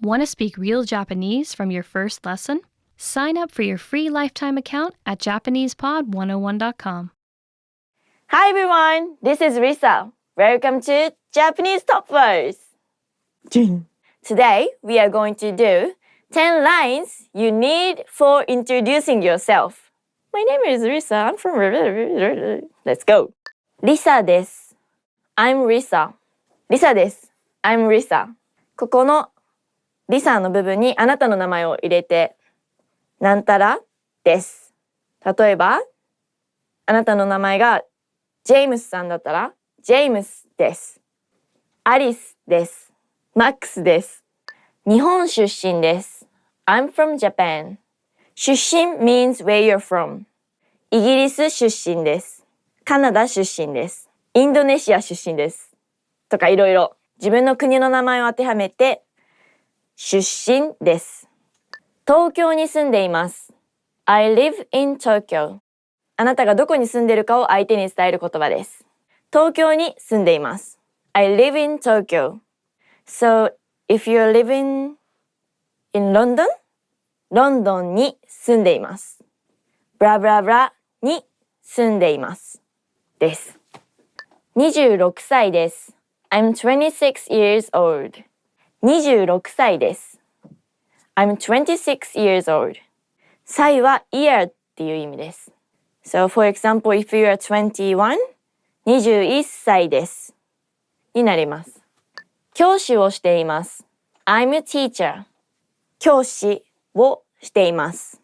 Want to speak real Japanese from your first lesson? Sign up for your free lifetime account at JapanesePod101.com. Hi everyone, this is Risa. Welcome to Japanese Top Words. Today we are going to do 10 lines you need for introducing yourself. My name is Risa. I'm from... Let's go. Risa です。I'm Risa. Risa です。I'm Risa. ここのリサの部分にあなたの名前を入れて、なんたらです。例えば、あなたの名前がジェームスさんだったら、ジェームスです。アリスです。マックスです。日本出身です。I'm from Japan. 出身 means where you're from. イギリス出身です。カナダ出身です。インドネシア出身です。とかいろいろ自分の国の名前を当てはめて、出身です。東京に住んでいます。I live in Tokyo. あなたがどこに住んでいるかを相手に伝える言葉です。東京に住んでいます。I live in Tokyo. So, if you're living in London, ロンドンに住んでいます。blah blah blah に住んでいます。です。26歳です。I'm 26 years old. 26歳です。I'm 26 years old. 歳は year っていう意味です。So, for example, if you are 21, 21歳です。になります。教師をしています。I'm a teacher. 教師をしています。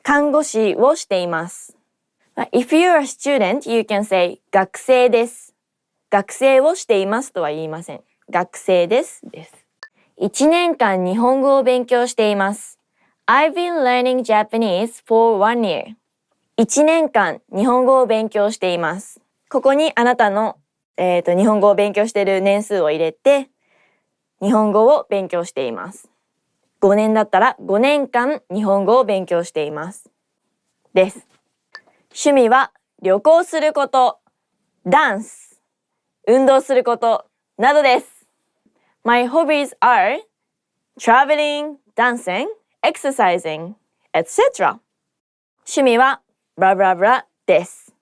看護師をしています。If you're a student, you can say 学生です。学生をしていますとは言いません。学生です。です。1年間日本語を勉強しています。I've been learning Japanese for 1 year. 1年間日本語を勉強しています。ここにあなたの、日本語を勉強している年数を入れて、日本語を勉強しています。5年だったら5年間日本語を勉強しています。です。趣味は旅行すること、ダンス、運動することなどです。My hobbies are traveling, dancing, exercising, etc. 趣味は blah blah blah です。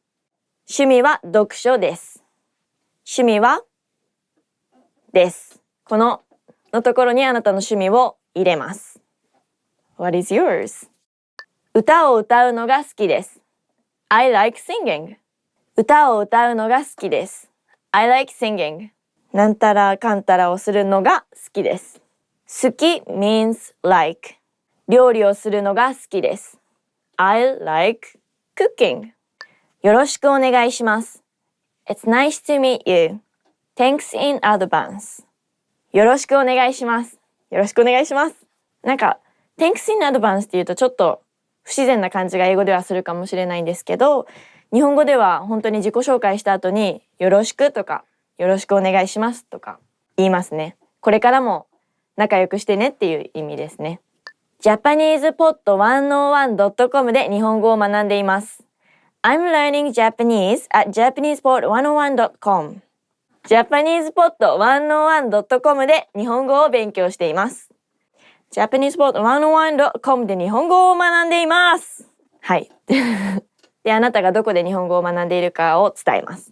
趣味は読書です。趣味はです。このところにあなたの趣味を入れます。What is yours? 歌を歌うのが好きです。I like singing. 歌を歌うのが好きです。I like singing. なんたらかんたらをするのが好きです。好き means like. 料理をするのが好きです。I like cooking. よろしくお願いします。It's nice to meet you. Thanks in advance. よろしくお願いします。よろしくお願いします。なんか、Thanks in advance って言うとちょっと不自然な感じが英語ではするかもしれないんですけど、日本語では本当に自己紹介した後によろしくとかよろしくお願いしますとか言いますね。これからも仲良くしてねっていう意味ですね。JapanesePod101.com で日本語を学んでいます。I'm learning Japanese at JapanesePod101.com JapanesePod101.com で日本語を勉強しています。JapanesePod101.com で日本語を学んでいます。はい。で、あなたがどこで日本語を学んでいるかを伝えます。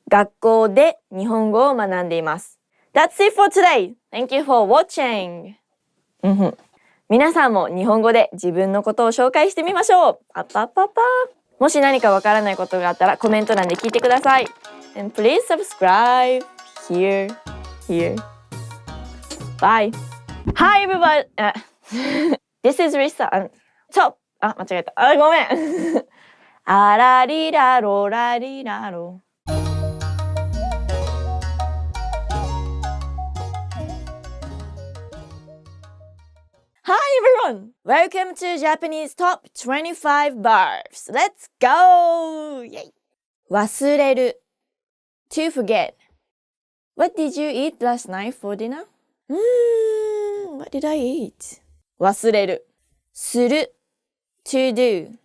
学校で日本語を学んでいます。That's it for today. Thank you for watching. 皆さんも日本語で自分のことを紹介してみましょう。パパパパ。もし何かわからないことがあったらコメント欄で聞いてください。And please subscribe here. Bye. Hi everybody. This is Risa. 間違えた。ごめん。あらりらろらりらろ。Hi everyone! Welcome to Japanese Top 25 Verbs. Let's go! Yay! 忘れる To forget. What did you eat last night for dinner? What did I eat? 忘れるする To do.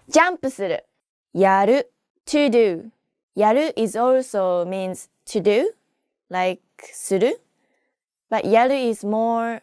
ジャンプするやる To do. やる is also means to do, like する but やる is more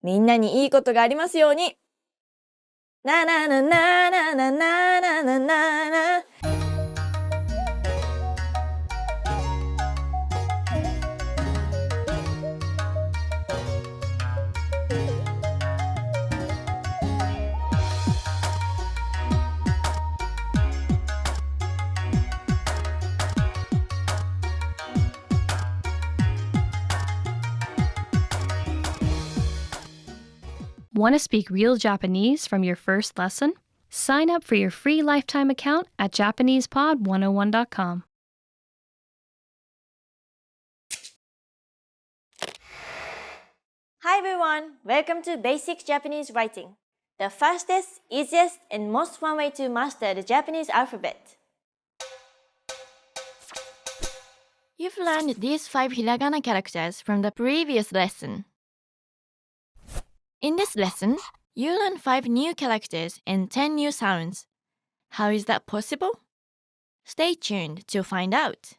みんなにいいことがありますように。ななななななななななな。Want to speak real Japanese from your first lesson? Sign up for your free lifetime account at JapanesePod101.com. Hi everyone! Welcome to Basic Japanese Writing, the fastest, easiest, and most fun way to master the Japanese alphabet. You've learned these 5 hiragana characters from the previous lesson. In this lesson, you learn 5 new characters and 10 new sounds. How is that possible? Stay tuned to find out.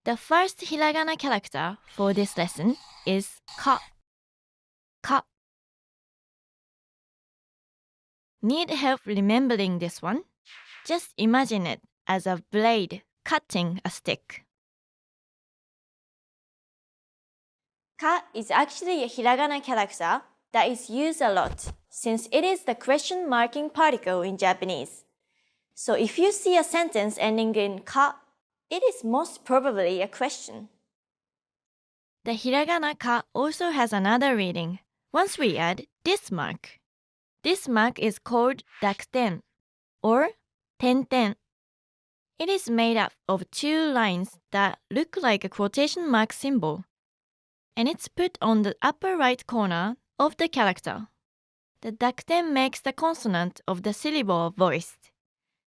The first hiragana character for this lesson is ka. Ka. Need help remembering this one? Just imagine it as a blade cutting a stick. Ka is actually a hiragana character that is used a lot since it is the question marking particle in Japanese. So if you see a sentence ending in ka, it is most probably a question. The hiragana ka also has another reading once we add this mark. This mark is called dakuten or tenten. It is made up of 2 lines that look like a quotation mark symbol, and it's put on the upper right corner of the character. The dakuten makes the consonant of the syllable voiced.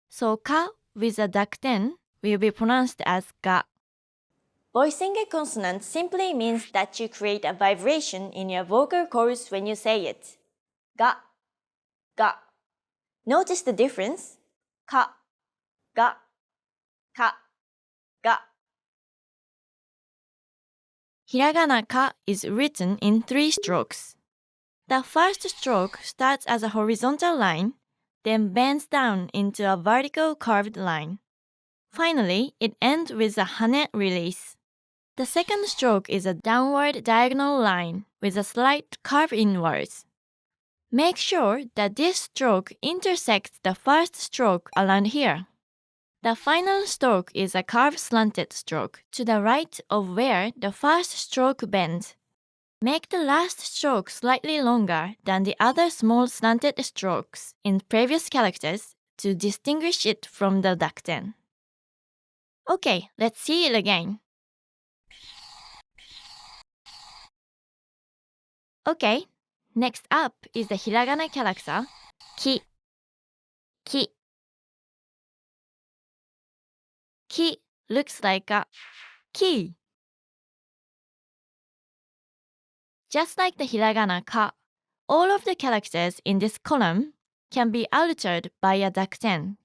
So ka with a dakuten will be pronounced as ga. Voicing a consonant simply means that you create a vibration in your vocal cords when you say it. Ga, ga. Notice the difference? Ka, ga, ka, ga. Hiragana ka is written in 3 strokes. The first stroke starts as a horizontal line, then bends down into a vertical curved line. Finally, it ends with a hane release. The second stroke is a downward diagonal line with a slight curve inwards. Make sure that this stroke intersects the first stroke around here. The final stroke is a curved slanted stroke to the right of where the first stroke bends. Make the last stroke slightly longer than the other small slanted strokes in previous characters to distinguish it from the dakuten. Okay, let's see it again. Okay, next up is the hiragana character ki. Ki. Ki looks like a key. Just like the hiragana ka, all of the characters in this column can be altered by a dakuten.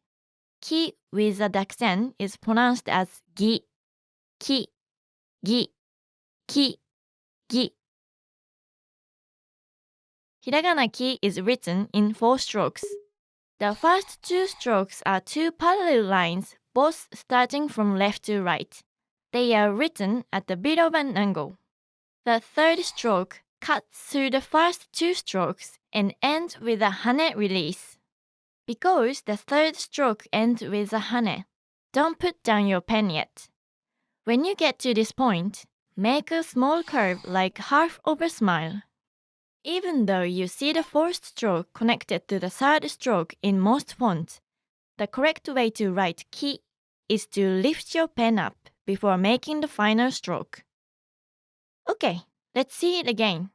Ki with a dakuten is pronounced as gi, ki, gi, ki, gi. Hiragana ki is written in 4 strokes. The first 2 strokes are 2 parallel lines, both starting from left to right. They are written at a bit of an angle. The third stroke cuts through the first 2 strokes and ends with a hane release. Because the third stroke ends with a hane, don't put down your pen yet. When you get to this point, make a small curve like half of a smile. Even though you see the fourth stroke connected to the third stroke in most fonts, the correct way to write ki is to lift your pen up before making the final stroke. Okay, let's see it again.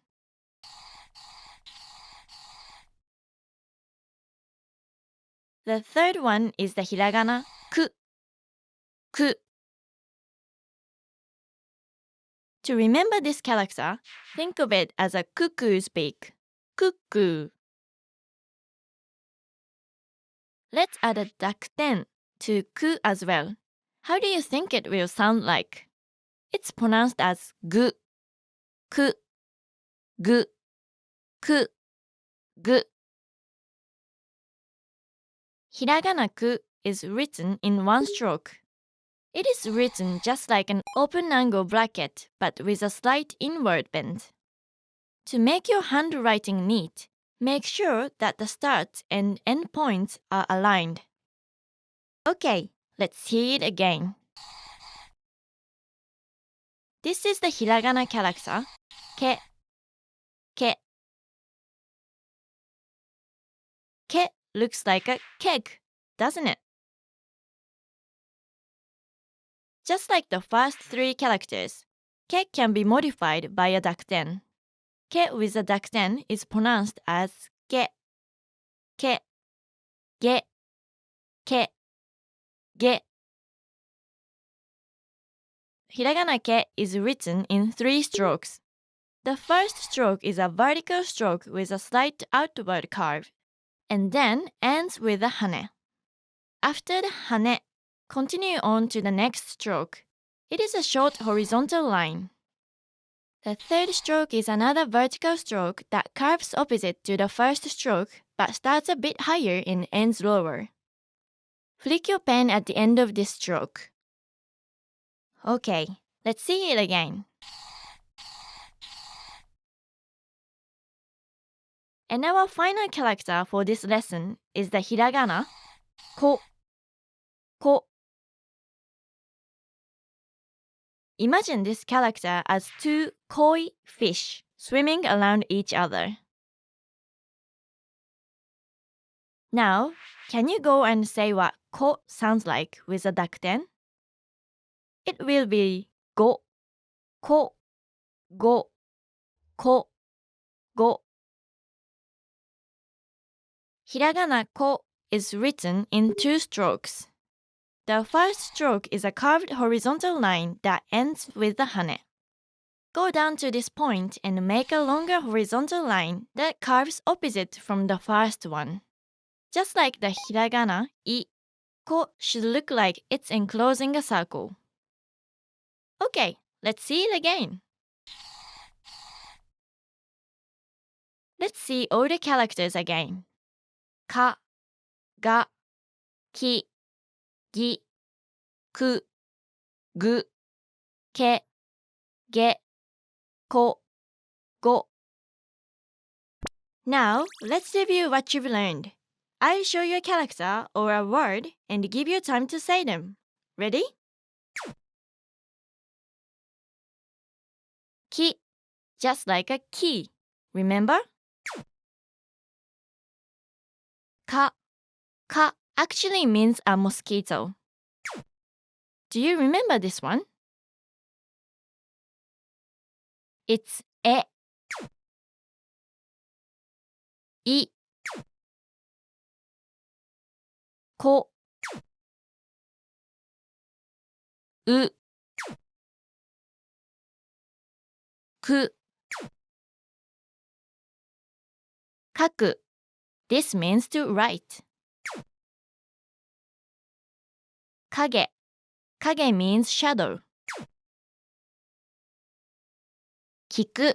The third one is the hiragana ku. Ku. To remember this character, think of it as a cuckoo's beak. Cuckoo. Let's add a dakuten to ku as well. How do you think it will sound like? It's pronounced as gu. Ku. gu, ku, gu. Hiragana ku is written in one stroke. It is written just like an open angle bracket but with a slight inward bend. To make your handwriting neat, make sure that the start and end points are aligned. Okay, let's hear it again. This is the hiragana character, ke, ke. Ke looks like a keg, doesn't it? Just like the first three characters, ke can be modified by a dakten. Ke with a dakten is pronounced as ge, ke, ge, ke, ge. Hiragana ke is written in 3 strokes. The first stroke is a vertical stroke with a slight outward curve, and then ends with a hane. After the hane, continue on to the next stroke. It is a short horizontal line. The third stroke is another vertical stroke that curves opposite to the first stroke but starts a bit higher and ends lower. Flick your pen at the end of this stroke. Okay, let's see it again. And our final character for this lesson is the hiragana ko, ko. Imagine this character as 2 koi fish swimming around each other. Now, can you go and say what ko sounds like with a dakten? It will be go, ko, go, ko, go. Hiragana ko is written in 2 strokes. The first stroke is a curved horizontal line that ends with the hane. Go down to this point and make a longer horizontal line that curves opposite from the first one. Just like the hiragana I, ko should look like it's enclosing a circle. Okay, let's see it again. Let's see all the characters again. Ka, ga, ki, gi, ku, gu, ke, ge, ko, go. Now, let's review what you've learned. I'll show you a character or a word and give you time to say them. Ready? Ki, just like a key. Remember? Ka actually means a mosquito. Do you remember this one? It's e. I. Ko. U. Ku. Kaku. This means to write. Kage. Kage means shadow. Kiku.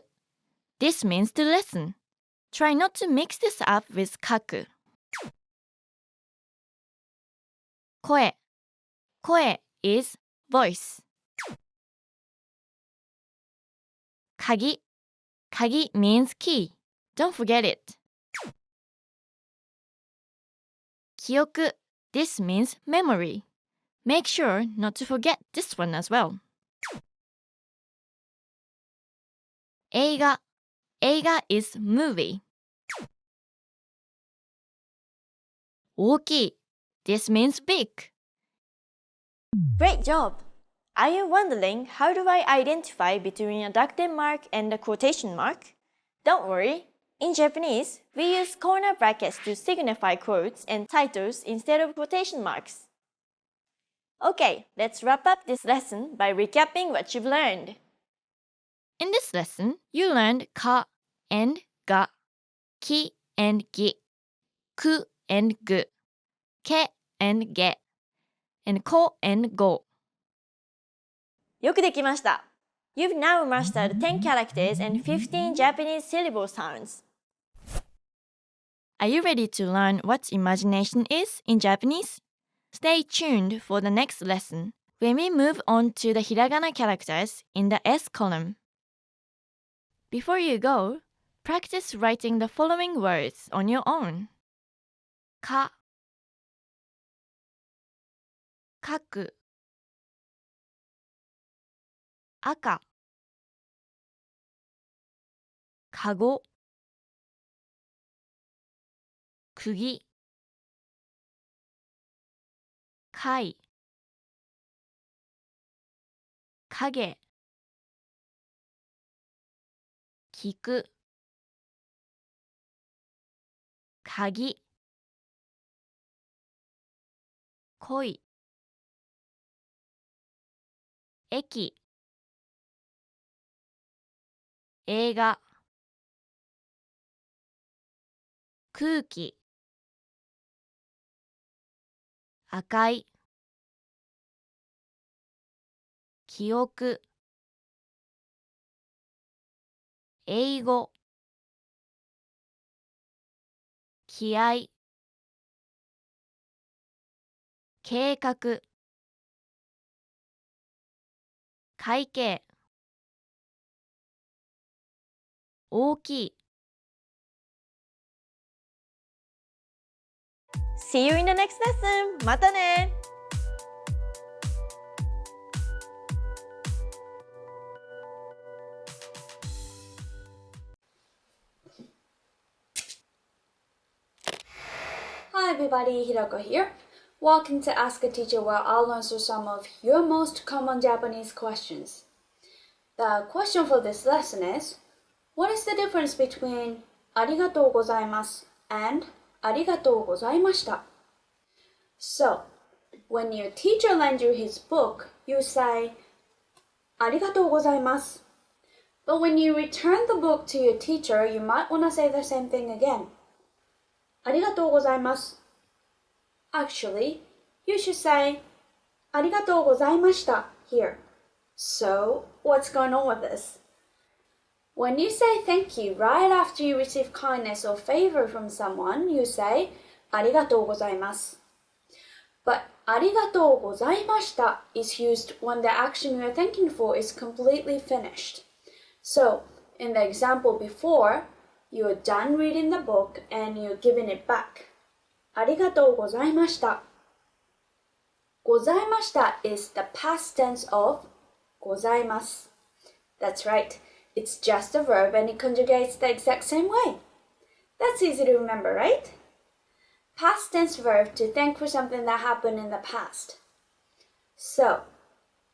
This means to listen. Try not to mix this up with kaku. Koe. Koe is voice. Kagi. Kagi means key. Don't forget it. Kyoku. This means memory. Make sure not to forget this one as well. Eiga. Eiga is movie. Oki. This means big. Great job! Are you wondering how do I identify between a dakten mark and a quotation mark? Don't worry. In Japanese, we use corner brackets to signify quotes and titles instead of quotation marks. Okay, let's wrap up this lesson by recapping what you've learned. In this lesson, you learned ka and ga, ki and gi, ku and gu, ke and ge, and ko and go. よくできました。You've now mastered 10 characters and 15 Japanese syllable sounds. Are you ready to learn what imagination is in Japanese? Stay tuned for the next lesson when we move on to the Hiragana characters in the S column. Before you go, practice writing the following words on your own. Ka, kaku, aka, kago, kugi, kai, kage, kiku, kagi, koi, eki, 映画、空気、赤い、記憶、英語、気合、計画、会計、大きい。See you in the next lesson! またね! Hi everybody, Hirako here. Welcome to Ask a Teacher, where I'll answer some of your most common Japanese questions. The question for this lesson is, what is the difference between ありがとうございます and ありがとうございました? So, when your teacher lends you his book, you say ありがとうございます. But when you return the book to your teacher, you might want to say the same thing again. ありがとうございます. Actually, you should say ありがとうございました here. So, what's going on with this? When you say thank you right after you receive kindness or favor from someone, you say ありがとうございます. But ありがとうございました is used when the action you're thanking for is completely finished. So, in the example before, you're done reading the book and you're giving it back. ありがとうございました. ございました is the past tense of ございます. That's right. It's just a verb and it conjugates the exact same way. That's easy to remember, right? Past tense verb to thank for something that happened in the past. So,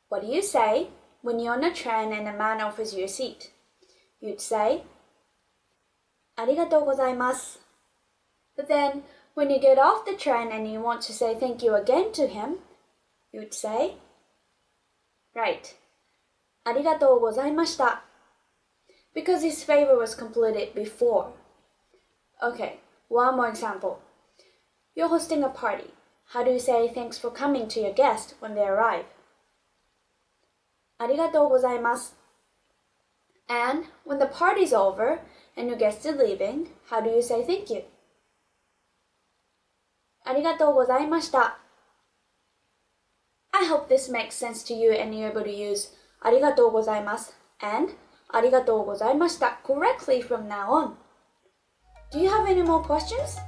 what do you say when you're on a train and a man offers you a seat? You'd say ありがとうございます. But then, when you get off the train and you want to say thank you again to him, you'd say, right, ありがとうございました. Because his favor was completed before. Okay, one more example. You're hosting a party. How do you say thanks for coming to your guest when they arrive? ありがとうございます. And when the party's over and your guest is leaving, how do you say thank you? ありがとうございました. I hope this makes sense to you and you're able to use ありがとうございます and ありがとうございました correctly from now on. Do you have any more questions?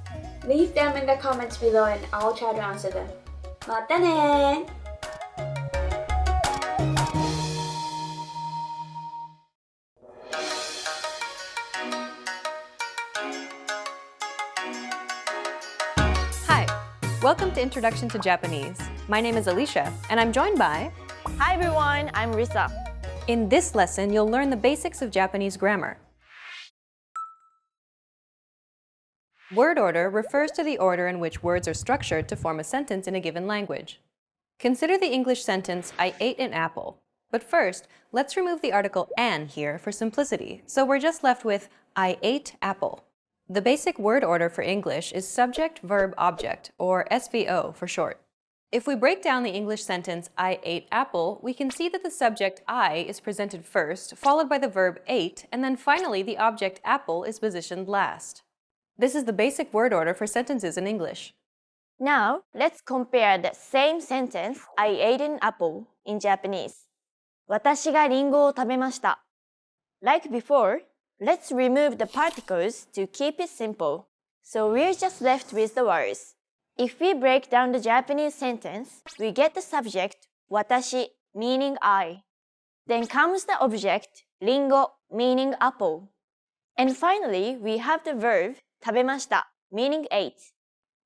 Leave them in the comments below and I'll try to answer them. またね! Hi, welcome to Introduction to Japanese. My name is Alicia, and I'm joined by... Hi everyone, I'm Risa. In this lesson, you'll learn the basics of Japanese grammar. Word order refers to the order in which words are structured to form a sentence in a given language. Consider the English sentence, I ate an apple. But first, let's remove the article an here for simplicity, so we're just left with I ate apple. The basic word order for English is subject, verb, object, or SVO for short. If we break down the English sentence, I ate apple, we can see that the subject I is presented first, followed by the verb ate, and then finally the object apple is positioned last. This is the basic word order for sentences in English. Now, let's compare the same sentence, I ate an apple, in Japanese. 私がリンゴを食べました. Like before, let's remove the particles to keep it simple. So we're just left with the words. If we break down the Japanese sentence, we get the subject, 私, meaning I. Then comes the object, リンゴ, meaning apple. And finally, we have the verb, 食べました, meaning ate.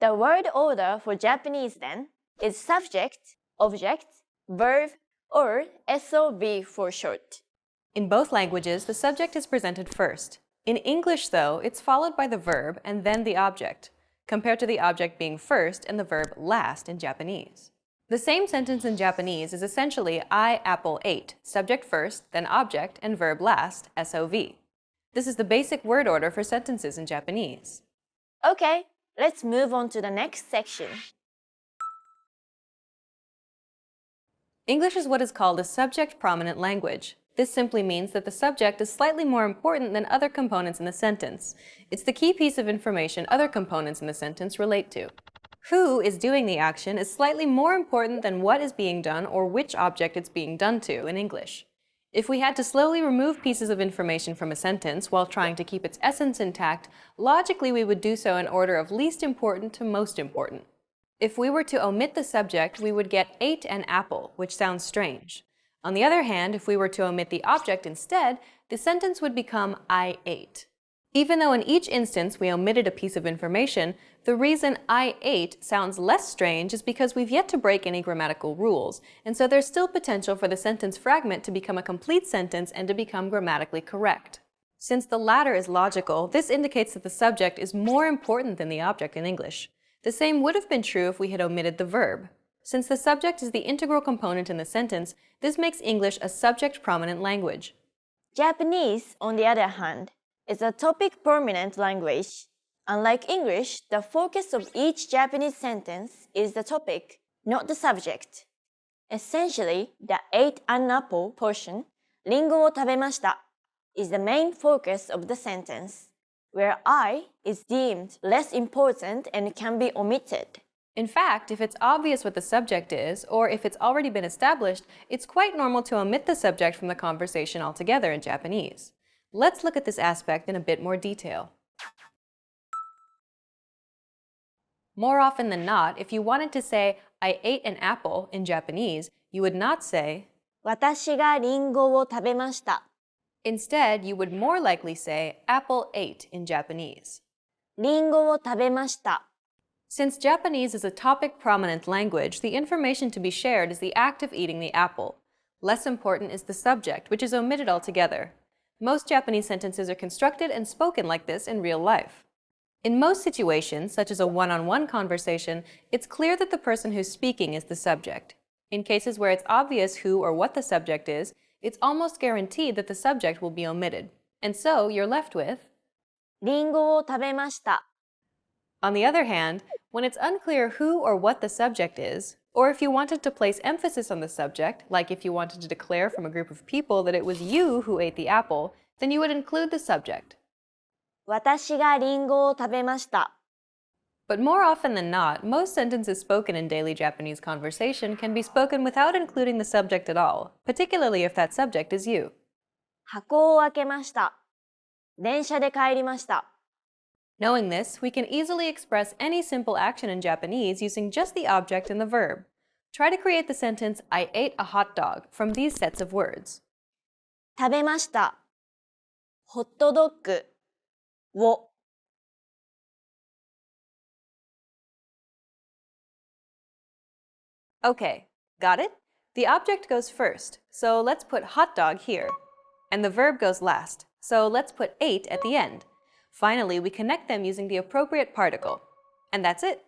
The word order for Japanese then is subject, object, verb, or SOV for short. In both languages, the subject is presented first. In English, though, it's followed by the verb and then the object, compared to the object being first and the verb last in Japanese. The same sentence in Japanese is essentially I apple ate, subject first, then object, and verb last, SOV. This is the basic word order for sentences in Japanese. Okay, let's move on to the next section. English is what is called a subject-prominent language. This simply means that the subject is slightly more important than other components in the sentence. It's the key piece of information other components in the sentence relate to. Who is doing the action is slightly more important than what is being done or which object it's being done to in English. If we had to slowly remove pieces of information from a sentence while trying to keep its essence intact, logically we would do so in order of least important to most important. If we were to omit the subject, we would get ate an apple, which sounds strange. On the other hand, if we were to omit the object instead, the sentence would become I ate. Even though in each instance we omitted a piece of information, the reason I ate sounds less strange is because we've yet to break any grammatical rules, and so there's still potential for the sentence fragment to become a complete sentence and to become grammatically correct. Since the latter is logical, this indicates that the subject is more important than the object in English. The same would have been true if we had omitted the verb. Since the subject is the integral component in the sentence, this makes English a subject-prominent language. Japanese, on the other hand, is a topic-prominent language. Unlike English, the focus of each Japanese sentence is the topic, not the subject. Essentially, the ate an apple portion, リンゴを食べました, is the main focus of the sentence, where I is deemed less important and can be omitted. In fact, if it's obvious what the subject is, or if it's already been established, it's quite normal to omit the subject from the conversation altogether in Japanese. Let's look at this aspect in a bit more detail. More often than not, if you wanted to say, I ate an apple in Japanese, you would not say, 私がリンゴを食べました. Instead, you would more likely say, apple ate in Japanese. リンゴを食べました. Since Japanese is a topic-prominent language, the information to be shared is the act of eating the apple. Less important is the subject, which is omitted altogether. Most Japanese sentences are constructed and spoken like this in real life. In most situations, such as a one-on-one conversation, it's clear that the person who's speaking is the subject. In cases where it's obvious who or what the subject is, it's almost guaranteed that the subject will be omitted. And so you're left with リンゴを食べました. On the other hand, when it's unclear who or what the subject is, or if you wanted to place emphasis on the subject, like if you wanted to declare from a group of people that it was you who ate the apple, then you would include the subject. 私がリンゴを食べました. But more often than not, most sentences spoken in daily Japanese conversation can be spoken without including the subject at all, particularly if that subject is you. 箱を開けました. 電車で帰りました. Knowing this, we can easily express any simple action in Japanese using just the object and the verb. Try to create the sentence, I ate a hot dog, from these sets of words. 食べました. ホットドッグを. Okay, got it? The object goes first, so let's put hot dog here. And the verb goes last, so let's put ate at the end. Finally, we connect them using the appropriate particle. And that's it.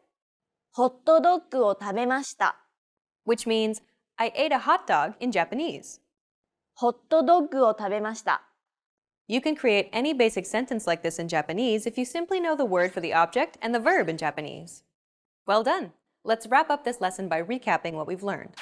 ホットドッグを食べました. Which means, I ate a hot dog in Japanese. ホットドッグを食べました. You can create any basic sentence like this in Japanese if you simply know the word for the object and the verb in Japanese. Well done! Let's wrap up this lesson by recapping what we've learned.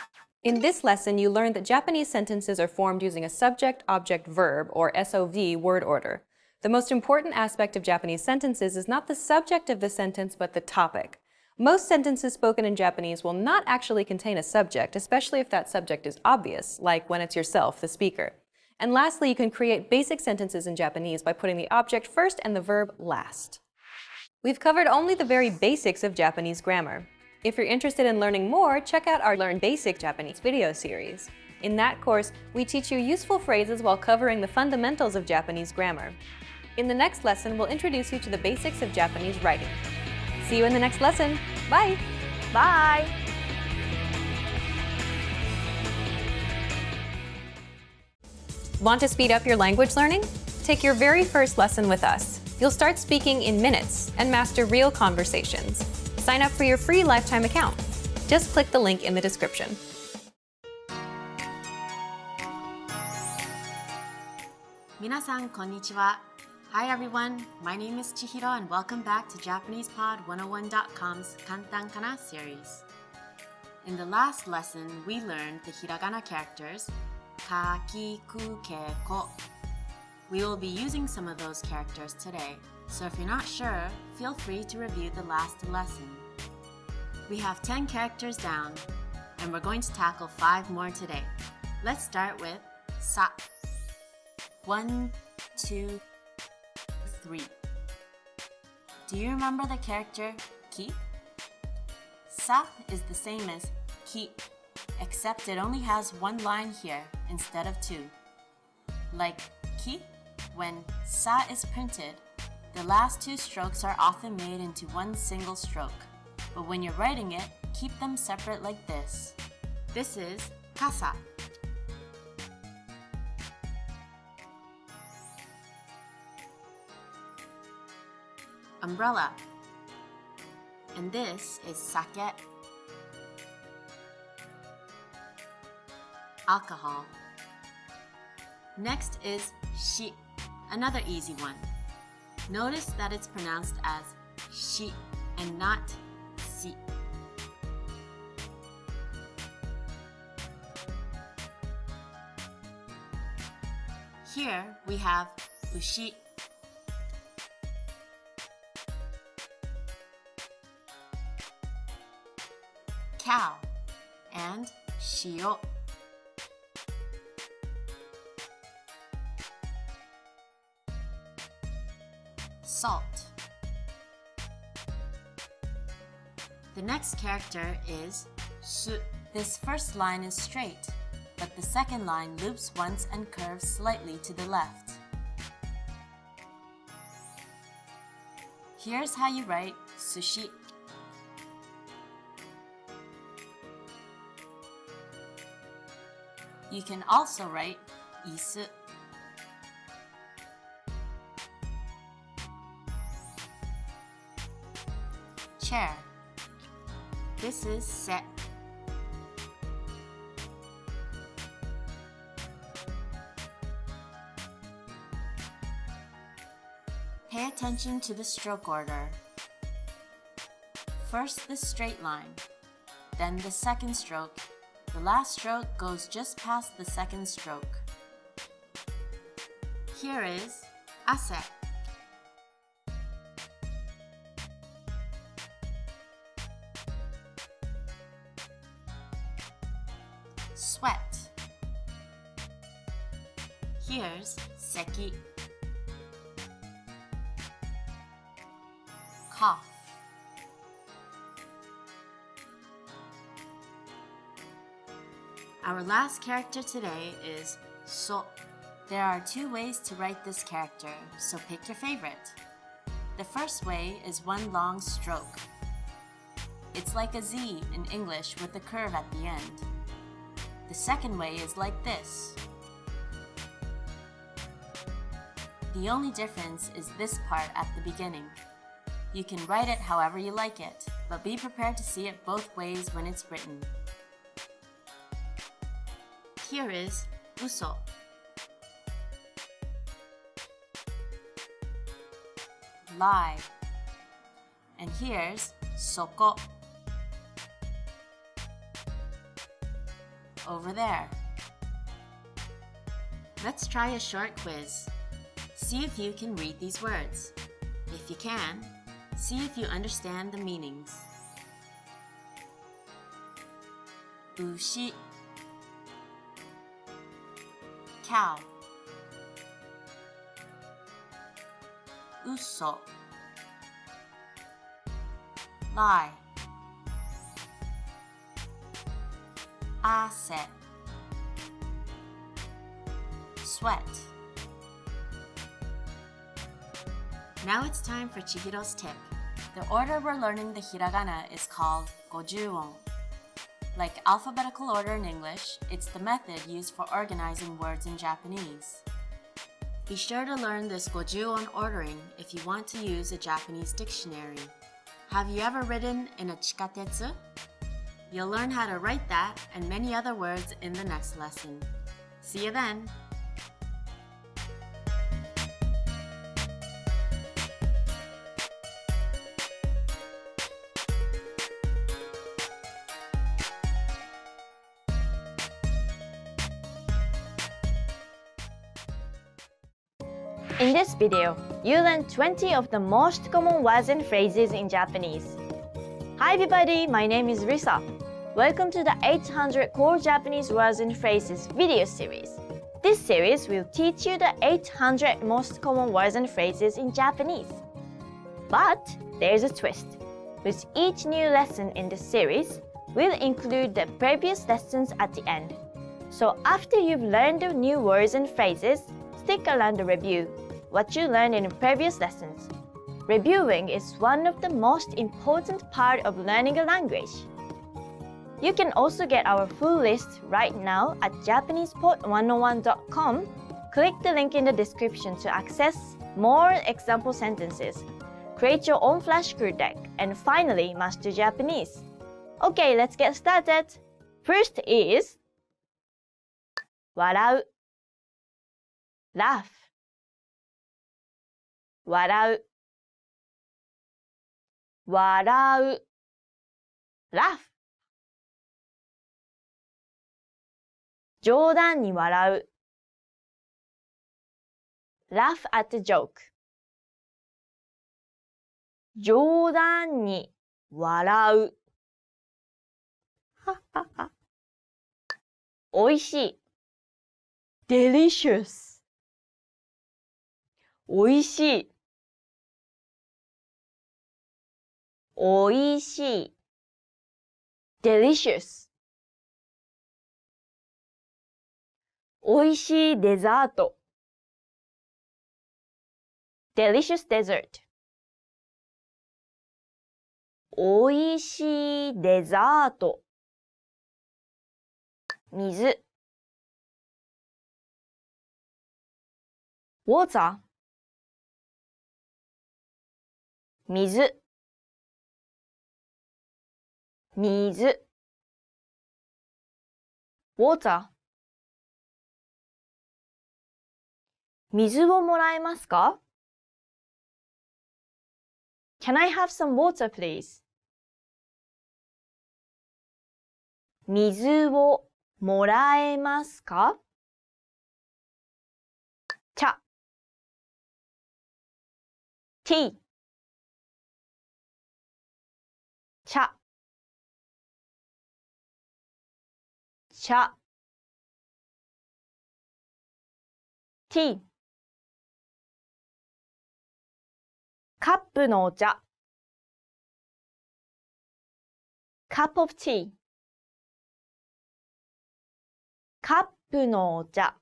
In this lesson, you learned that Japanese sentences are formed using a subject-object-verb, or SOV, word order. The most important aspect of Japanese sentences is not the subject of the sentence, but the topic. Most sentences spoken in Japanese will not actually contain a subject, especially if that subject is obvious, like when it's yourself, the speaker. And lastly, you can create basic sentences in Japanese by putting the object first and the verb last. We've covered only the very basics of Japanese grammar. If you're interested in learning more, check out our Learn Basic Japanese video series. In that course, we teach you useful phrases while covering the fundamentals of Japanese grammar. In the next lesson, we'll introduce you to the basics of Japanese writing. See you in the next lesson. Bye! Bye! Want to speed up your language learning? Take your very first lesson with us. You'll start speaking in minutes and master real conversations. Sign up for your free lifetime account. Just click the link in the description. Minasan konnichiwa. Hi everyone, my name is Chihiro and welcome back to JapanesePod101.com's Kantan Kana series. In the last lesson, we learned the hiragana characters ka, ki, ku, ke, ko. We will be using some of those characters today, so if you're not sure, feel free to review the last lesson. We have 10 characters down, and we're going to tackle 5 more today. Let's start with sa. 1, 2, 3. Do you remember the character ki? Sa is the same as ki, except it only has one line here instead of 2. Like ki, when sa is printed, the last 2 strokes are often made into one single stroke. But when you're writing it, keep them separate like this. This is kasa. Umbrella. And this is sake. Alcohol. Next is shi, another easy one. Notice that it's pronounced as shi and not si. Here we have ushi, cow, and shio. Salt. The next character is su. This first line is straight, but the second line loops once and curves slightly to the left. Here's how you write sushi. You can also write isu. Chair. This is se. Pay attention to the stroke order. First the straight line, then the second stroke. The last stroke goes just past the second stroke. Here is ase. Sweat. Here's seki. Cough. Our last character today is so. There are 2 ways to write this character, so pick your favorite. The first way is one long stroke. It's like a Z in English with a curve at the end. The second way is like this. The only difference is this part at the beginning. You can write it however you like it, but be prepared to see it both ways when it's written. Here is uso. Lie. And here's soko. over there. Let's try a short quiz. See if you can read these words. If you can, see if you understand the meanings. 牛 cow 嘘 lie 汗 sweat. Now it's time for Chihiro's tip. The order we're learning the hiragana is called gojuon. Like alphabetical order in English, it's the method used for organizing words in Japanese. Be sure to learn this gojuon ordering if you want to use a Japanese dictionary. Have you ever ridden in a chikatetsu? You'll learn how to write that and many other words in the next lesson. See you then! In this video, you learn 20 of the most common words and phrases in Japanese. Hi everybody, my name is Risa. Welcome to the 800 Core Japanese Words and Phrases video series. This series will teach you the 800 most common words and phrases in Japanese. But there's a twist. With each new lesson in this series, we'll include the previous lessons at the end. So after you've learned the new words and phrases, stick around to review what you learned in previous lessons. Reviewing is one of the most important part of learning a language. You can also get our full list right now at JapanesePod101.com. Click the link in the description to access more example sentences, create your own flashcard deck, and finally master Japanese. Okay, let's get started. First is 笑う laugh 笑う笑う laugh 冗談に笑う laugh at the joke 冗談に笑うおいしい delicious おいしいおいしい delicious おいしいデザート delicious dessert おいしいデザート水 water 水水 water 水をもらえますか Can I have some water, please? 水をもらえますか茶 tea 茶茶 tea カップのお茶 cup of tea カップのお茶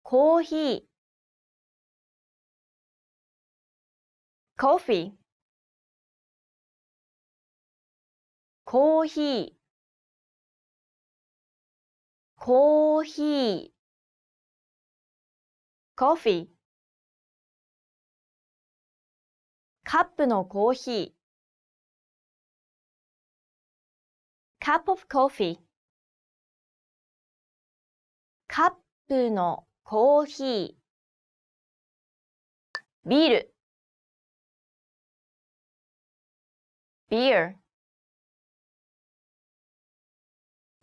コーヒー coffee コーヒーコーヒー coffee カップのコーヒー cup of coffee カップのコーヒービール beer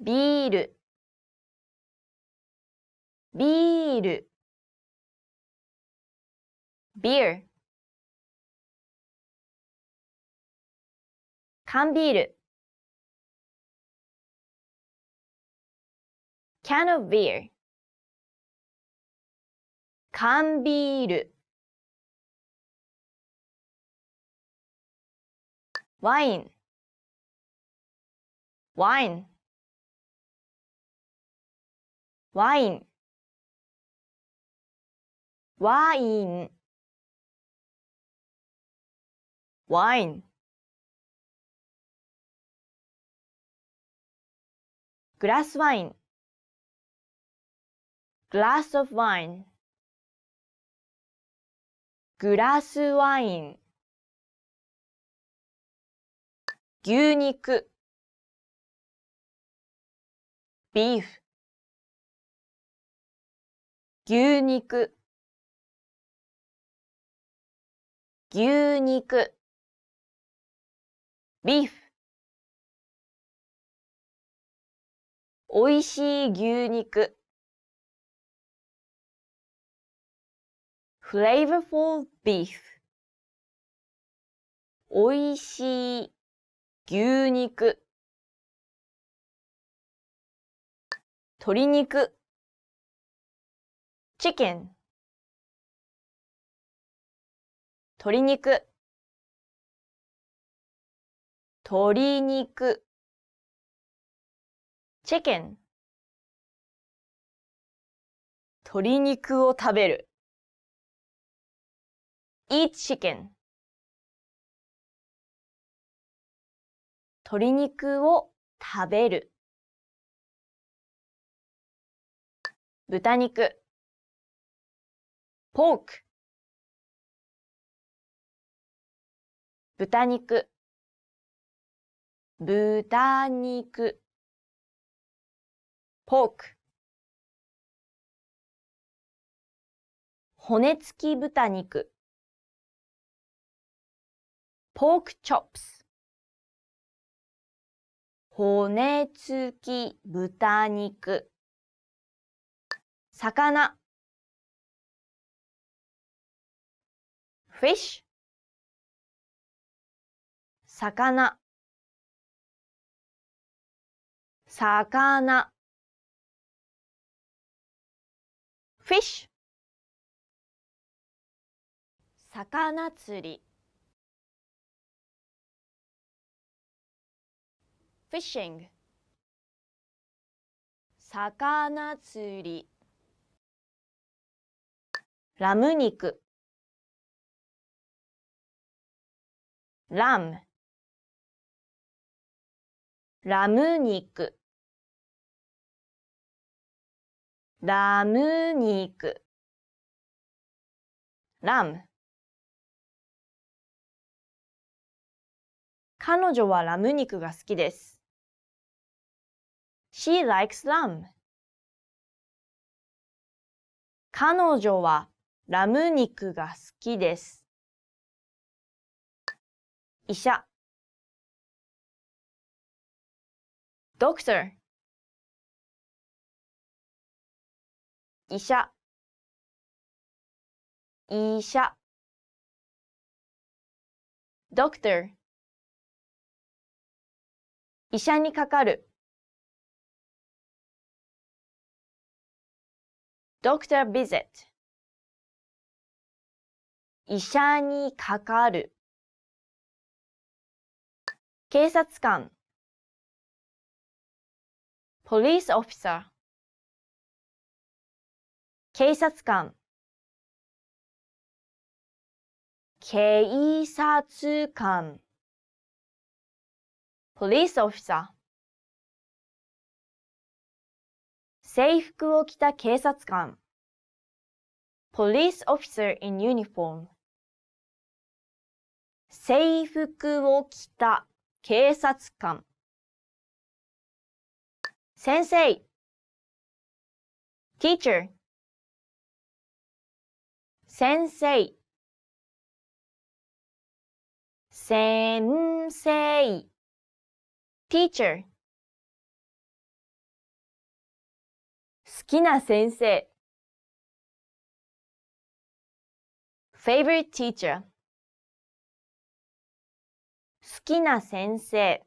ビール、ビール、beer、缶ビール、can of beer、缶ビール、ワイン、ワイン、ワイン、ワイン、ワイン、グラスワイン、glass of wine、グラスワイン、牛肉、ビーフ、牛肉、牛肉、ビーフ、おいしい牛肉、flavorful beef、おいしい牛肉、鶏肉、チキン、鶏肉、鶏肉、チキン、鶏肉を食べる。eat chicken、鶏肉を食べる。豚肉、pork、豚肉、豚肉、pork、骨付き豚肉、pork chops、骨付き豚肉、魚、fish、魚、魚、fish、魚釣り、fishing、魚釣り、ラム肉、ラム、ラム肉、ラム肉、ラム。彼女はラム肉が好きです。She likes lamb。彼女はラム肉が好きです。医者、doctor、医者、医者、doctor、医者にかかる。doctor visit、医者にかかる。警察官、police officer、警察官、警察官、police officer、制服を着た警察官、police officer in uniform、制服を着た警察官、先生、teacher、先生、先生、teacher、きな先生 favorite teacher 好きな先生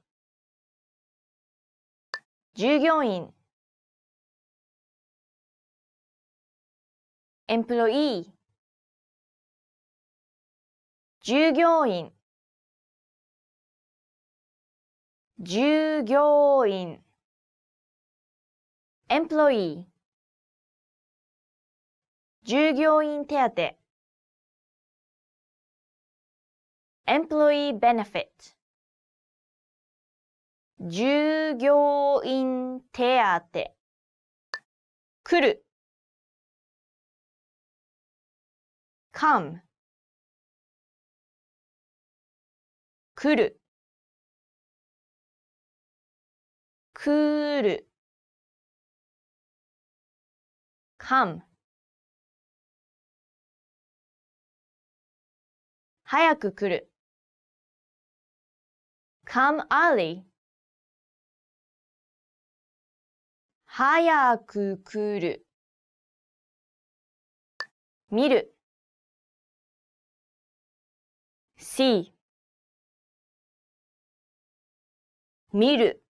従業員 employee 従業員従業員 employee 従業員手当 employee benefit 従業員手当来る come 来る来る come 早く来る come early 早く来る見る see 見る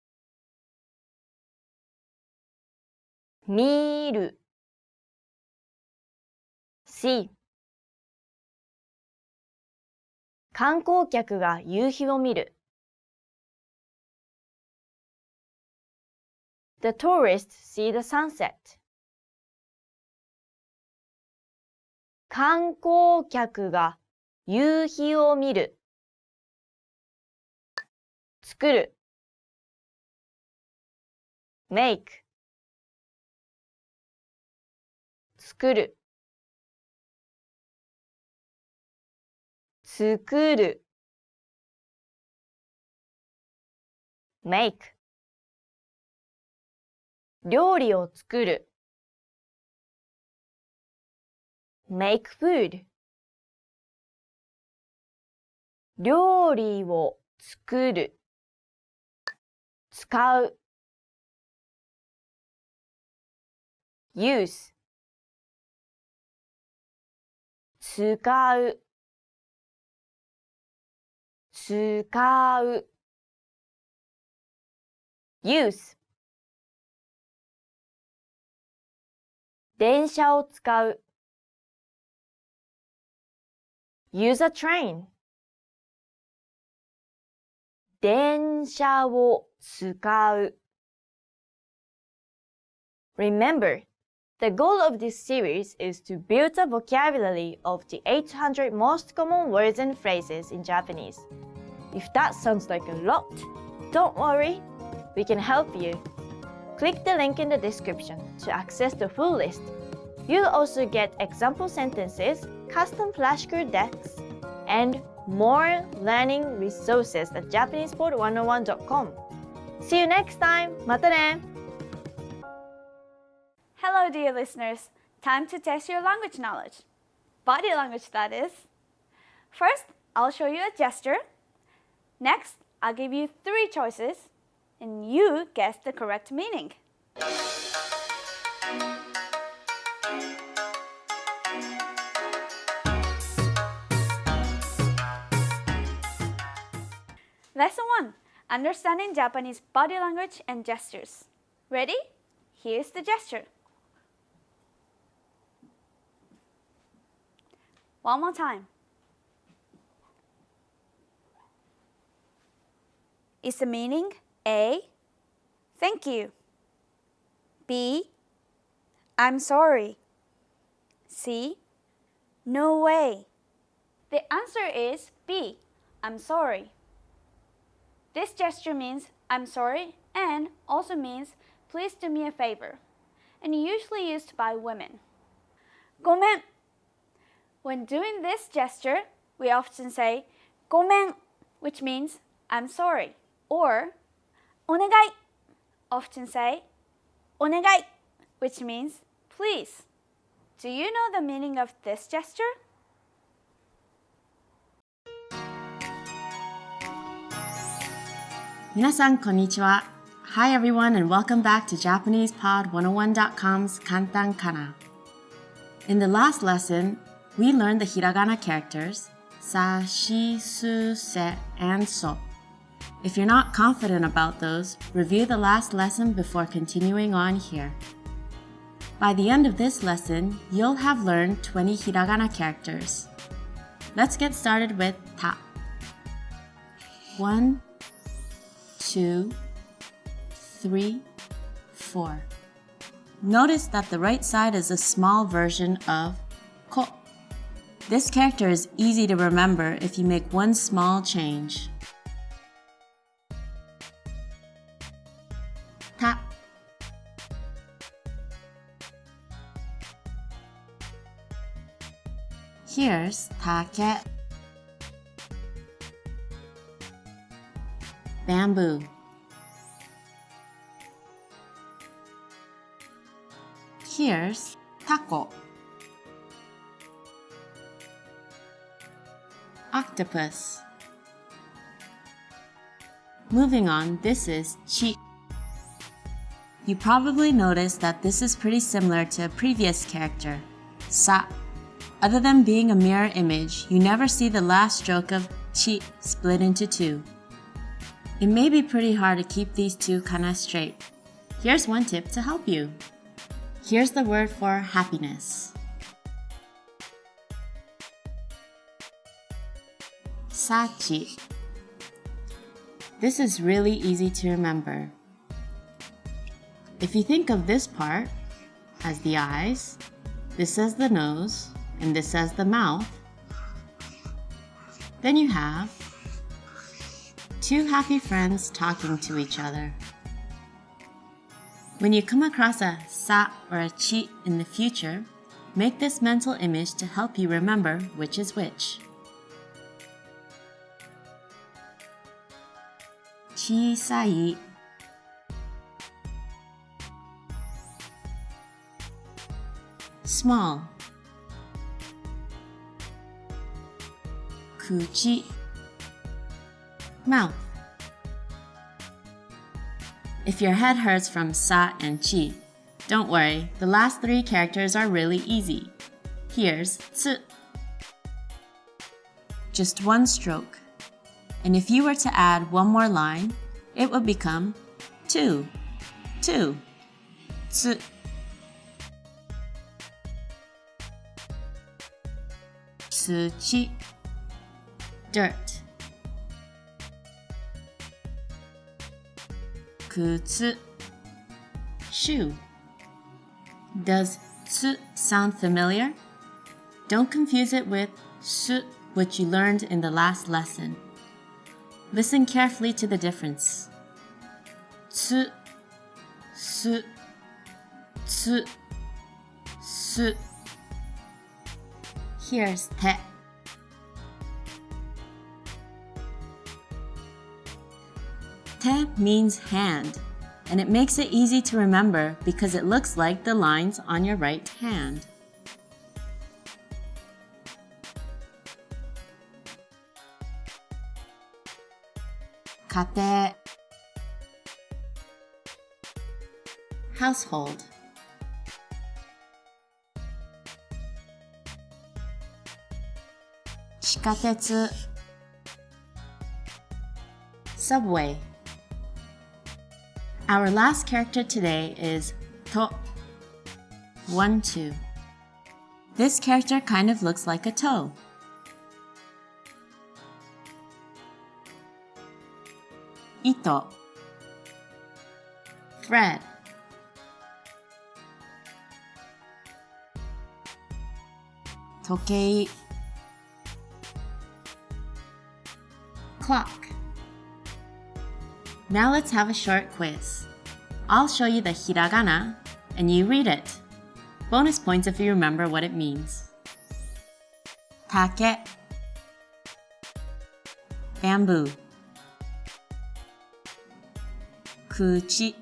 見る see 観光客が夕日を見る The tourists see the sunset 観光客が夕日を見る作る make 作る作る make 料理を作る make food 料理を作る使う use 使う使う use 電車を使う use a train 電車を使う Remember, the goal of this series is to build a vocabulary of the 800 most common words and phrases in Japanese. If that sounds like a lot, don't worry, we can help you. Click the link in the description to access the full list. You'll also get example sentences, custom flashcard decks, and more learning resources at JapanesePod101.com. See you next time! またね! Hello, dear listeners. Time to test your language knowledge. Body language, that is. First, I'll show you a gesture. Next, I'll give you 3 choices, and you guess the correct meaning. Lesson 1. Understanding Japanese body language and gestures. Ready? Here's the gesture. One more time. Is the meaning A, thank you, B, I'm sorry, C, no way? The answer is B, I'm sorry. This gesture means I'm sorry and also means please do me a favor, and usually used by women. ごめん. When doing this gesture, we often say ごめん, which means I'm sorry, or お願い, often say お願い, which means please. Do you know the meaning of this gesture? 皆さんこんにちは。Hi everyone and welcome back to JapanesePod101.com's Kantan Kana. In the last lesson, we learned the hiragana characters sa, shi, su, se, and so. If you're not confident about those, review the last lesson before continuing on here. By the end of this lesson, you'll have learned 20 hiragana characters. Let's get started with ta. 1, 2, 3, 4. Notice that the right side is a small version of ko. This character is easy to remember if you make one small change. Ta. Here's take. Bamboo. Here's tako. Octopus. Moving on, this is chi. You probably noticed that this is pretty similar to a previous character, sa. Other than being a mirror image, you never see the last stroke of chi split into two. It may be pretty hard to keep these two kana straight. Here's one tip to help you. Here's the word for happiness. Sachi. This is really easy to remember. If you think of this part as the eyes, this as the nose, and this as the mouth, then you have two happy friends talking to each other. When you come across a sa or a chi in the future, make this mental image to help you remember which is which. Chisai. Small. Kuchi. Mouth. If your head hurts from sa and chi, don't worry, the last three characters are really easy. Here's tsu. Just one stroke. And if you were to add one more line, it would become two. Tsu. Tsuchi. Dirt. Kutsu. Shoe. Does tsu sound familiar? Don't confuse it with su, which you learned in the last lesson. Listen carefully to the difference. Tsu, su, tsu, su. Here's te. Te means hand, and it makes it easy to remember because it looks like the lines on your right hand. Kate. Household. Shikatetsu. Subway. Our last character today is to. 1, 2. This character kind of looks like a toe. Ito. Thread. Tokei. Clock. Now let's have a short quiz. I'll show you the hiragana and you read it. Bonus points if you remember what it means. Take. Bamboo. Kuchi.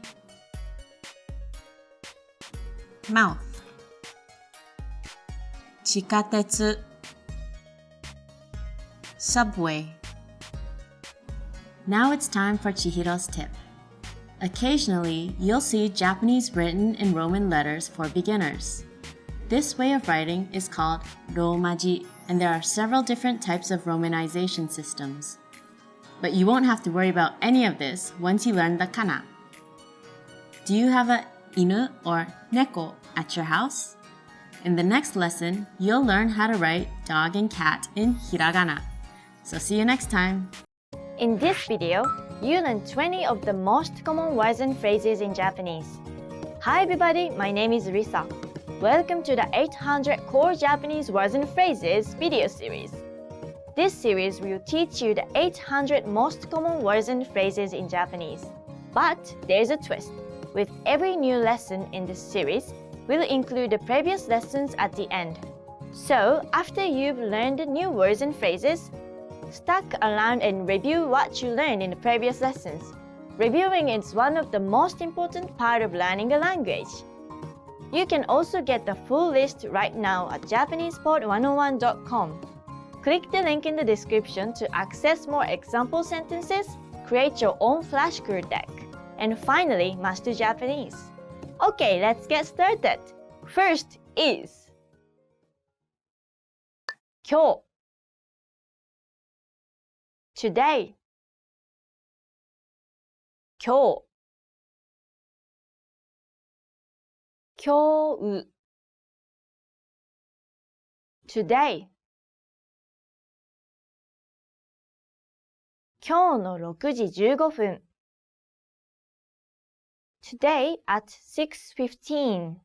Mouth. Chikatetsu. Subway. Now it's time for Chihiro's tip. Occasionally, you'll see Japanese written in Roman letters for beginners. This way of writing is called Romaji, and there are several different types of romanization systems. But you won't have to worry about any of this once you learn the kana. Do you have a inu or neko at your house? In the next lesson, you'll learn how to write dog and cat in hiragana. So see you next time! In this video, you learn 20 of the most common words and phrases in Japanese. Hi everybody, my name is Risa. Welcome to the 800 Core Japanese Words and Phrases video series. This series will teach you the 800 most common words and phrases in Japanese. But there's a twist. With every new lesson in this series, we'll include the previous lessons at the end. So, after you've learned the new words and phrases, stick around and review what you learned in the previous lessons. Reviewing is one of the most important part of learning a language. You can also get the full list right now at JapanesePod101.com. Click the link in the description to access more example sentences, create your own flashcard deck, and finally master Japanese. Okay, let's get started. First is 今日 today 今日今日 today 今日の6時15分 today at 6:15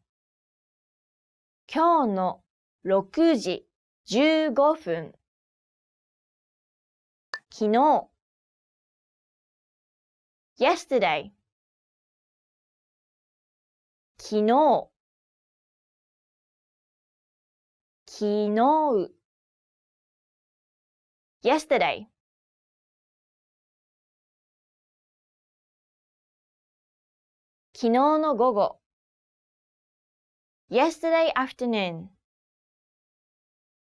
今日の6時15分昨日 yesterday 昨日昨日 yesterday 昨日の午後 yesterday afternoon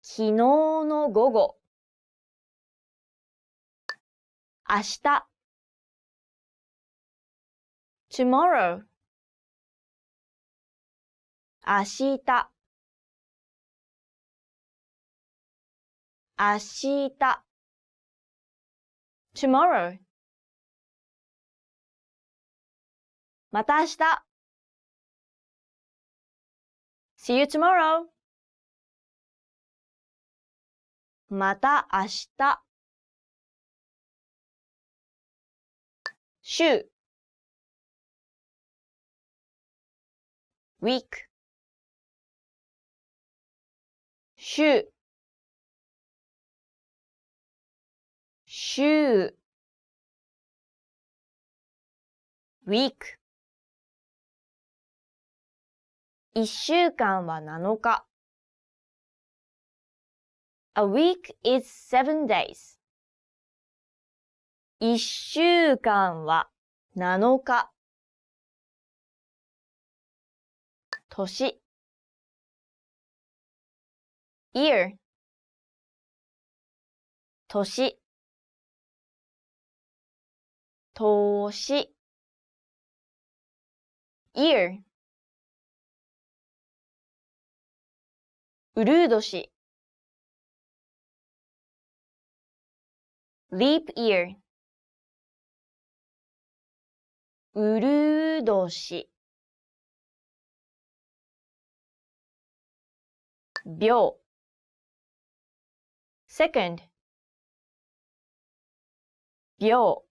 昨日の午後明日 tomorrow 明日明日 tomorrow また明日 See you tomorrow また明日週 week 週週 week 1週間は7日 A week is 7 days 1週間は7日年 year 年年 year うるう年 leap year うるう年秒 second 秒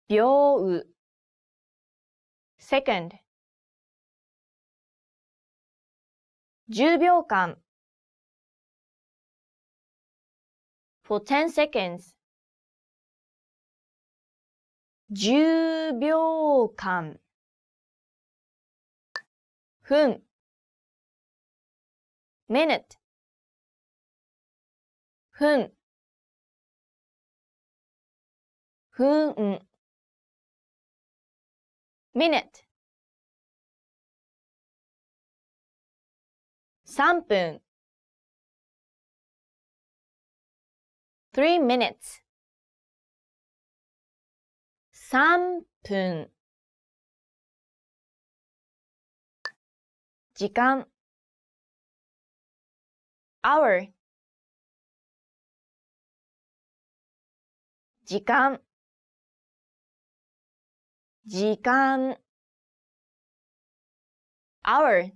秒 second 10秒間 for 10 seconds 10秒間分 minute 分分 minute 3分 3 minutes 3分。時間 hour。時間。時間 hour。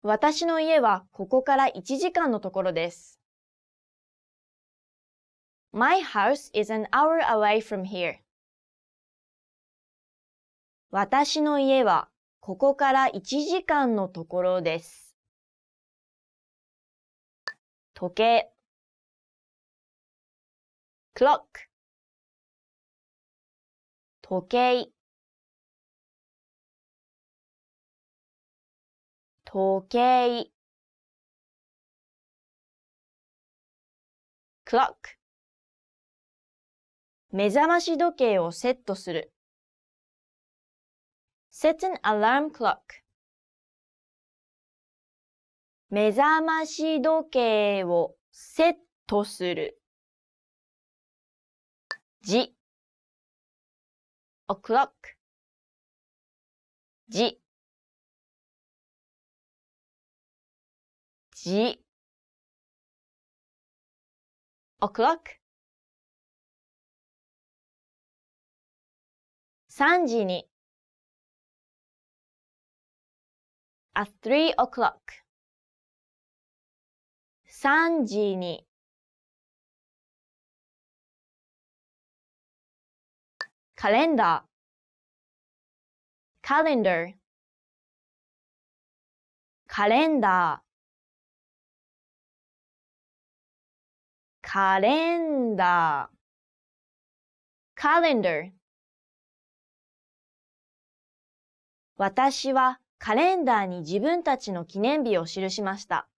私の家はここから1時間のところです。My house is an hour away from here. 私の家はここから1時間のところです。時計 clock。時計。時計 clock。目覚まし時計をセットする。set an alarm clock。目覚まし時計をセットする。時 o'clock。時。時 o'clock。3時に at 3 o'clock。3時にカレンダー calendar。カレンダー。カレンダー calendar。私はカレンダーに自分たちの記念日を記しました。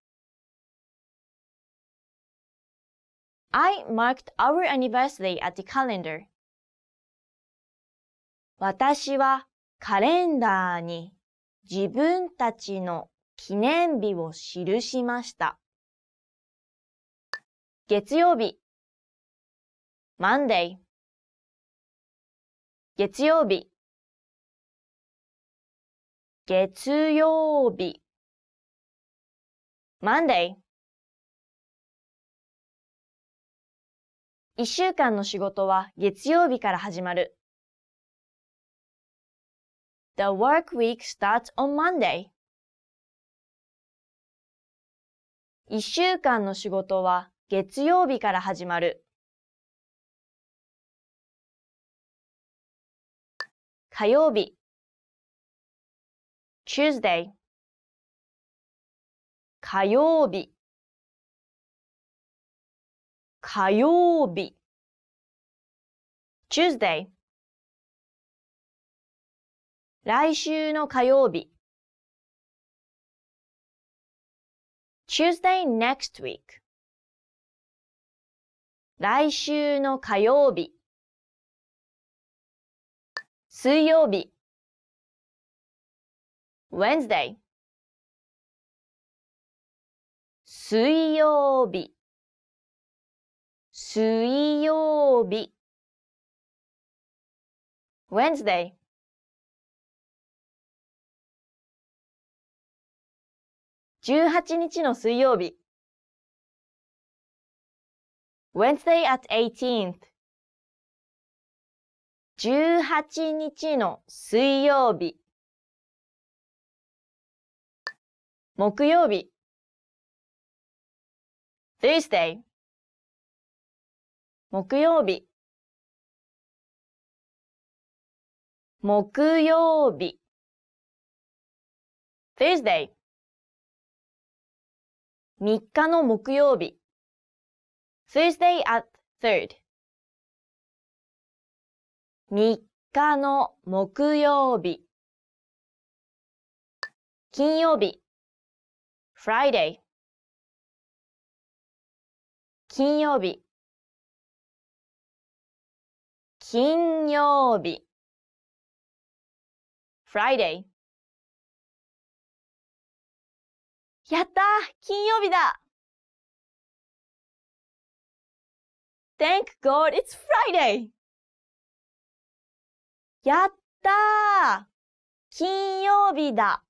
I marked our anniversary at the calendar. 私はカレンダーに自分たちの記念日を記しました。月曜日 Monday。月曜日。月曜日 Monday。1週間の仕事は月曜日から始まる。The work week starts on Monday。1週間の仕事は月曜日から始まる。火曜日 Tuesday。火曜日。火曜日 Tuesday。来週の火曜日 Tuesday next week。来週の火曜日。水曜日 Wednesday。水曜日。水曜日 Wednesday。18日の水曜日 Wednesday at 18th。18日の水曜日。木曜日 Thursday。木曜日。木曜日 Thursday。3日の木曜日 Thursday at 3rd。3日の木曜日。金曜日 Friday。金曜日。金曜日 Friday。やったー、金曜日だ。Thank God it's Friday! やったー！金曜日だ。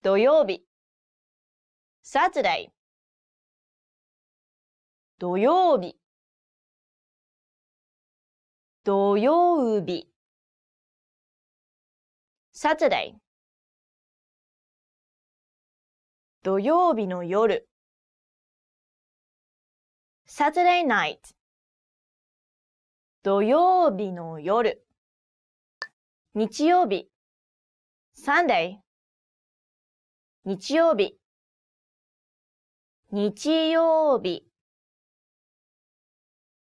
土曜日。Saturday。土曜日。土曜日。Saturday。土曜日の夜。Saturday night。土曜日の夜。日曜日。Sunday。日曜日。日曜日。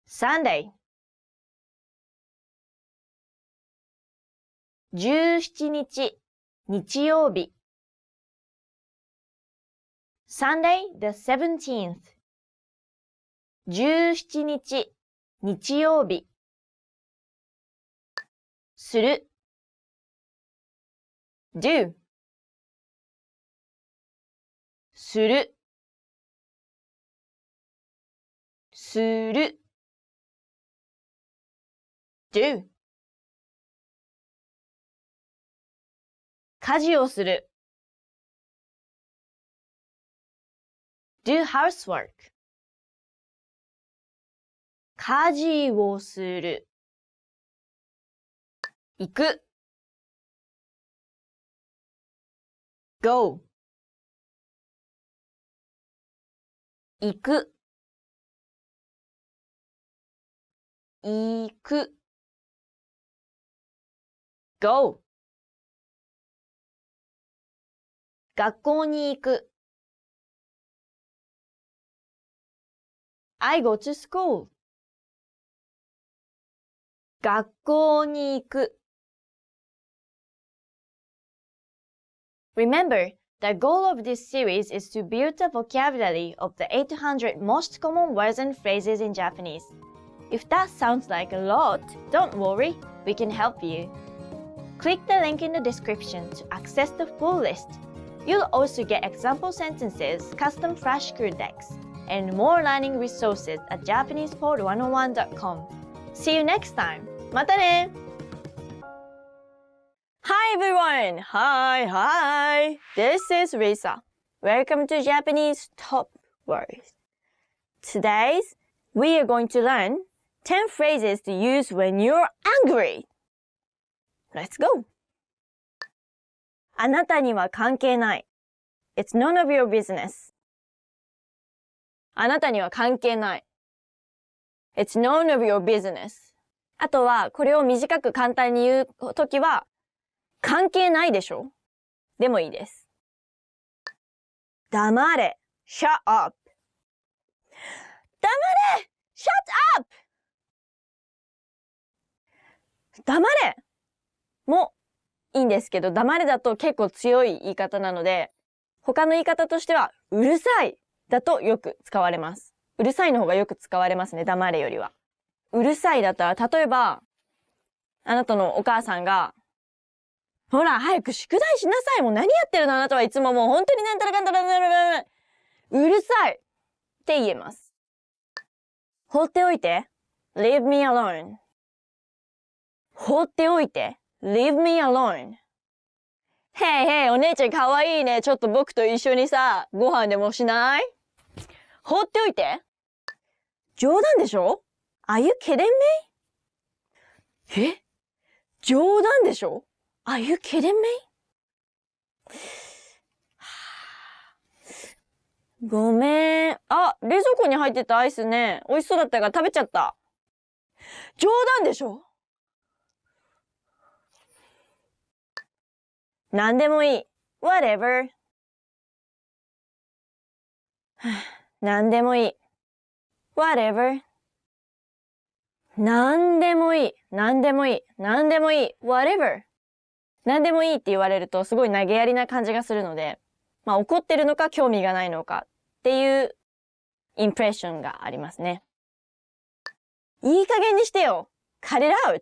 Sunday。17日、日曜日。Sunday the 17th。17日、日曜日。する。do。する。する。do。家事をする。do housework。家事をする。行く。go。行く。行く。go。学校に行く。I go to school。学校に行く。Remember, the goal of this series is to build the vocabulary of the 800 most common words and phrases in Japanese. If that sounds like a lot, don't worry, we can help you. Click the link in the description to access the full list. You'll also get example sentences, custom flashcard decks, and more learning resources at JapanesePod101.com. See you next time! またね! Hi everyone! Hi! This is Risa. Welcome to Japanese Top Words. Today, we are going to learn 10 phrases to use when you're angry. Let's go! あなたには関係ない。It's none of your business. あなたには関係ない。It's none of your business. あとは、これを短く簡単に言うときは、関係ないでしょでもいいです。黙れ !Shut up! 黙れ !Shut up! 黙れもいいんですけど、黙れだと結構強い言い方なので、他の言い方としては、うるさいだとよく使われます。うるさいの方がよく使われますね、黙れよりは。うるさいだったら、例えば、あなたのお母さんが、ほら、早く宿題しなさい。もう何やってるのあなたはいつももう本当になんたらかんたらうるさいって言えます。放っておいて。Leave me alone. 放っておいて。Leave me alone. Hey, お姉ちゃんかわいいね。ちょっと僕と一緒にさ、ご飯でもしない？放っておいて。冗談でしょ？ Are you kidding me? え？冗談でしょ？ Are you kidding me? ごめん。あ、冷蔵庫に入ってたアイスね。美味しそうだったから食べちゃった。冗談でしょ？なんでもいい。Whatever. なんでもいい。Whatever. なんでもいい。なんでもいい。なんでもいい。Whatever. なんでもいいって言われるとすごい投げやりな感じがするので、まあ怒ってるのか興味がないのかっていうインプレッションがありますね。いい加減にしてよ。Cut it out.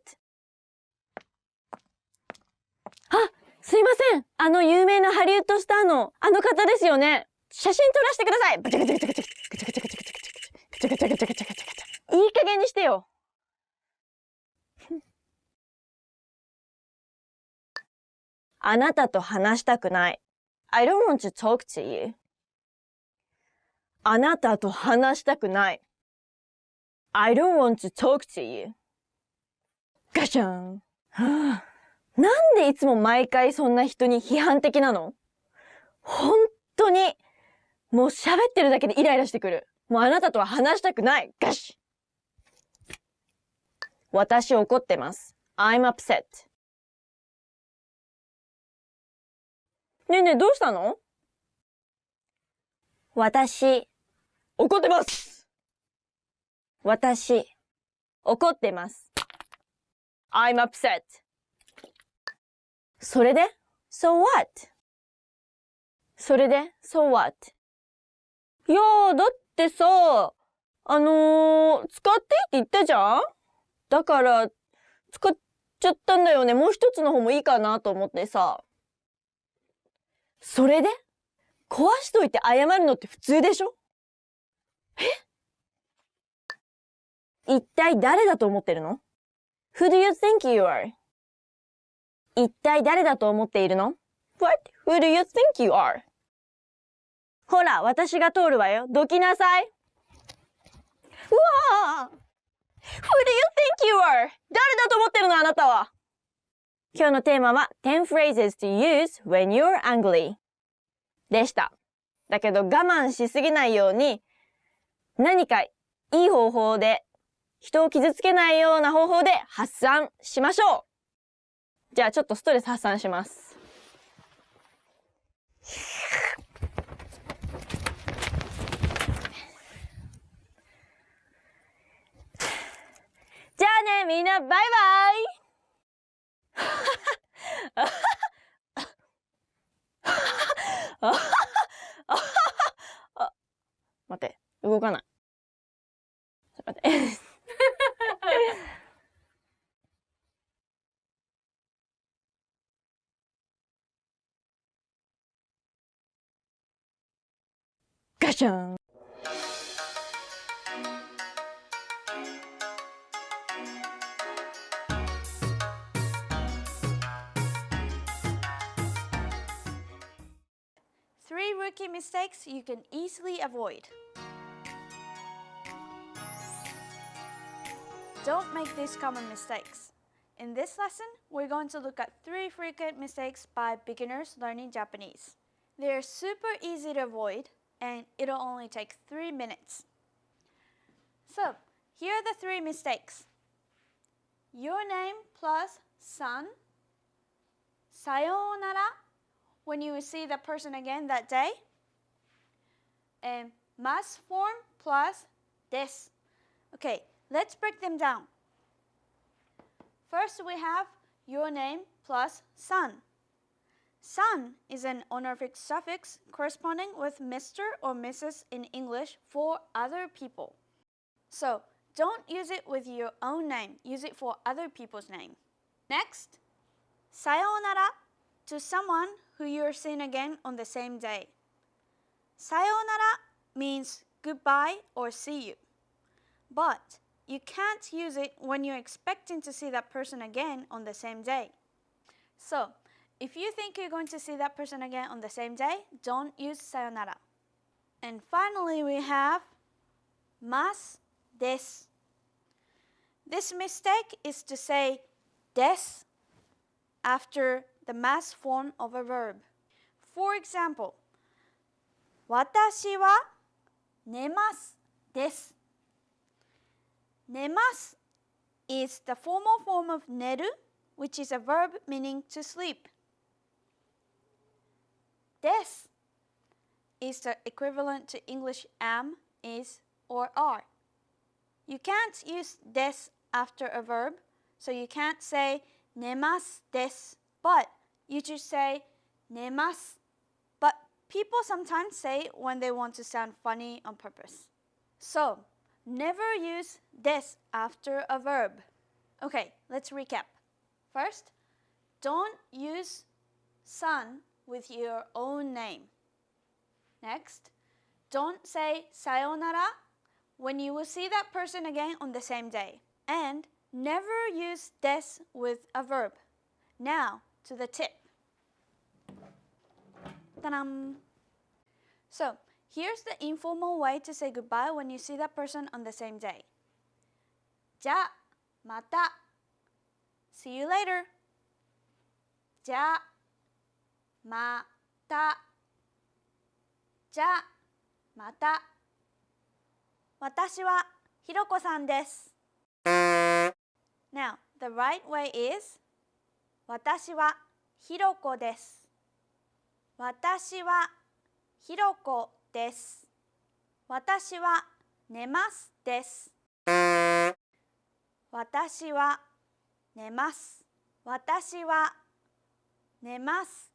あ、すいません。あの有名なハリウッドスターのあの方ですよね。写真撮らせてください。ブチャブチャブチャブチャブチャブチャブチャブチャブチャ。ちゃかちゃかちゃかちゃかちゃかちゃ。いい加減にしてよ。あなたと話したくない。I don't want to talk to you. あなたと話したくない。I don't want to talk to you. ガシャン。はあ、なんでいつも毎回そんな人に批判的なの？本当に、もう喋ってるだけでイライラしてくる。もうあなたとは話したくない。ガシ。私怒ってます。I'm upset. ねえねえ、どうしたの？私、怒ってます。私、怒ってます。I'm upset. それで ?So what? それで ?So what? いやー、だってさ、使っていいって言ったじゃん？だから、使っちゃったんだよね。もう一つの方もいいかなと思ってさ。それで壊しといて謝るのって普通でしょ？一体誰だと思ってるの？ Who do you think you are? 一体誰だと思っているの？ What? Who do you think you are? ほら、私が通るわよ。どきなさい。うわぁ！ Who do you think you are? 誰だと思ってるのあなたは。今日のテーマは10 phrases to use when you're angry でした。だけど我慢しすぎないように何かいい方法で人を傷つけないような方法で発散しましょう。じゃあちょっとストレス発散します。じゃあねみんなバイバイ待って、動かない。ちょっと待って。ガシャン。Three rookie mistakes you can easily avoid. Don't make these common mistakes. In this lesson, we're going to look at 3 frequent mistakes by beginners learning Japanese. They're super easy to avoid, and it'll only take 3 minutes. So, here are the 3 mistakes. Your name plus san, sayonara, when you will see that person again that day, and mas form plus des. Okay, let's break them down. First, we have your name plus san. San is an honorific suffix corresponding with Mr. or Mrs. in English for other people. So, don't use it with your own name. Use it for other people's name. Next, sayonara to someone who you're seeing again on the same day. Sayonara means goodbye or see you. But you can't use it when you're expecting to see that person again on the same day. So, if you think you're going to see that person again on the same day, don't use sayonara. And finally, we have mas des. This mistake is to say des after the mas form of a verb. For example, 私は寝ますです。寝ます is the formal form of 寝る, which is a verb meaning to sleep. です is the equivalent to English am, is, or are. You can't use です after a verb, so you can't say 寝ますです, but you should say 寝ます. But people sometimes say it when they want to sound funny on purpose. So, never use です after a verb. Okay, let's recap. First, don't use san with your own name. Next, don't say sayonara when you will see that person again on the same day. And never use des with a verb. Now, to the tip. Ta-dam! So, here's the informal way to say goodbye when you see that person on the same day. じゃあ、また. See you later. じゃあ、また. じゃあ、また. 私はひろこさんです。Now, the right way is 私はひろこです。私はひろこです。私は寝ますです。私は寝ます。私は寝ます。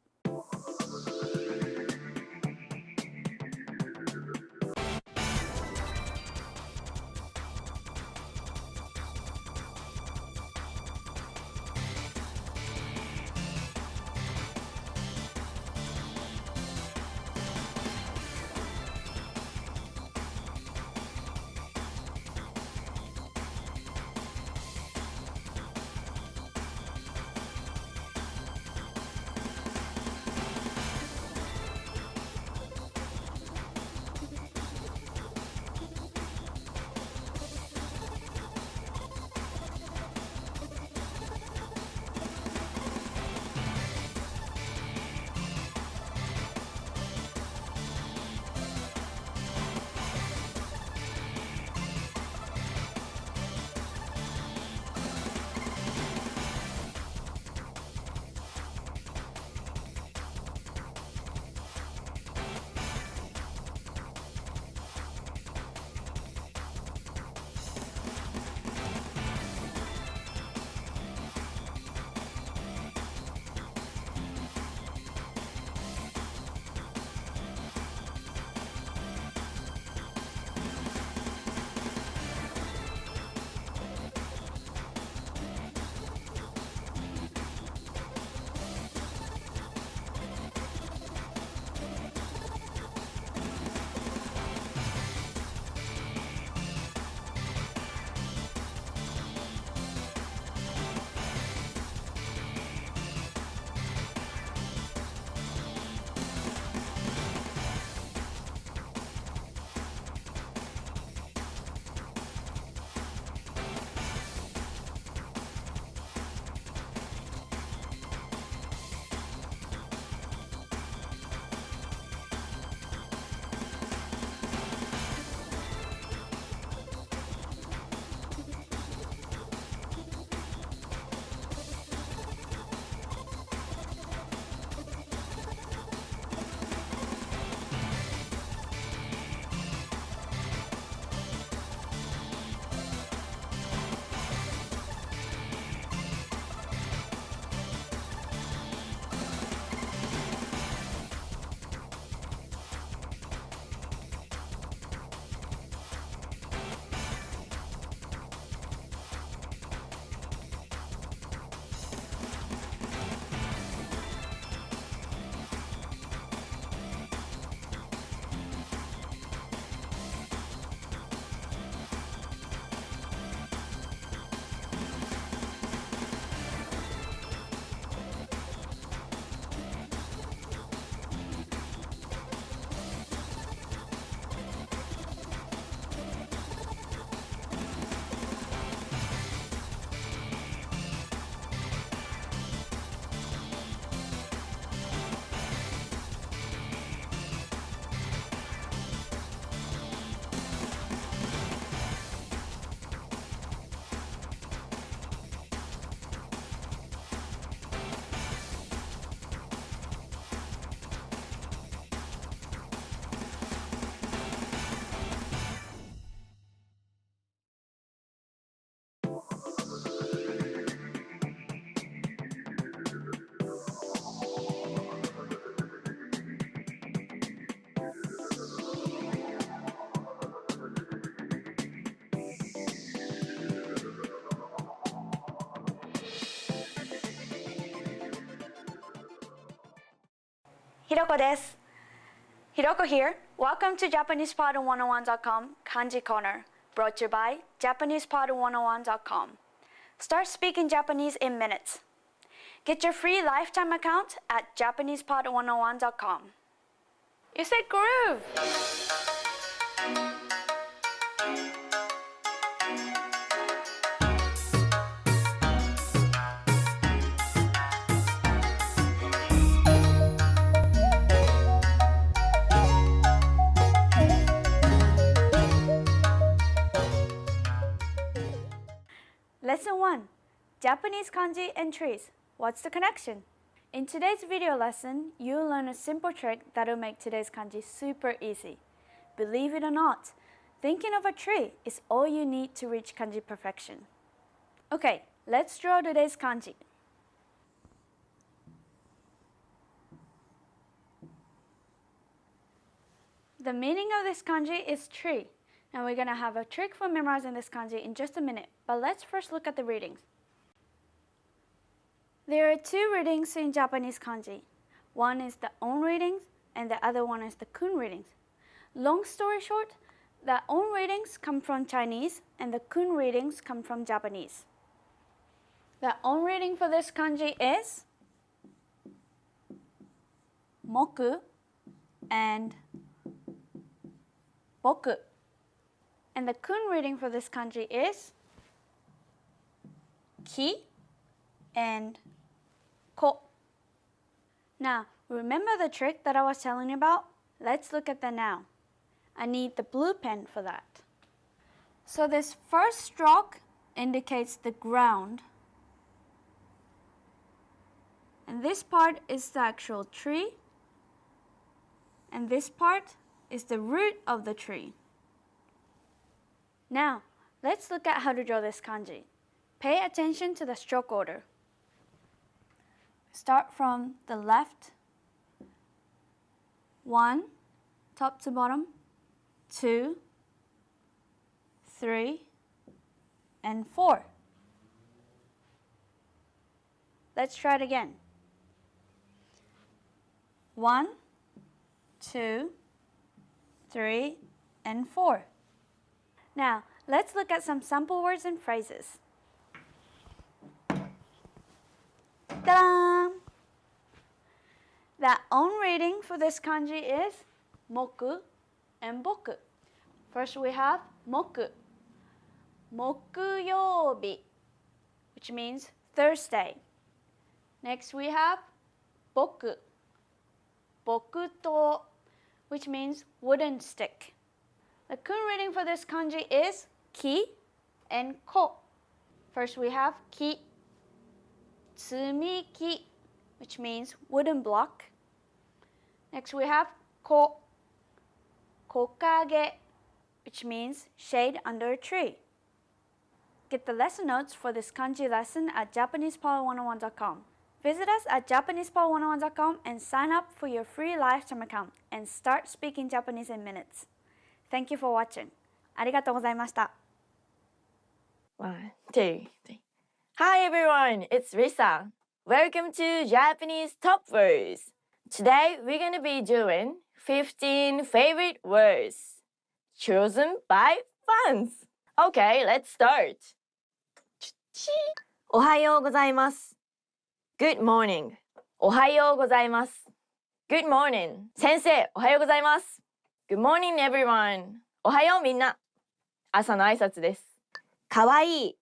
Hiroko desu. Hiroko here. Welcome to JapanesePod101.com Kanji Corner. brought to you by JapanesePod101.com. Start speaking Japanese in minutes. Get your free lifetime account at JapanesePod101.com. You said groove! Lesson 1. Japanese kanji and trees. What's the connection? In today's video lesson, you'll learn a simple trick that'll make today's kanji super easy. Believe it or not, thinking of a tree is all you need to reach kanji perfection. Okay, let's draw today's kanji. The meaning of this kanji is tree. And we're going to have a trick for memorizing this kanji in just a minute, but let's first look at the readings. There are two readings in Japanese kanji. One is the on readings and the other one is the kun readings. Long story short, the on readings come from Chinese and the kun readings come from Japanese. The on reading for this kanji is moku and boku. And the kun reading for this kanji is ki and ko. Now, remember the trick that I was telling you about? Let's look at that now. I need the blue pen for that. So this first stroke indicates the ground. And this part is the actual tree. And this part is the root of the tree. Now, let's look at how to draw this kanji. Pay attention to the stroke order. Start from the left. 1, top to bottom. 2, 3, and 4. Let's try it again. 1, 2, 3, and 4. Now, let's look at some sample words and phrases. Ta-da! The on reading for this kanji is moku and boku. First we have moku. Mokuyoubi, which means Thursday. Next we have boku. Bokuto, which means wooden stick. The kun reading for this kanji is ki and ko. First we have ki, tsumiki, which means wooden block. Next we have ko, kokage, which means shade under a tree. Get the lesson notes for this kanji lesson at JapanesePod101.com. Visit us at JapanesePod101.com and sign up for your free lifetime account and start speaking Japanese in minutes. Thank you for watching. ありがとうございました。1, 2, 3. Hi everyone, it's Risa. Welcome to Japanese Top Words. Today we're going to be doing 15 favorite words chosen by fans. Okay, let's start. おはようございます。Good morning. おはようございます。Good morning. 先生、おはようございます。Good morning everyone. おはようみんな。朝の挨拶です。かわいい。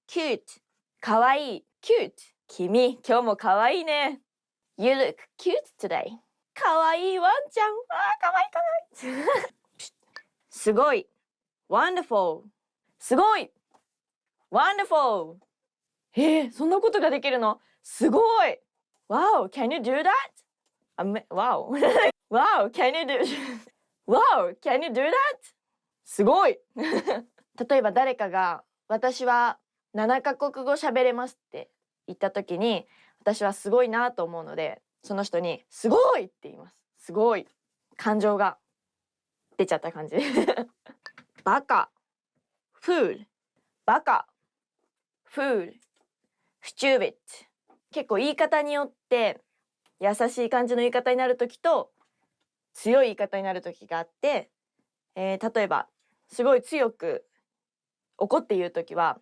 Cute. かわいい。Cute. 君、今日もかわいいね。You look cute today. かわいいワンちゃん。かわいいかわいい。すごい。Wonderful. すごい。Wonderful. そんなことができるの？すごい。Wow, can you do that? Wow. Wow, can you do Wow, can you do that? すごい。例えば誰かが私は7カ国語喋れますって言った時に私はすごいなと思うのでその人にすごいって言います。すごい。感情が出ちゃった感じ。バカ。Fool。バカ。Fool。Stupid。結構言い方によって優しい感じの言い方になる時と強い言い方になる時があって、例えばすごい強く怒って言うときは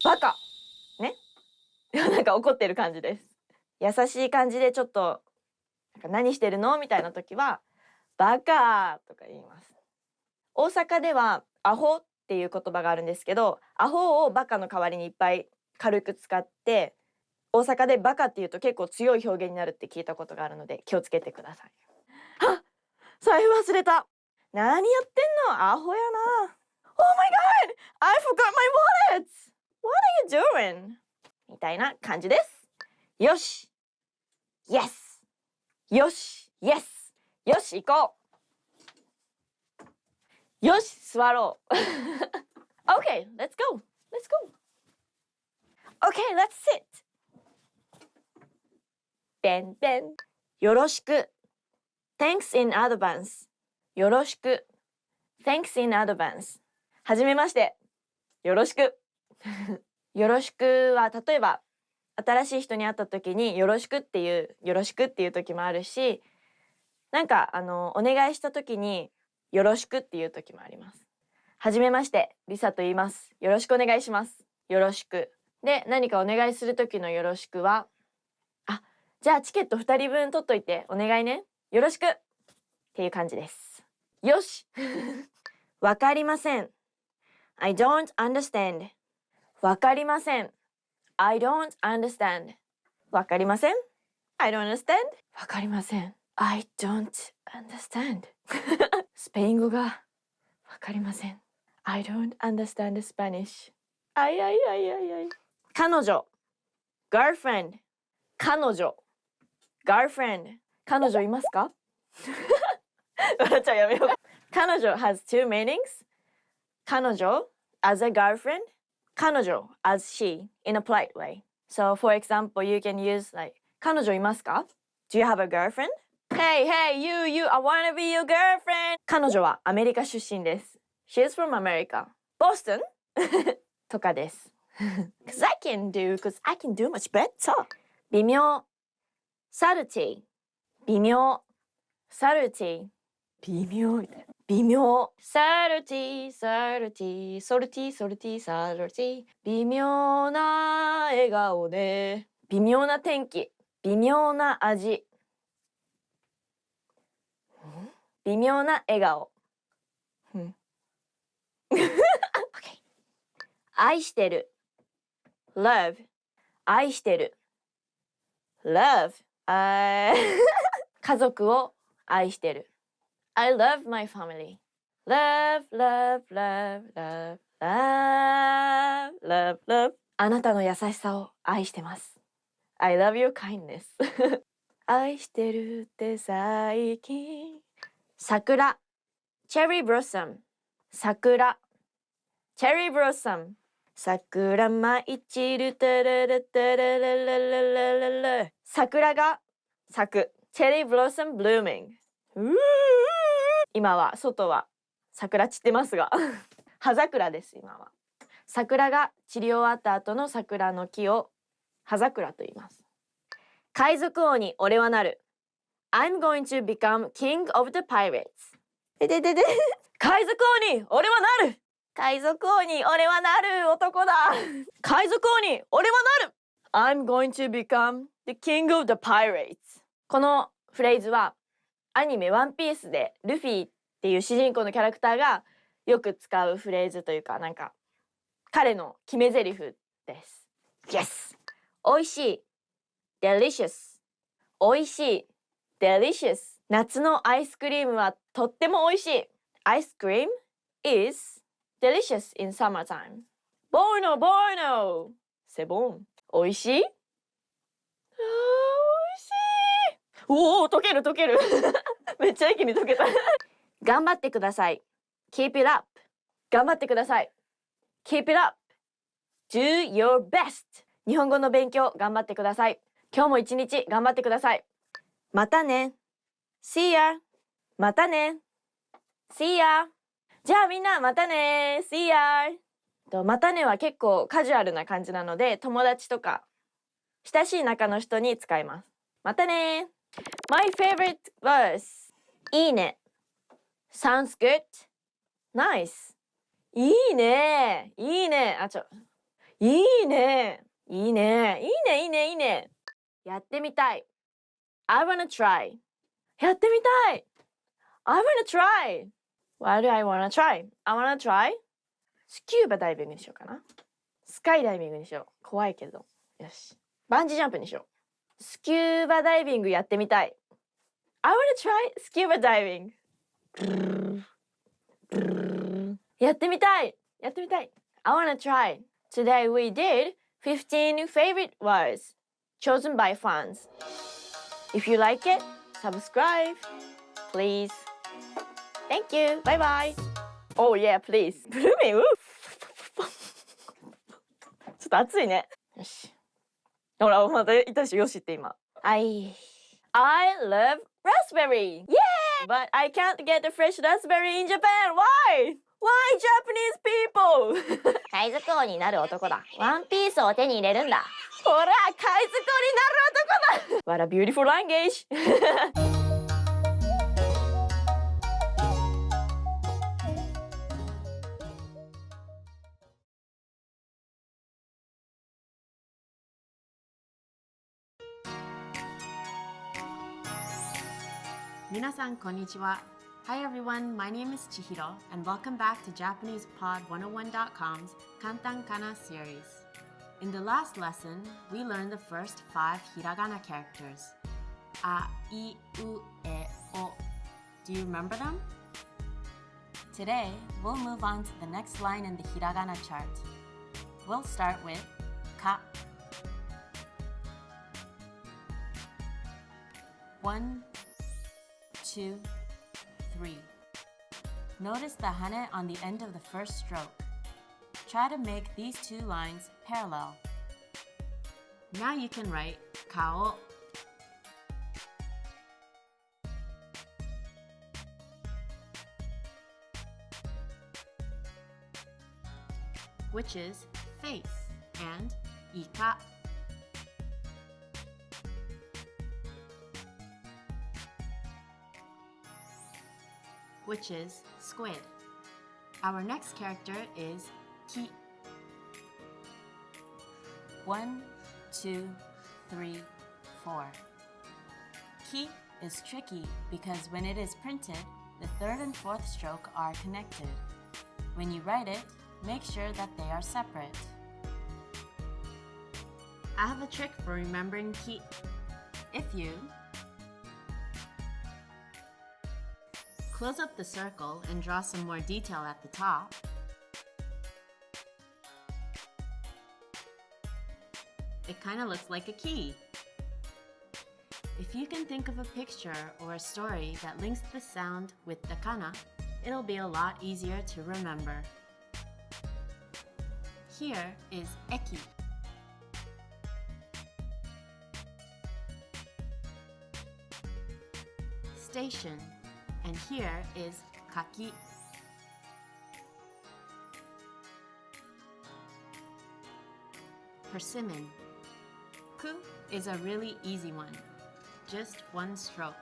バカねなんか怒ってる感じです。優しい感じでちょっとなんか何してるのみたいなときはバカとか言います。大阪ではアホっていう言葉があるんですけど、アホをバカの代わりにいっぱい軽く使って、大阪でバカっていうと結構強い表現になるって聞いたことがあるので気をつけてください。あ、財布忘れた。何やってんの、アホやな。Oh my god! I forgot my wallet! What are you doing? みたいな感じです。よし Yes! よし Yes! よし行こう。よし座ろう。Okay, let's go. Let's go. Okay, let's sit. べんべん。よろしく。Thanks in advance. よろしく。Thanks in advance. はじめまして。よろしく。よろしくは例えば新しい人に会った時によろしくっていう時もあるし、なんかお願いした時によろしくっていう時もあります。はじめまして、リサと言います。よろしくお願いします。よろしく。で、何かお願いする時のよろしくは、あ、じゃあチケット2人分取っといてお願いね。よろしくっていう感じです。よし。わかりません。I don't understand. わかりません。I don't understand. わかりません。I don't understand. わかりません。I don't understand. スペイン語がわかりません。I don't understand Spanish. あいあいあいあいあい。彼女。girlfriend。彼女。girlfriend。彼女いますか？笑っちゃう、やめよう。彼女 has two meanings. 彼女 as a girlfriend. 彼女 as she in a polite way. So for example, you can use like 彼女いますか？ Do you have a girlfriend? Hey, hey, you, I wanna be your girlfriend. 彼女はアメリカ出身です。She's from America. Boston? とかです。Cause I can do much better. 微妙 subtlety 微妙 subtlety 微妙みたいな。微妙 subtlety subtlety salty salty subtlety 微妙な笑顔で微妙な天気微妙な味微妙な笑顔okay. 愛してる love 愛してる love 家族を愛してる I love my family love love love love love love love あなたの優しさを愛してます I love your kindness 愛してるって最近桜 Cherry blossom 桜 Cherry blossom 桜舞い散るタララタラララララララ桜が咲く Cherry blossom blooming 今は外は桜散ってますが葉桜です今は桜が散り終わった後の桜の木を葉桜と言います海賊王に俺はなる I'm going to become king of the pirates 海賊王に俺はなる海賊王に俺はなる男だ海賊王に俺はなる I'm going to become the king of the pirates このフレーズはアニメワンピースでルフィっていう主人公のキャラクターがよく使うフレーズというかなんか彼の決め台詞です Yes 美味しい Delicious 美味しい Delicious 夏のアイスクリームはとっても美味しい Ice cream is delicious in summertime. Buono, buono. セボン。美味しい？美味しい。おお、溶ける溶ける。めっちゃ一気に溶けた。頑張ってください。Keep it up. 頑張ってください。Keep it up. Do your best. 日本語の勉強頑張ってください。今日も一日頑張ってください。またね。See ya. またね。See ya.じゃあみんなまたね See ya! またねは結構カジュアルな感じなので友達とか親しい仲の人に使いますまたね My favorite verse いいね Sounds good Nice. いいね。いいね。いいね。いいね。いいね。いいね。いいね。やってみたい。I wanna try. やってみたい。I wanna try. What do I wanna try? I wanna try. スキューバダイビングにしようかな。スカイダイビングにしよう。怖いけど。よし。バンジージャンプにしよう。スキューバダイビングやってみたい。I wanna try scuba diving. やってみたい。やってみたい。I wanna try. Today we did 15 favorite words chosen by fans. If you like it, subscribe, please. Thank you. Bye bye. Oh yeah, please. ブルーミンちょっと暑いね。よし。ほら、またいたでしょ、よしって今。I love raspberry. Yay! But I can't get the fresh raspberry in Japan. Why? Why Japanese people? 海賊王になる男だ。ワンピースを手に入れるんだ。ほら、海賊王になる男だ。What a beautiful language. 皆さんこんにちは。Hi everyone, my name is Chihiro and welcome back to JapanesePod101.com's Kantan Kana series. In the last lesson, we learned the first 5 hiragana characters. A, I, U, E, O. Do you remember them? Today, we'll move on to the next line in the hiragana chart. We'll start with ka. 1, 2, 3. Notice the hane on the end of the first stroke. Try to make these 2 lines parallel. Now you can write kao. Which is face, and ika. Which is squid. Our next character is ki. 1, 2, 3, 4. Ki is tricky because when it is printed, the 3rd and 4th stroke are connected. When you write it, make sure that they are separate. I have a trick for remembering ki. If you close up the circle and draw some more detail at the top, it kind of looks like a key. If you can think of a picture or a story that links the sound with the kana, it'll be a lot easier to remember. Here is eki. Station. And here is kaki. Persimmon. Ku is a really easy one. Just 1 stroke.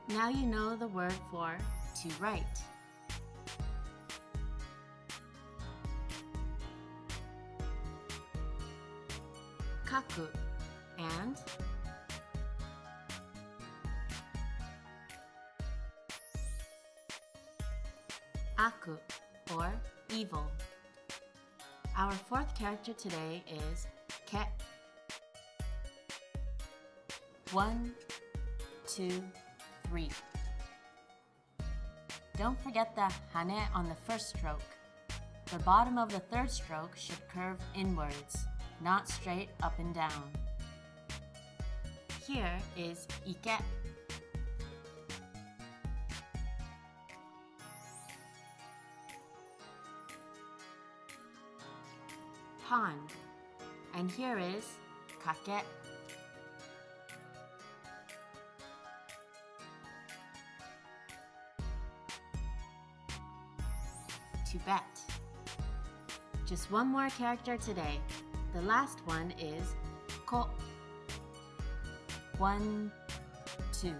Now you know the word for to write. Kaku and aku, or evil. Our 4th character today is ke. 1, 2, 3. Don't forget the hane on the first stroke. The bottom of the 3rd stroke should curve inwards, not straight up and down. Here is ike. Pond. And here is kake. To bet. Just 1 more character today. The last one is ko. 1, 2.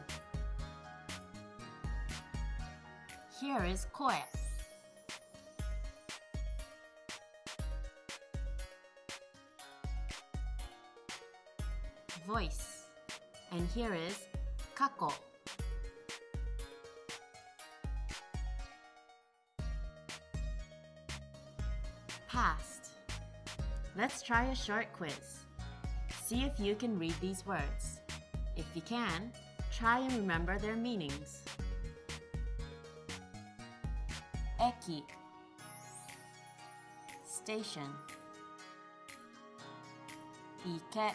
here is koe. Voice. And here is kako. Past. Let's try a short quiz. See if you can read these words. If you can, try and remember their meanings. Eki. Station. Ike.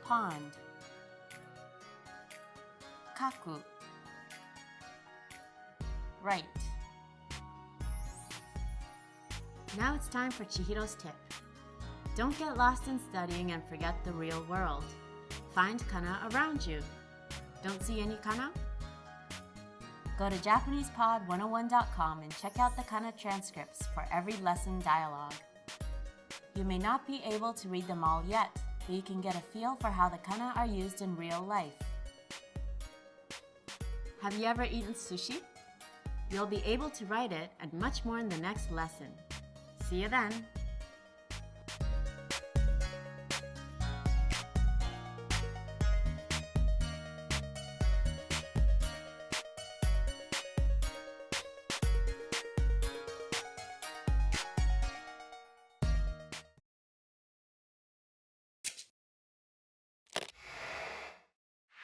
Pond. Kaku. Right. Now it's time for Chihiro's tip. Don't get lost in studying and forget the real world. Find kana around you. Don't see any kana? Go to JapanesePod101.com and check out the kana transcripts for every lesson dialogue. You may not be able to read them all yet, but you can get a feel for how the kana are used in real life. Have you ever eaten sushi? You'll be able to write it and much more in the next lesson. See you then!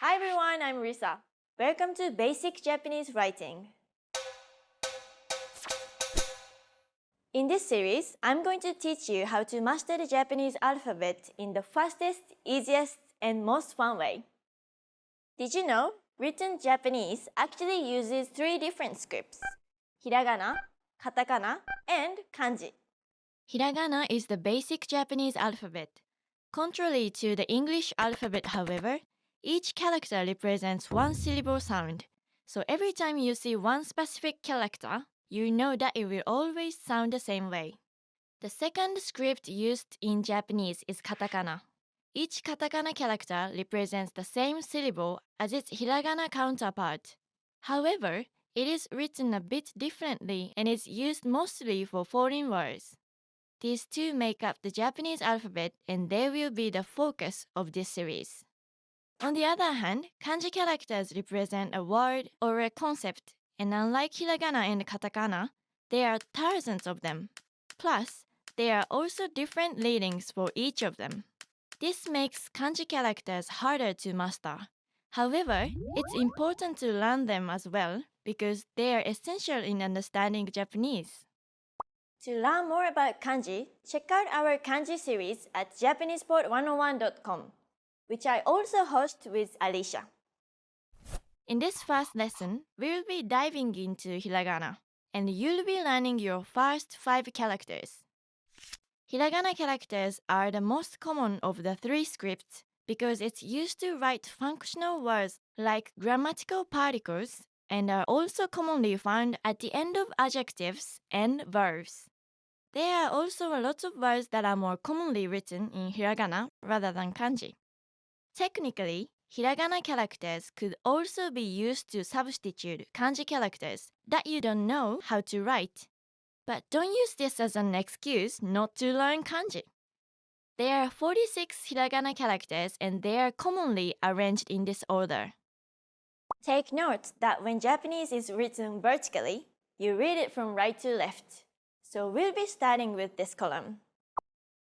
Hi everyone, I'm Risa. Welcome to Basic Japanese Writing. In this series, I'm going to teach you how to master the Japanese alphabet in the fastest, easiest, and most fun way. Did you know written Japanese actually uses 3 different scripts: Hiragana, Katakana, and Kanji. Hiragana is the basic Japanese alphabet. Contrary to the English alphabet, however, each character represents one syllable sound. So every time you see one specific character, you know that it will always sound the same way. The second script used in Japanese is katakana. Each katakana character represents the same syllable as its hiragana counterpart. However, it is written a bit differently and is used mostly for foreign words. These two make up the Japanese alphabet and they will be the focus of this series. On the other hand, kanji characters represent a word or a concept, and unlike hiragana and katakana, there are thousands of them. Plus, there are also different readings for each of them. This makes kanji characters harder to master. However, it's important to learn them as well because they are essential in understanding Japanese. To learn more about kanji, check out our kanji series at JapanesePod101.com, which I also host with Alicia. In this first lesson, we will be diving into hiragana, and you'll be learning your first 5 characters. Hiragana characters are the most common of the 3 scripts because it's used to write functional words like grammatical particles and are also commonly found at the end of adjectives and verbs. There are also a lot of words that are more commonly written in hiragana rather than kanji. Technically, hiragana characters could also be used to substitute kanji characters that you don't know how to write. But don't use this as an excuse not to learn kanji. There are 46 hiragana characters and they are commonly arranged in this order. Take note that when Japanese is written vertically, you read it from right to left. So we'll be starting with this column.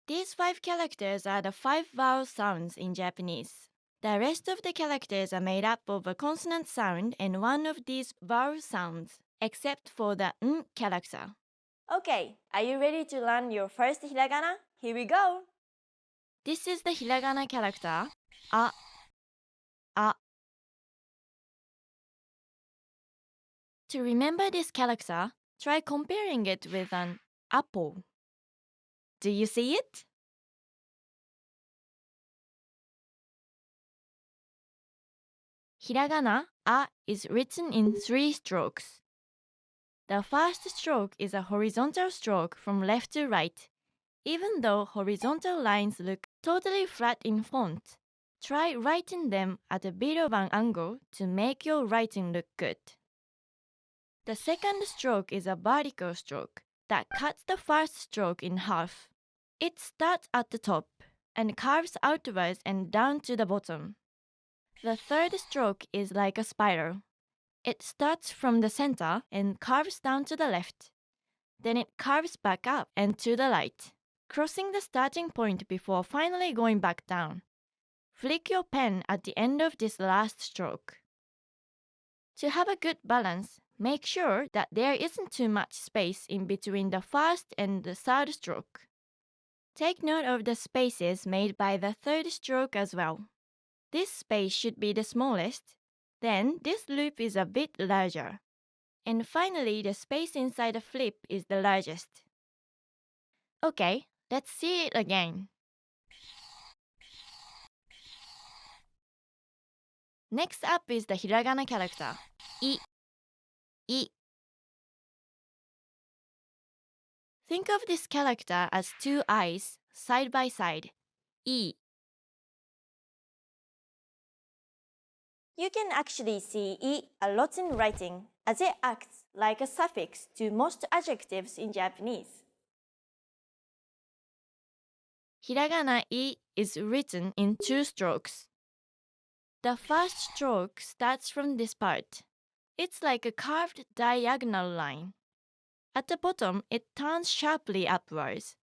These 5 characters are the 5 vowel sounds in Japanese. The rest of the characters are made up of a consonant sound and one of these vowel sounds, except for the n character. Okay, are you ready to learn your first hiragana? Here we go! This is the hiragana character, a. To remember this character, try comparing it with an apple. Do you see it? Hiragana a is written in 3 strokes. The first stroke is a horizontal stroke from left to right. Even though horizontal lines look totally flat in font, try writing them at a bit of an angle to make your writing look good. The second stroke is a vertical stroke that cuts the first stroke in half. It starts at the top and curves outwards and down to the bottom. The third stroke is like a spiral. It starts from the center and curves down to the left. Then it curves back up and to the right, crossing the starting point before finally going back down. Flick your pen at the end of this last stroke. To have a good balance, make sure that there isn't too much space in between the first and the third stroke. Take note of the spaces made by the third stroke as well. This space should be the smallest, then this loop is a bit larger. And finally, the space inside the flip is the largest. Okay, let's see it again. Next up is the hiragana character, I. I. Think of this character as two eyes, side by side. I. You can actually see I a lot in writing, as it acts like a suffix to most adjectives in Japanese. Hiragana I is written in two strokes. The first stroke starts from this part. It's like a curved diagonal line. At the bottom, it turns sharply upwards.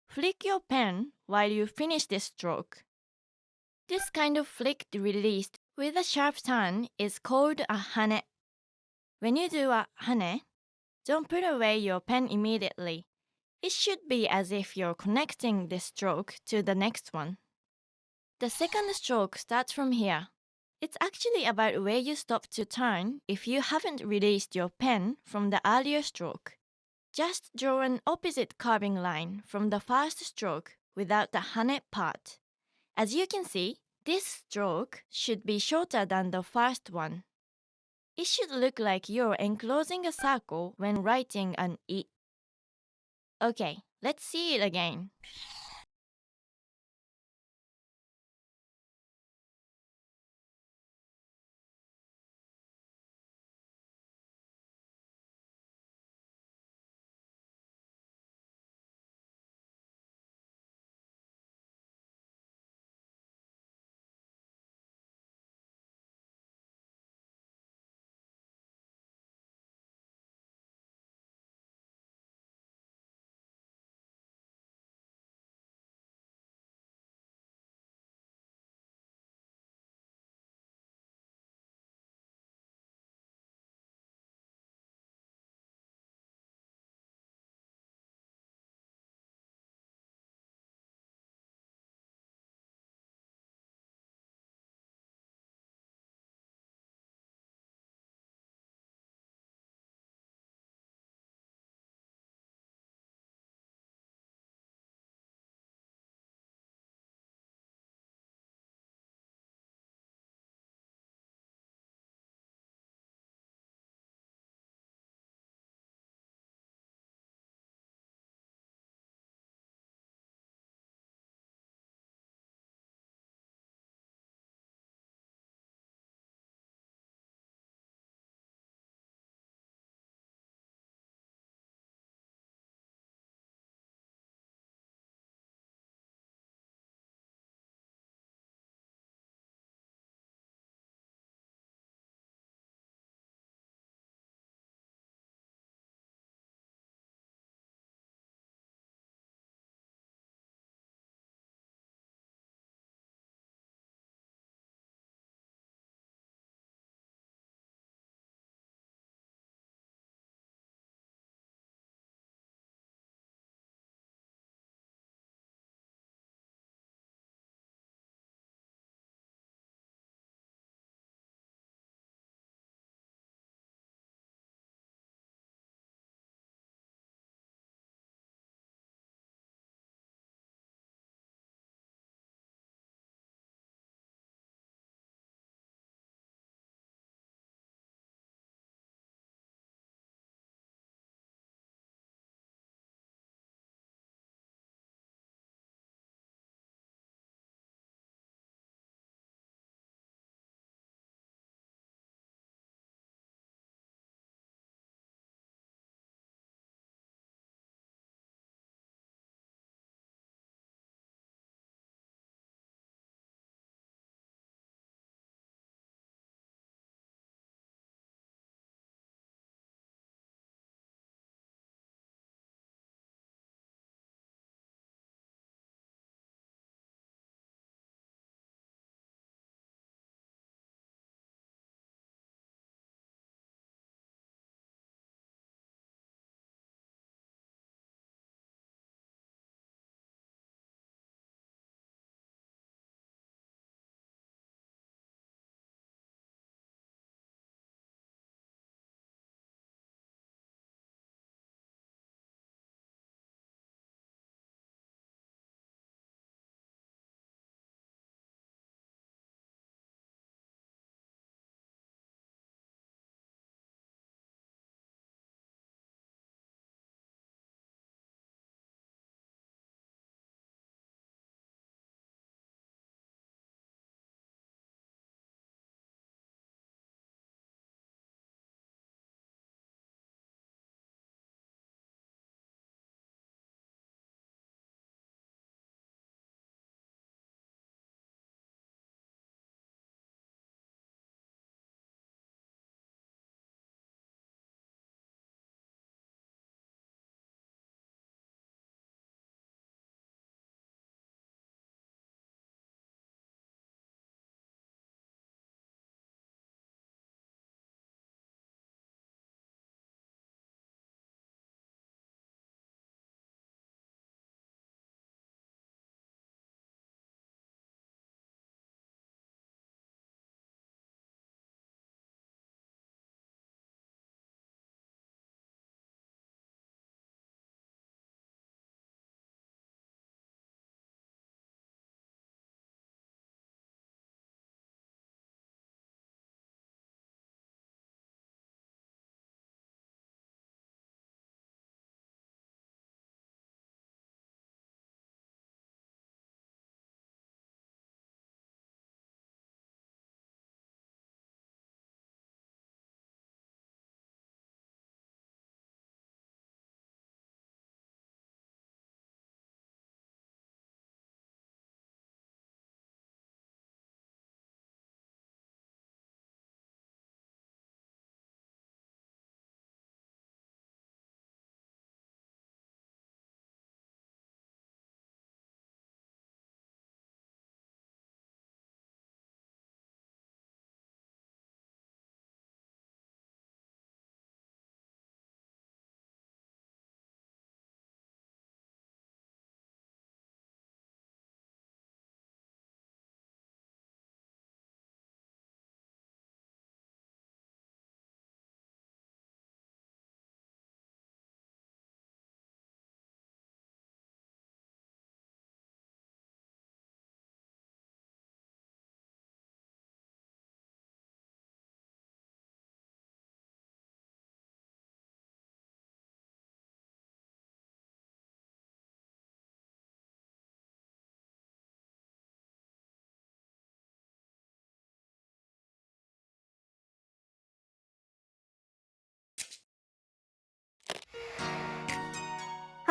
Flick your pen while you finish this stroke. This kind of flicked release with a sharp turn is called a hane. When you do a hane, don't put away your pen immediately. It should be as if you're connecting this stroke to the next one. The second stroke starts from here. It's actually about where you stop to turn if you haven't released your pen from the earlier stroke. Just draw an opposite curving line from the first stroke without the hane part. As you can see, this stroke should be shorter than the first one. It should look like you're enclosing a circle when writing an I. Okay, let's see it again.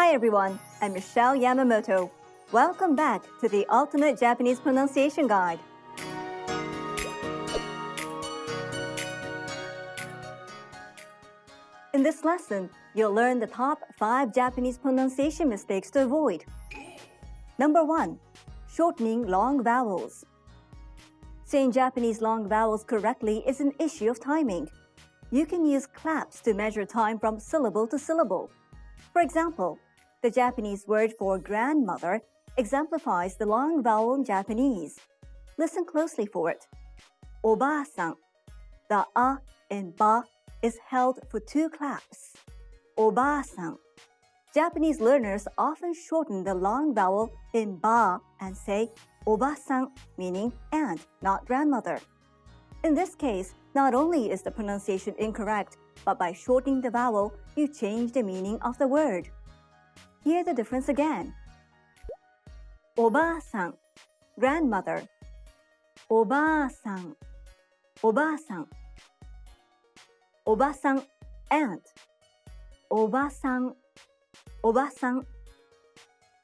Hi everyone, I'm Michelle Yamamoto. Welcome back to the Ultimate Japanese Pronunciation Guide. In this lesson, you'll learn the top 5 Japanese pronunciation mistakes to avoid. Number 1. Shortening long vowels. Saying Japanese long vowels correctly is an issue of timing. You can use claps to measure time from syllable to syllable. For example, the Japanese word for grandmother exemplifies the long vowel in Japanese. Listen closely for it. Oba-san. The a in ba is held for 2 claps. Oba-san. Japanese learners often shorten the long vowel in ba and say oba-san, meaning aunt, not grandmother. In this case, not only is the pronunciation incorrect, but by shortening the vowel, you change the meaning of the word. Hear the difference again. Oba-san, grandmother. Oba-san, oba-san. Oba-san, aunt. Oba-san, oba-san.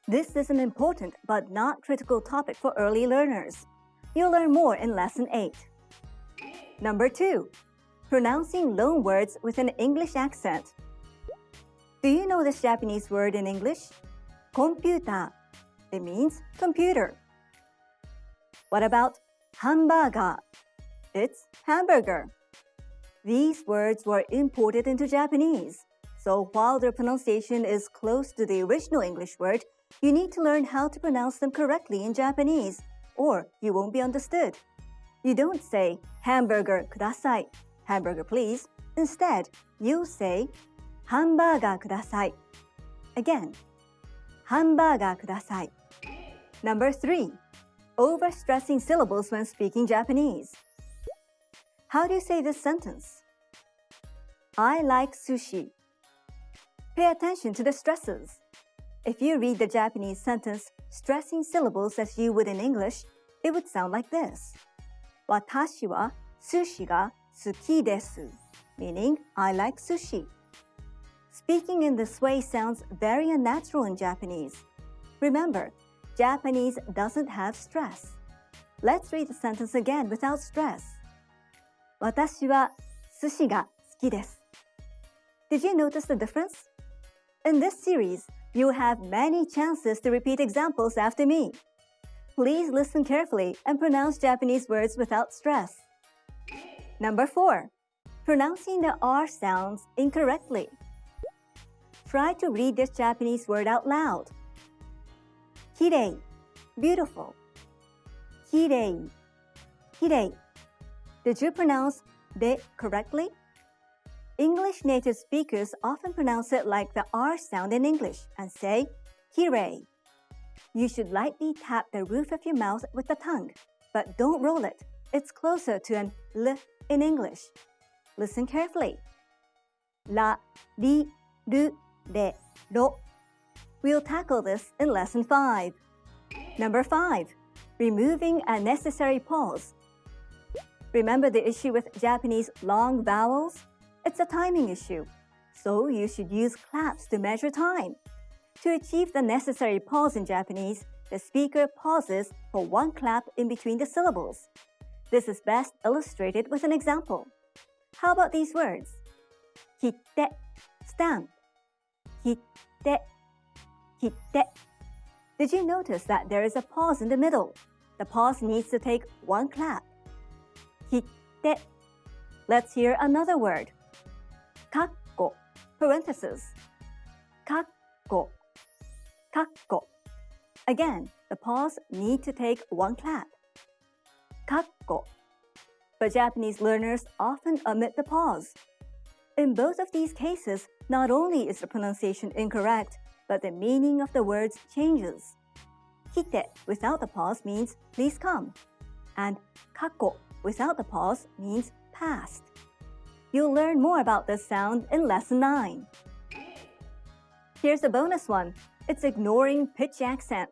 This is an important but not critical topic for early learners. You'll learn more in Lesson 8. Number 2. Pronouncing loan words with an English accent. Do you know this Japanese word in English? Computer. It means computer. What about hamburger? It's hamburger. These words were imported into Japanese. So while their pronunciation is close to the original English word, you need to learn how to pronounce them correctly in Japanese, or you won't be understood. You don't say hamburger kudasai, hamburger please. Instead, you say hamburger kudasai. Again, hamburger kudasai. Number 3. Overstressing syllables when speaking Japanese. How do you say this sentence? I like sushi. Pay attention to the stresses. If you read the Japanese sentence stressing syllables as you would in English, it would sound like this. Watashi wa sushi ga suki desu, meaning I like sushi. Speaking in this way sounds very unnatural in Japanese. Remember, Japanese doesn't have stress. Let's read the sentence again without stress. Watashi wa sushi ga suki desu. Did you notice the difference? In this series, you have many chances to repeat examples after me. Please listen carefully and pronounce Japanese words without stress. Number 4. Pronouncing the R sounds incorrectly. Try to read this Japanese word out loud. Kirei, beautiful. Kirei, kirei. Did you pronounce de correctly? English native speakers often pronounce it like the R sound in English and say kirei. You should lightly tap the roof of your mouth with the tongue, but don't roll it. It's closer to an L in English. Listen carefully. La, li, ru, de, ro. We'll tackle this in Lesson 5. Number 5. Removing unnecessary pause. Remember the issue with Japanese long vowels? It's a timing issue, so you should use claps to measure time. To achieve the necessary pause in Japanese, the speaker pauses for 1 clap in between the syllables. This is best illustrated with an example. How about these words? Kitte, stamp. Kitte, kitte. Did you notice that there is a pause in the middle? The pause needs to take 1 clap. Kitte. Let's hear another word. Kakko, parenthesis. Kakko, kakko. Again, the pause need to take 1 clap. Kakko. But Japanese learners often omit the pause. In both of these cases, not only is the pronunciation incorrect, but the meaning of the words changes. Kite without the pause means please come, and kakko without the pause means past. You'll learn more about this sound in Lesson 9. Here's a bonus one. It's ignoring pitch accent.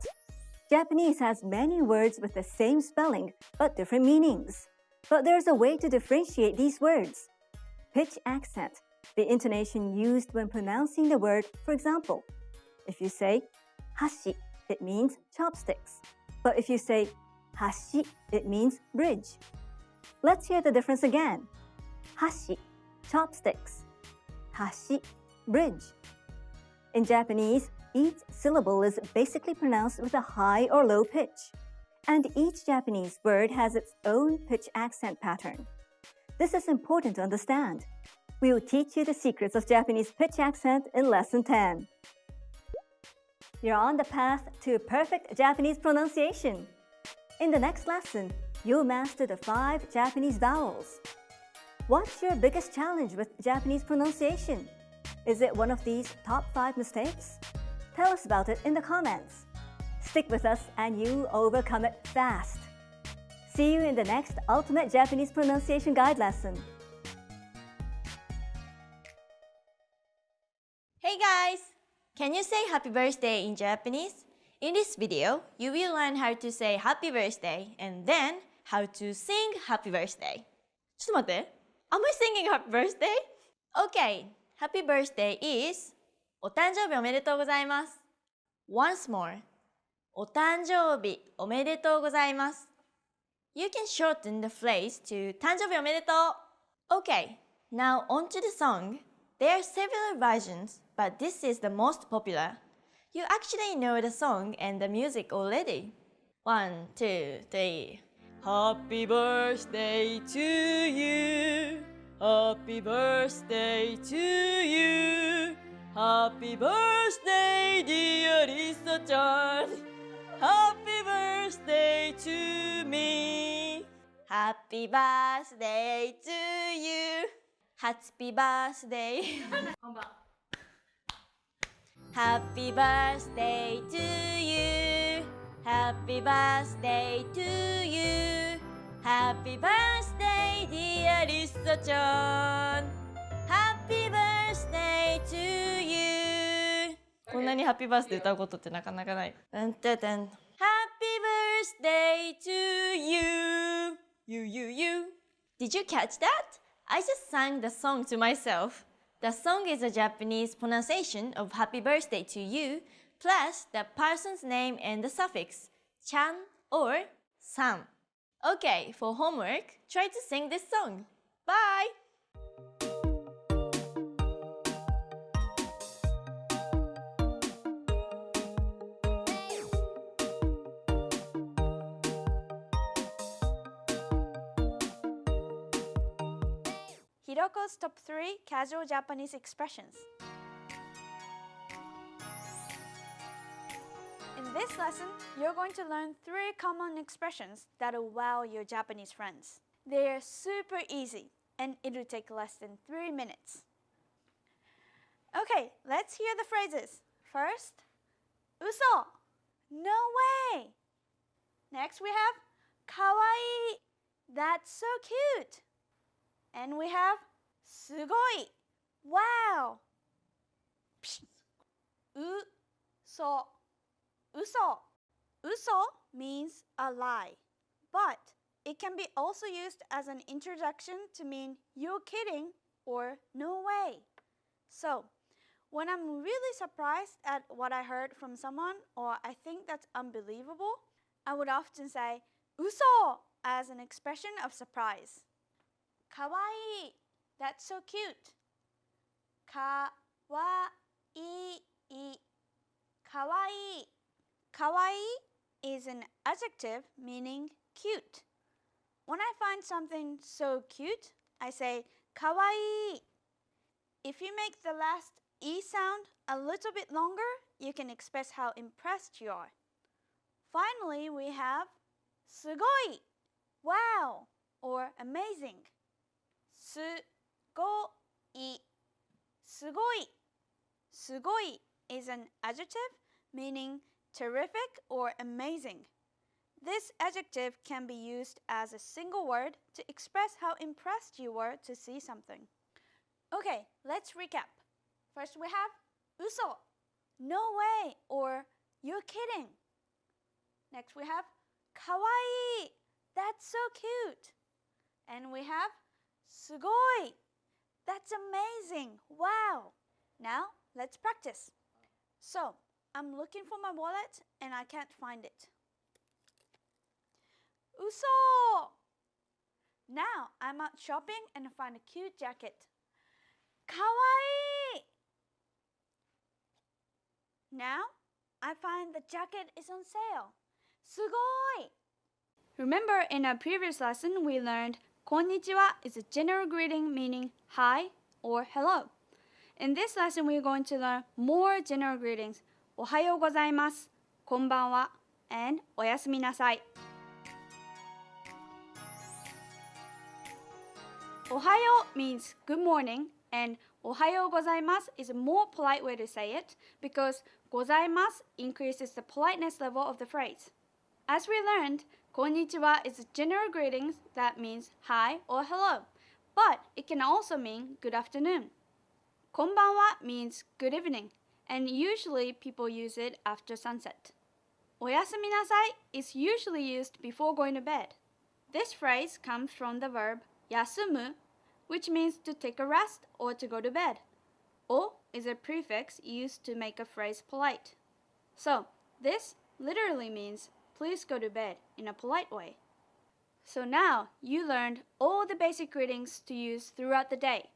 Japanese has many words with the same spelling but different meanings. But there's a way to differentiate these words. Pitch accent, the intonation used when pronouncing the word, for example. If you say hashi, it means chopsticks. But if you say hashi, it means bridge. Let's hear the difference again. Hashi, chopsticks. Hashi, bridge. In Japanese, each syllable is basically pronounced with a high or low pitch. And each Japanese word has its own pitch accent pattern. This is important to understand. We will teach you the secrets of Japanese pitch accent in Lesson 10. You're on the path to perfect Japanese pronunciation. In the next lesson, you'll master the 5 Japanese vowels. What's your biggest challenge with Japanese pronunciation? Is it one of these top 5 mistakes? Tell us about it in the comments. Stick with us and you'll overcome it fast. See you in the next Ultimate Japanese Pronunciation Guide lesson. Hey guys! Can you say happy birthday in Japanese? In this video, you will learn how to say happy birthday and then how to sing happy birthday. ちょっと待って。Am I singing happy birthday? Okay, happy birthday is お誕生日おめでとうございます。Once more, お誕生日おめでとうございます。You can shorten the phrase to 誕生日おめでとう。Okay, now on to the song. There are several versions, but this is the most popular. You actually know the song and the music already. 1, 2, 3. Happy birthday to you. Happy birthday to you. Happy birthday, dear Lisa-chan. Happy birthday to me. Happy birthday to you. Happy birthday. Happy birthday to you. Happy birthday to you. Happy birthday, dear Lisa-chan. Happy birthday to you. こんなにハッピーバースデー歌うことってなかなかない。Happy birthday to you. You. Did you catch that? I just sang the song to myself. The song is a Japanese pronunciation of happy birthday to you, plus the person's name and the suffix chan or san. Okay, for homework, try to sing this song. Bye! Hiroko's top 3 casual Japanese expressions. In this lesson, you're going to learn 3 common expressions that will wow your Japanese friends. They're super easy, and it'll take less than 3 minutes. Okay, let's hear the phrases. First, uso. No way. Next we have kawaii. That's so cute. And we have sugoi. Wow. Psst. Uso. Uso means a lie, but it can be also used as an introduction to mean you're kidding or no way. So, when I'm really surprised at what I heard from someone or I think that's unbelievable, I would often say uso as an expression of surprise. Kawaii, that's so cute. Kawaii. Kawaii. Kawaii is an adjective meaning cute. When I find something so cute, I say kawaii. If you make the last E sound a little bit longer, you can express how impressed you are. Finally, we have sugoi, wow, or amazing. Sugoi. Sugoi. Sugoi is an adjective meaning terrific or amazing. This adjective can be used as a single word to express how impressed you were to see something. Okay, let's recap. First we have uso, no way, or you're kidding. Next we have kawaii, that's so cute. And we have sugoi, that's amazing, wow. Now let's practice. So, I'm looking for my wallet and I can't find it. Uso! Now I'm out shopping and find a cute jacket. Kawaii! Now I find the jacket is on sale. Sugoi! Remember in our previous lesson we learned konnichiwa is a general greeting meaning hi or hello. In this lesson we are going to learn more general greetings. Ohayou gozaimasu, konbanwa, and oyasumi nasai. Ohayou means good morning, and ohayou gozaimasu is a more polite way to say it because gozaimasu increases the politeness level of the phrase. As we learned, konnichiwa is a general greetings that means hi or hello, but it can also mean good afternoon. Konbanwa means good evening, and usually people use it after sunset. Oyasumi nasai is usually used before going to bed. This phrase comes from the verb yasumu, which means to take a rest or to go to bed. O is a prefix used to make a phrase polite. So, this literally means please go to bed in a polite way. So now you learned all the basic greetings to use throughout the day.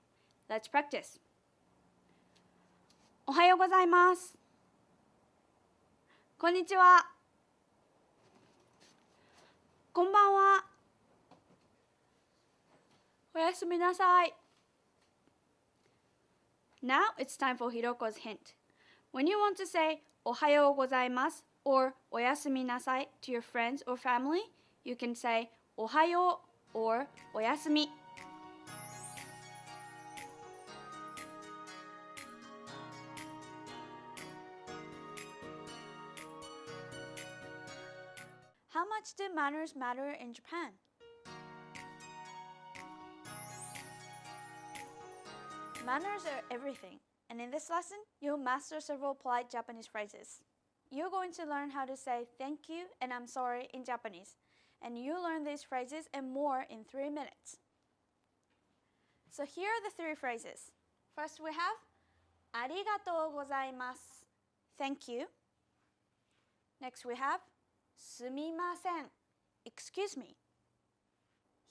Let's practice. Ohayou gozaimasu. Konnichiwa. Konbanwa. Oyasumi nasai. Now it's time for Hiroko's hint. When you want to say ohayou gozaimasu or oyasumi nasai to your friends or family, you can say ohayou or oyasumi. How much do manners matter in Japan? Manners are everything, and in this lesson, you'll master several polite Japanese phrases. You're going to learn how to say thank you and I'm sorry in Japanese, and you'll learn these phrases and more in 3 minutes. So here are the 3 phrases. First we have arigatou gozaimasu, thank you. Next we have sumimasen, excuse me.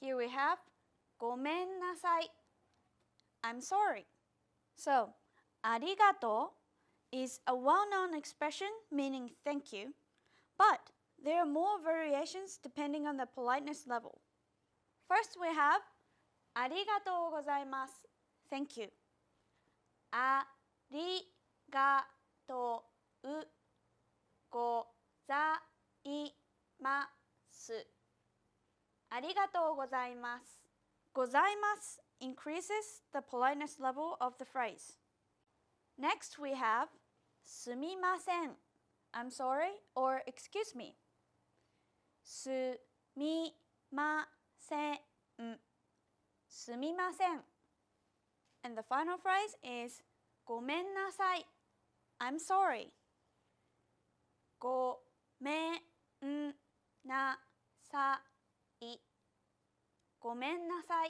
Here we have gomen nasai, I'm sorry. So, arigatou is a well-known expression meaning thank you, but there are more variations depending on the politeness level. First we have arigatou gozaimasu, thank you. Arigatou gozaimasu. Arigatou gozaimasu. Gozaimasu increases the politeness level of the phrase. Next we have sumimasen, I'm sorry or excuse me. Sumimasen, sumimasen. And the final phrase is gomen nasai, I'm sorry. Gomen nasai. Gomen nasai.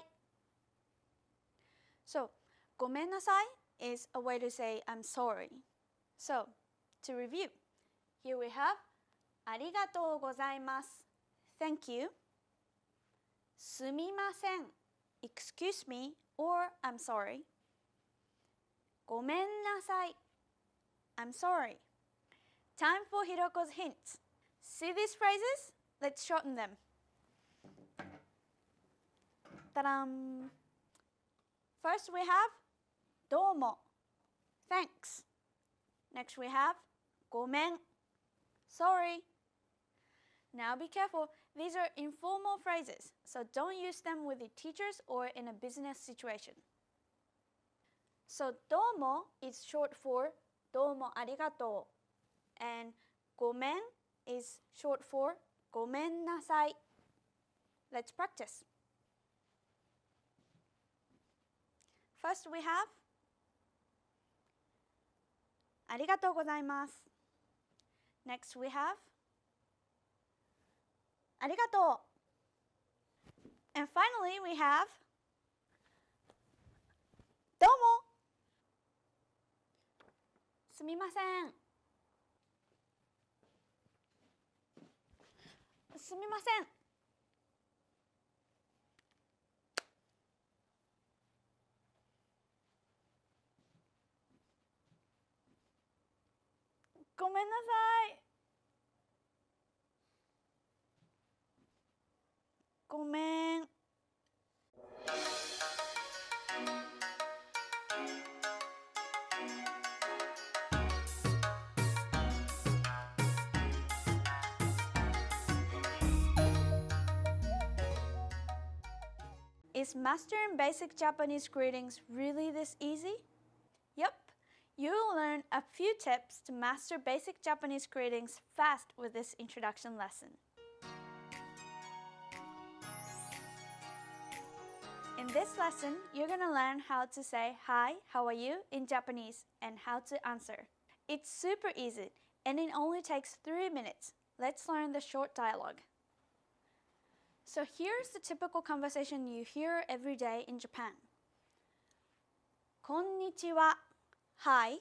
So, gomen nasai is a way to say I'm sorry. So, to review, here we have arigatou gozaimasu, thank you. Sumimasen, excuse me or I'm sorry. Gomen nasai, I'm sorry. Time for Hiroko's hints. See these phrases? Let's shorten them. Ta-dam! First we have domo, thanks. Next we have gomen, sorry. Now be careful, these are informal phrases, so don't use them with your teachers or in a business situation. So domo is short for domo arigatou, and gomen is short for gomen nasai. Let's practice. First we have arigatou gozaimasu. Next we have arigatou. And finally we have domo. Sumimasen. すみません。ごめんなさい。ごめん。Is mastering basic Japanese greetings really this easy? Yep, you'll learn a few tips to master basic Japanese greetings fast with this introduction lesson. In this lesson, you're going to learn how to say hi, how are you in Japanese and how to answer. It's super easy and it only takes 3 minutes. Let's learn the short dialogue. So here's the typical conversation you hear every day in Japan. Konnichiwa. Hi.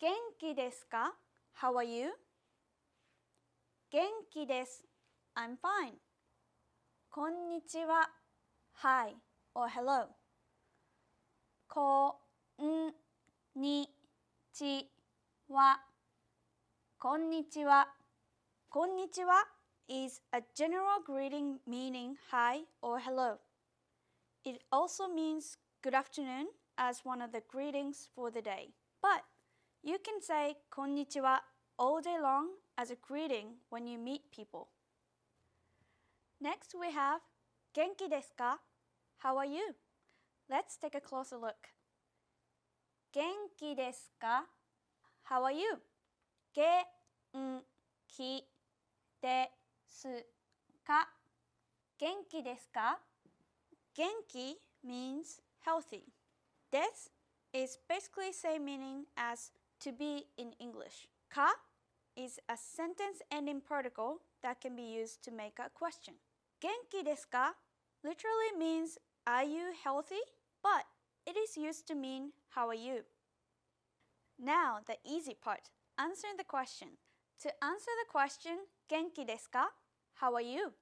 Genki desu ka? How are you? Genki desu. I'm fine. Konnichiwa. Hi or hello. Konnichiwa. Konnichiwa. Konnichiwa is a general greeting meaning hi or hello. It also means good afternoon as one of the greetings for the day. But you can say konnichiwa all day long as a greeting when you meet people. Next we have genki desu ka? How are you? Let's take a closer look. Genki desu ka? How are you? Genki desu ka? Genki desu ka? Genki means healthy. Desu is basically same meaning as to be in English. Ka is a sentence ending particle that can be used to make a question. Genki desu ka literally means are you healthy? But it is used to mean how are you? Now the easy part, answering the question. To answer the question, genki desu ka? How are you?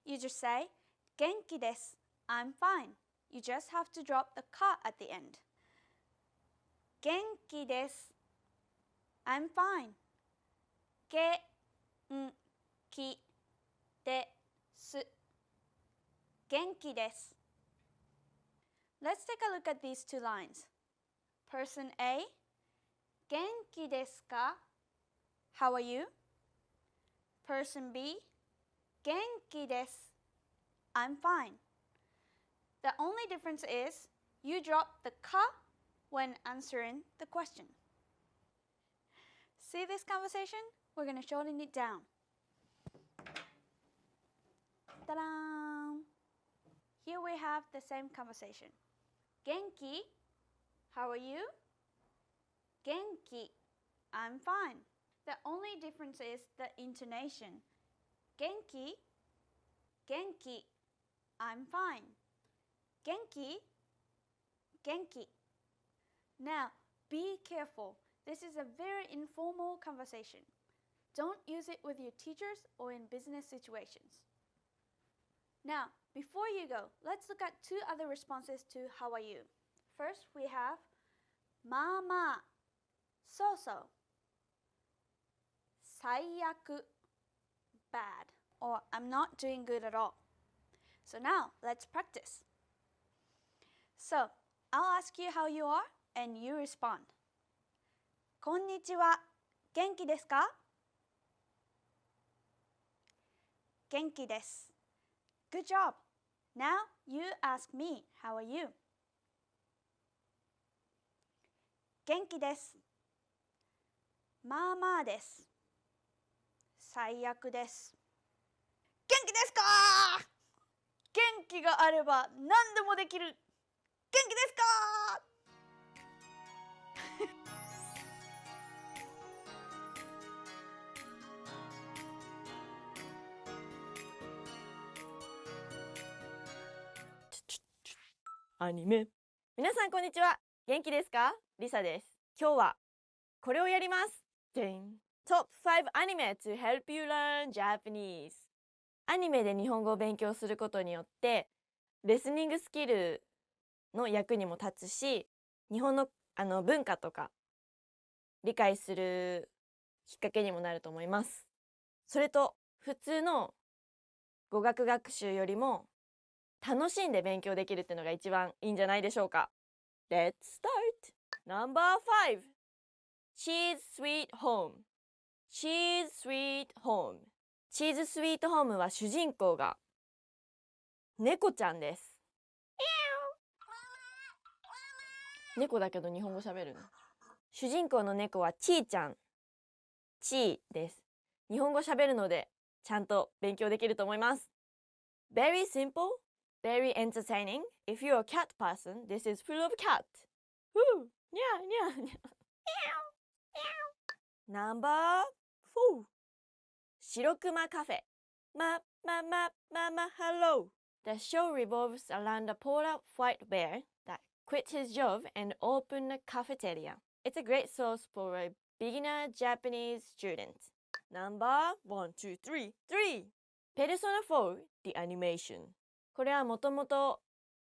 You just say, genki desu, I'm fine. You just have to drop the ka at the end. Genki desu, I'm fine. Genki desu. Genki desu. Let's take a look at these two lines. Person A, genki desu ka? How are you? Person B, genki desu. I'm fine. The only difference is you drop the ka when answering the question. See this conversation? We're going to shorten it down. Ta-da! Here we have the same conversation. Genki, how are you? Genki, I'm fine. The only difference is the intonation. Genki, genki, I'm fine. Genki, genki. Now, be careful. This is a very informal conversation. Don't use it with your teachers or in business situations. Now, before you go, let's look at two other responses to how are you. First, we have ma ma, so-so, 最悪, bad, or I'm not doing good at all. So now, let's practice. So, I'll ask you how you are, and you respond. こんにちは、元気ですか? 元気です。Good job. Now you ask me, how are you? 元気です。まあまあです。最悪です。元気ですか？元気があれば何でもできる。元気ですか？アニメ。皆さんこんにちは。元気ですか？リサです。今日はこれをやります。でん。Top 5 anime to help you learn Japanese. アニメで日本語を勉強することによって、リスニングスキルの役にも立つし、日本の文化とか理解するきっかけにもなると思います。それと普通の語学学習よりも楽しんで勉強できるっていうのが一番いいんじゃないでしょうか。Let's start! Number 5 Cheese Sweet Home Cheese Sweet Home チーズスイートホームは主人公が猫ちゃんです。猫だけど日本語喋るの。主人公の猫はちーちゃん。ちーです。日本語喋るのでちゃんと勉強できると思います。Very simple, very entertaining. If you're a cat person, this is full of cat. Woo! Yeah, yeah, yeah. Number 4. 白熊カフェ。hello. The show revolves around a polar white bear that quit his job and opened a cafeteria. It's a great source for a beginner Japanese student. Number 1, 2, 3, 3. Persona 4, The Animation. これはもともと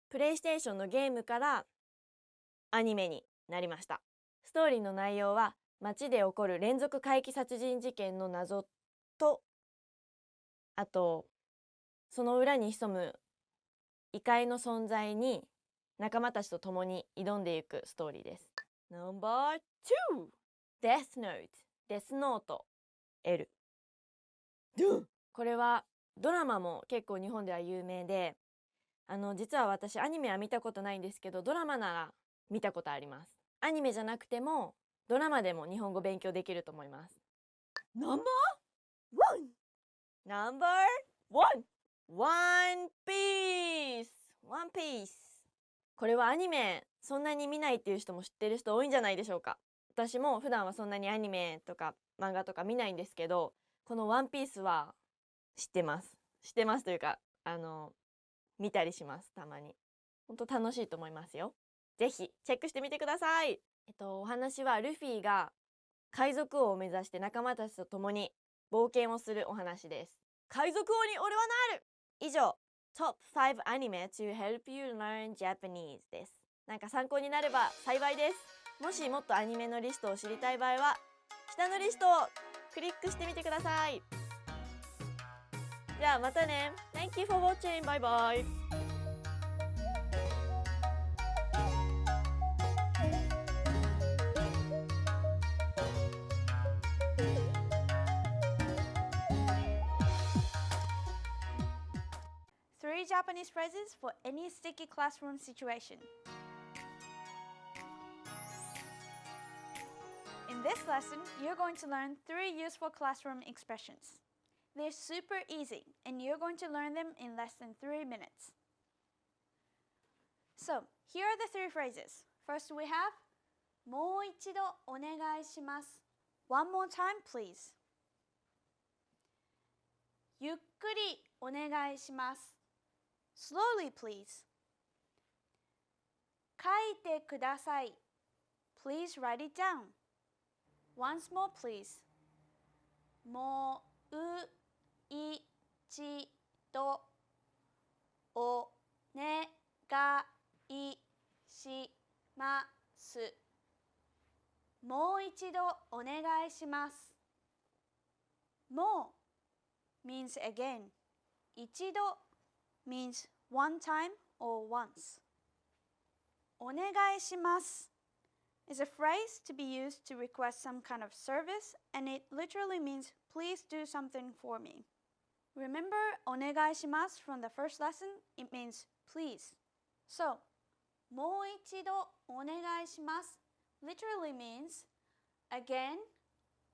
プレイステーションのゲームからアニメになりました。ストーリーの内容は街で起こる連続怪奇殺人事件の謎と、あとその裏に潜む異界の存在に仲間たちと共に挑んでいくストーリーです。Number 2 Death Note デスノート L これはドラマも結構日本では有名で、実は私アニメは見たことないんですけど、ドラマなら見たことあります。アニメじゃなくてもドラマでも日本語勉強できると思います。Number 1 One Piece これはアニメそんなに見ないっていう人も知ってる人多いんじゃないでしょうか。私も普段はそんなにアニメとか漫画とか見ないんですけど、このワンピースは知ってますというか見たりします。たまに本当楽しいと思いますよ。ぜひチェックしてみてください。お話はルフィが海賊王を目指して仲間たちと共に冒険をするお話です。海賊王に俺はなる。以上 Top 5 Anime to help you learn Japanese です。なんか参考になれば幸いです。もしもっとアニメのリストを知りたい場合は下のリストをクリックしてみてください。じゃあまたね。Thank you for watching. Bye bye. Three Japanese phrases for any sticky classroom situation. In this lesson, you're going to learn 3 useful classroom expressions. They're super easy, and you're going to learn them in less than 3 minutes. So, here are the 3 phrases. First we have もう一度お願いします. One more time, please. ゆっくりお願いします. Slowly, please. 書いてください. Please write it down. Once more, please. もう一度お願いします。もう一度お願いします。もう means again. 一度 means one time or once. お願いします is a phrase to be used to request some kind of service, and it literally means please do something for me. Remember お願いします from the first lesson? It means please. So, もう一度お願いします literally means again,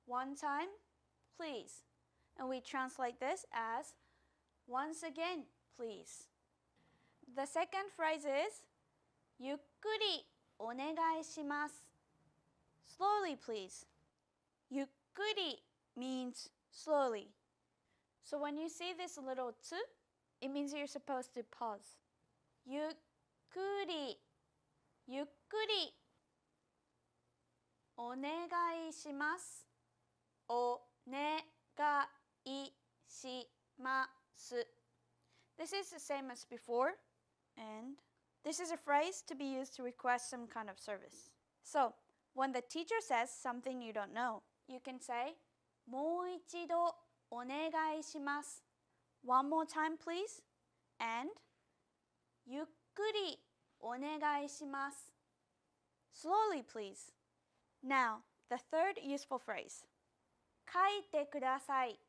one time, please. And we translate this as once again, please. The second phrase is ゆっくりお願いします slowly, please. ゆっくり means slowly. So when you see this little tsu, it means you're supposed to pause. ゆっくりゆっくりお願いしますお願いします。This is the same as before, and this is a phrase to be used to request some kind of service. So, when the teacher says something you don't know, you can say, もう一度お願いします。One more time, please. And, ゆっくりお願いします。Slowly, please. Now, the third useful phrase. 書いてください.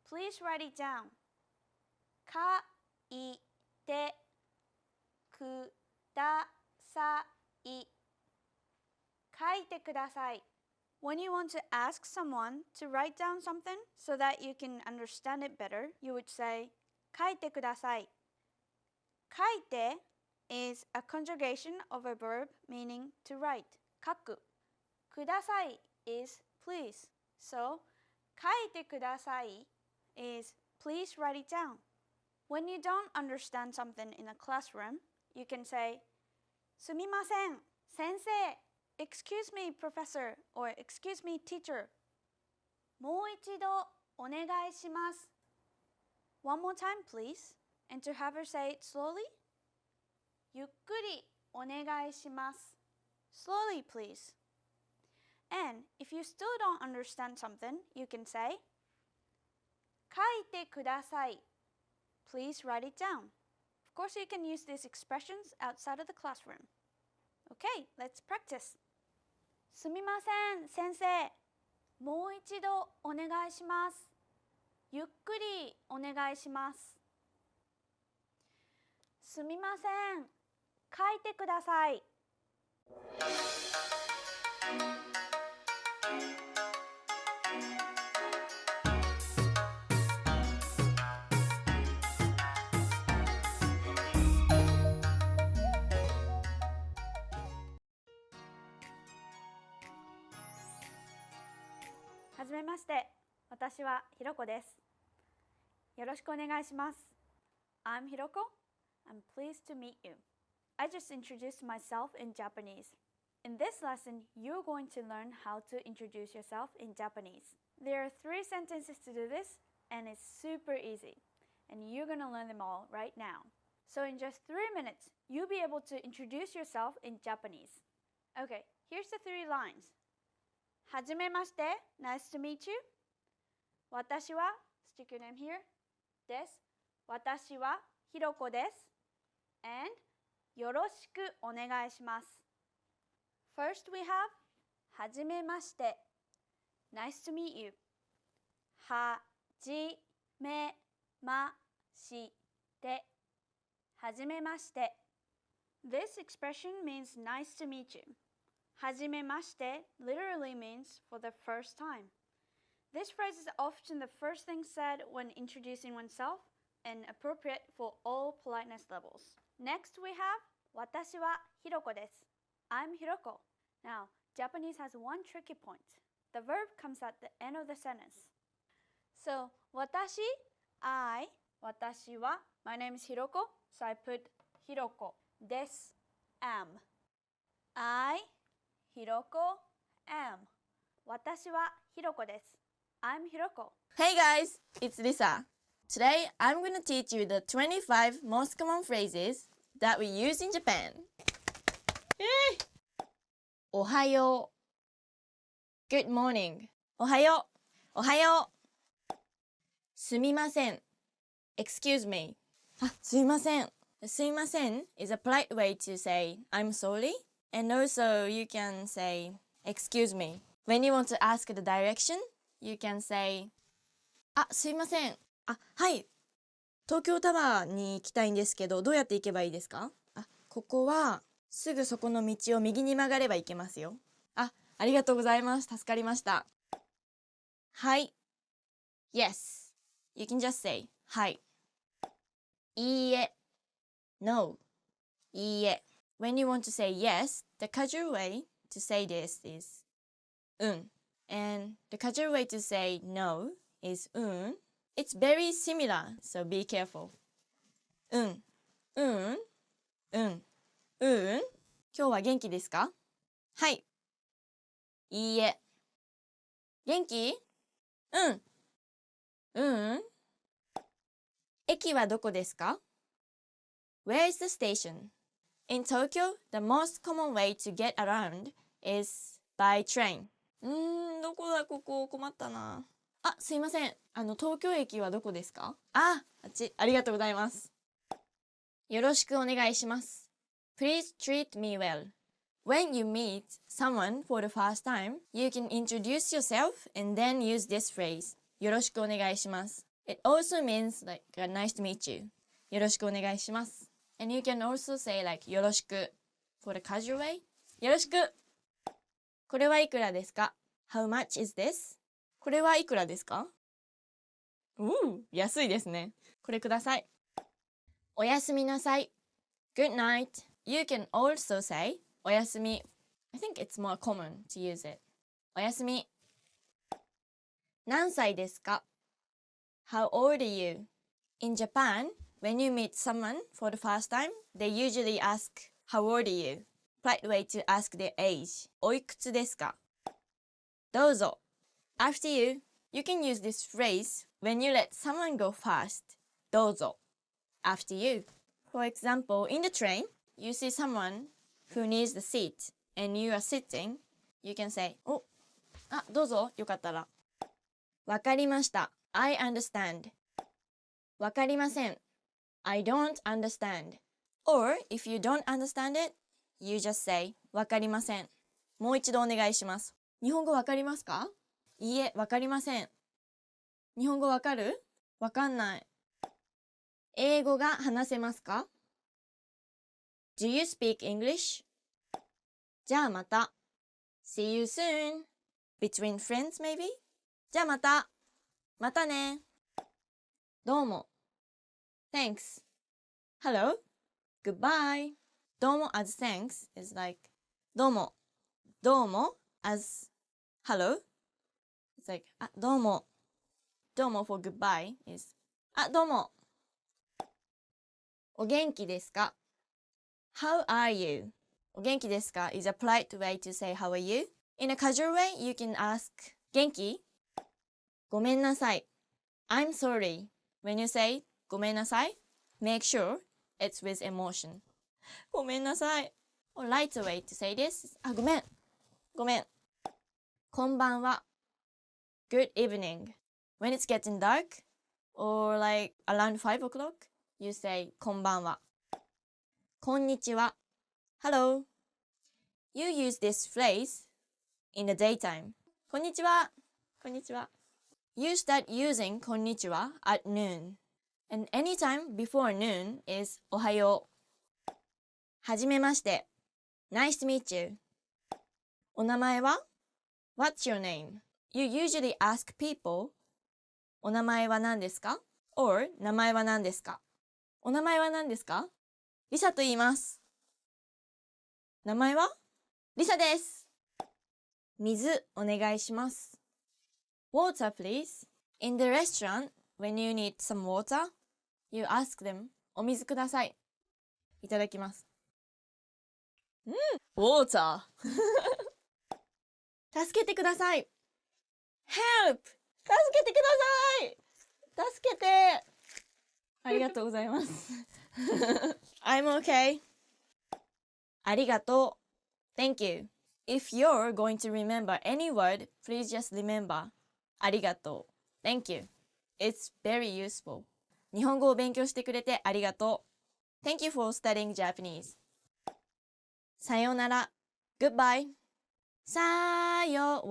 Please write it down. 書いてください. 書いてください. When you want to ask someone to write down something so that you can understand it better, you would say, 書いてください. 書いて is a conjugation of a verb meaning to write, 書く. ください is please. So, 書いてください is please write it down. When you don't understand something in a classroom, you can say, すみません、先生. Excuse me, professor, or excuse me, teacher. もう一度お願いします. One more time, please. And to have her say it slowly. ゆっくりお願いします. Slowly, please. And if you still don't understand something, you can say, 書いてください. Please write it down. Of course, you can use these expressions outside of the classroom. Okay, let's practice. すみません、先生。もう一度お願いします。ゆっくりお願いします。すみません。書いてください。はじめまして。私はひろこです。よろしくお願いします。I'm Hiroko. I'm pleased to meet you. I just introduced myself in Japanese. In this lesson, you're going to learn how to introduce yourself in Japanese. There are 3 sentences to do this, and it's super easy. And you're going to learn them all right now. So in just 3 minutes, you'll be able to introduce yourself in Japanese. Okay, here's the 3 lines. はじめまして, nice to meet you. 私は, stick your name here, です。私はひろこです。And よろしくお願いします。First we have はじめまして Nice to meet you. はじめましてはじめまして This expression means nice to meet you. はじめまして literally means for the first time. This phrase is often the first thing said when introducing oneself and appropriate for all politeness levels. Next we have 私はひろこです。I'm Hiroko. Now, Japanese has one tricky point. The verb comes at the end of the sentence. So, 私, I, 私は, my name is Hiroko, so I put Hiroko. です, am. I, Hiroko, am. 私はひろこです。I'm Hiroko. Hey guys, it's Lisa. Today, I'm going to teach you the 25 most common phrases that we use in Japan. Yay! おはよう Good morning. おはようおはようすみません Excuse me. すいませんすいません is a polite way to say I'm sorry. And also you can say excuse me. When you want to ask the direction, you can say すいませんはい。東京タワーに行きたいんですけど、どうやって行けばいいですか？ここは、すぐそこの道を右に曲がれば行けますよ。ありがとうございます。助かりました。はい。Yes. You can just say, はい。いいえ。No. いいえ。When you want to say yes, the casual way to say this is うん。And the casual way to say no is うん。It's very similar, so be careful. うん。今日は元気ですか？はい。いいえ。元気？うん。駅はどこですか？ Where is the station? In Tokyo, the most common way to get around is by train. どこだここ、困ったな。あ、すいません。東京駅はどこですか？あっち。ありがとうございます。よろしくお願いします。Please treat me well. When you meet someone for the first time, you can introduce yourself and then use this phrase. よろしくお願いします。It also means like nice to meet you. よろしくお願いします。And you can also say like よろしく for the casual way. よろしく。これはいくらですか？ How much is this? これはいくらですか？安いですね。これください。おやすみなさい。Good night. You can also say おやすみ。I think it's more common to use it. おやすみ。何歳ですか？ How old are you? In Japan, when you meet someone for the first time, they usually ask, How old are you? Polite way to ask their age. おいくつですか？どうぞ。After you, you can use this phrase when you let someone go first. どうぞ。After you. For example, in the train, you see someone who needs the seat and you are sitting. You can say, どうぞ。よかったら。わかりました。I understand. わかりません。I don't understand. Or if you don't understand it, you just say わかりません。もう一度お願いします。日本語わかりますか？いいえ、わかりません。日本語わかる？わかんない。英語が話せますか？ Do you speak English? じゃあまた。See you soon. Between friends maybe? じゃあまた。またね。どうも。Thanks. Hello. Goodbye. どうも as thanks is like どうも。どうも as hello. It's like どうも。どうも for goodbye is どうも。お元気ですか？ How are you? お元気ですか is a polite way to say how are you? In a casual way, you can ask 元気？ごめんなさい。I'm sorry. When you say ごめんなさい, make sure it's with emotion. ごめんなさい。Or lighter way to say this. ごめん。ごめん。こんばんは。Good evening. When it's getting dark, or like around 5 o'clock, you say こんばんは。こんにちは。Hello. You use this phrase in the daytime. こんにちは。こんにちは。You start using こんにちは at noon. And anytime before noon is おはよう。はじめまして。Nice to meet you. お名前は？ What's your name? You usually ask people お名前は何ですか？ Or 名前は何ですか？お名前は何ですか？リサと言います。名前は？リサです。水お願いします。Water, please. In the restaurant, when you need some water, you ask them, お水ください。いただきます。Water. 助けてください。Help! 助けてください。助けて。ありがとうございます。I'm okay. ありがとう。Thank you. If you're going to remember any word, please just remember. ありがとう。Thank you. It's very useful. 日本語を勉強してくれてありがとう。Thank you for studying Japanese. さようなら。Goodbye. さよ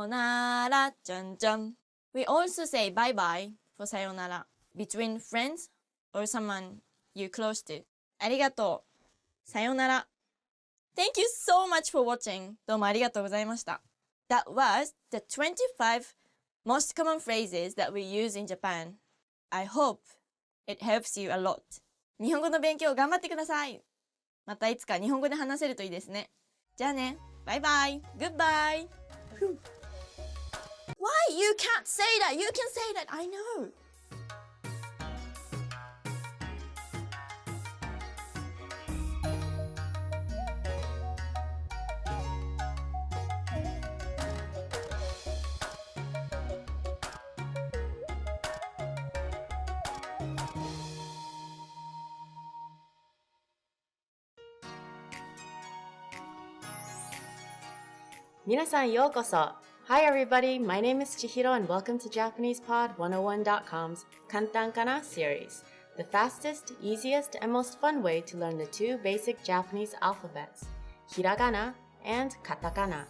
うなら。じゃんじゃん。We also say bye bye for さようなら between friends or someone you close to. ありがとう。さようなら。Thank you so much for watching. どうもありがとうございました。That was the 25 most common phrases that we use in Japan. I hope it helps you a lot. 日本語の勉強頑張ってください。またいつか日本語で話せるといいですね。じゃあね。バイバイ。Goodbye. Why? You can't say that. You can say that. I know. Minasan yokoso! Hi everybody, my name is Chihiro and welcome to JapanesePod101.com's Kantan Kana series, the fastest, easiest, and most fun way to learn the two basic Japanese alphabets, Hiragana and Katakana.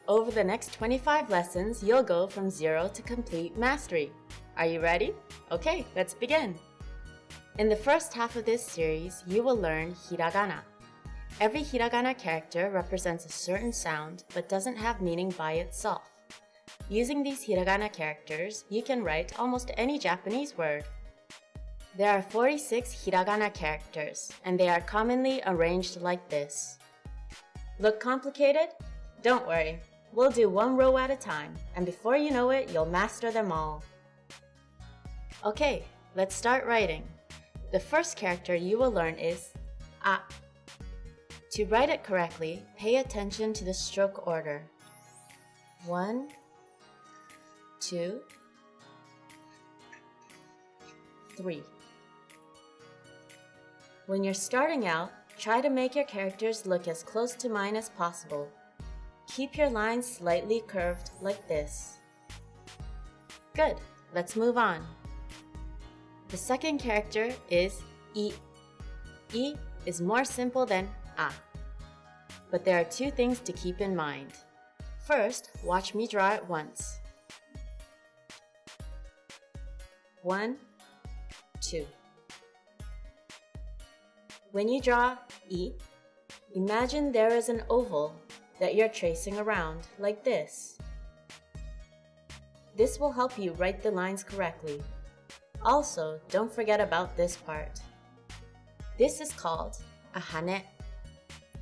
Over the next 25 lessons, you'll go from zero to complete mastery. Are you ready? Okay, let's begin. In the first half of this series, you will learn Hiragana. Every Hiragana character represents a certain sound but doesn't have meaning by itself. Using these Hiragana characters, you can write almost any Japanese word. There are 46 Hiragana characters, and they are commonly arranged like this. Look complicated? Don't worry, we'll do one row at a time, and before you know it, you'll master them all. Okay, let's start writing. The first character you will learn is A. To write it correctly, pay attention to the stroke order. 1, 2, 3. When you're starting out, try to make your characters look as close to mine as possible. Keep your lines slightly curved like this. Good, let's move on. The second character is I. I is more simple than A. But there are two things to keep in mind. First, watch me draw it once. 1, 2. When you draw I, imagine there is an oval that you're tracing around like this. This will help you write the lines correctly. Also, don't forget about this part. This is called a hane.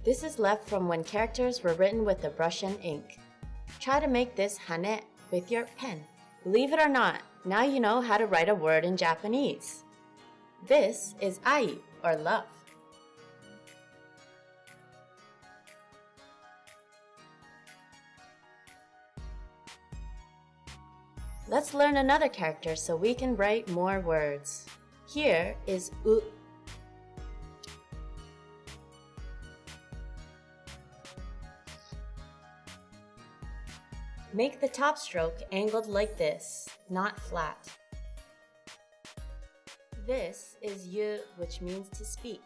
This is left from when characters were written with a brush and ink. Try to make this hane with your pen. Believe it or not, now you know how to write a word in Japanese. This is ai, or love. Let's learn another character so we can write more words. Here is u. Make the top stroke angled like this, not flat. This is yu, which means to speak.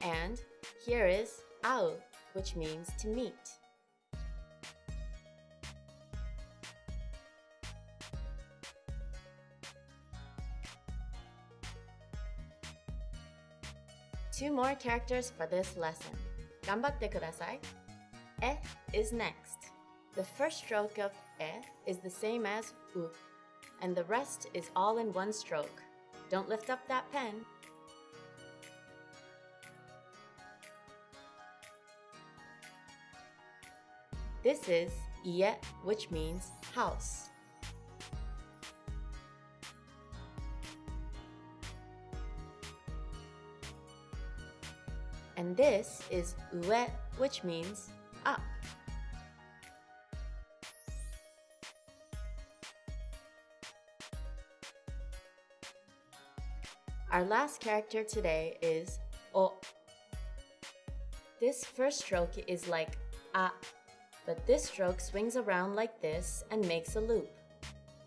And here is ao, which means to meet. Two more characters for this lesson. Ganbatte kudasai. E is next. The first stroke of e is the same as u, and the rest is all in one stroke. Don't lift up that pen. This is ie, which means house. And this is ue, which means up. Our last character today is o. This first stroke is like a, but this stroke swings around like this and makes a loop.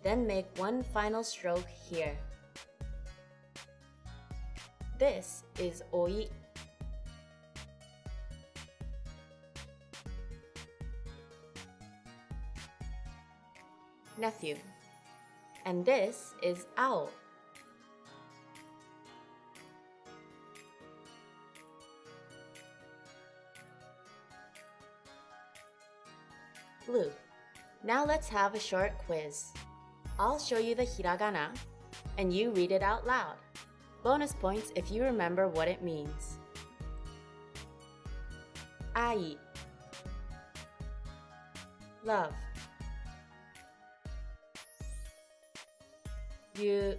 Then make one final stroke here. This is oi. Nephew. And this is ao. Blue. Now let's have a short quiz. I'll show you the hiragana, and you read it out loud. Bonus points if you remember what it means. Ai. Love. Yu.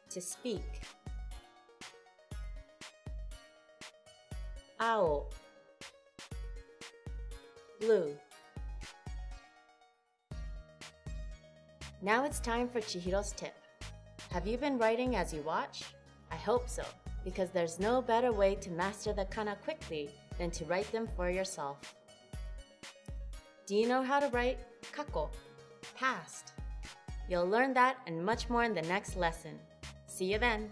To speak. Ao. Blue. Now it's time for Chihiro's tip. Have you been writing as you watch? I hope so. because there's no better way to master the kana quickly than to write them for yourself. Do you know how to write kako, past? You'll learn that and much more in the next lesson. See you then!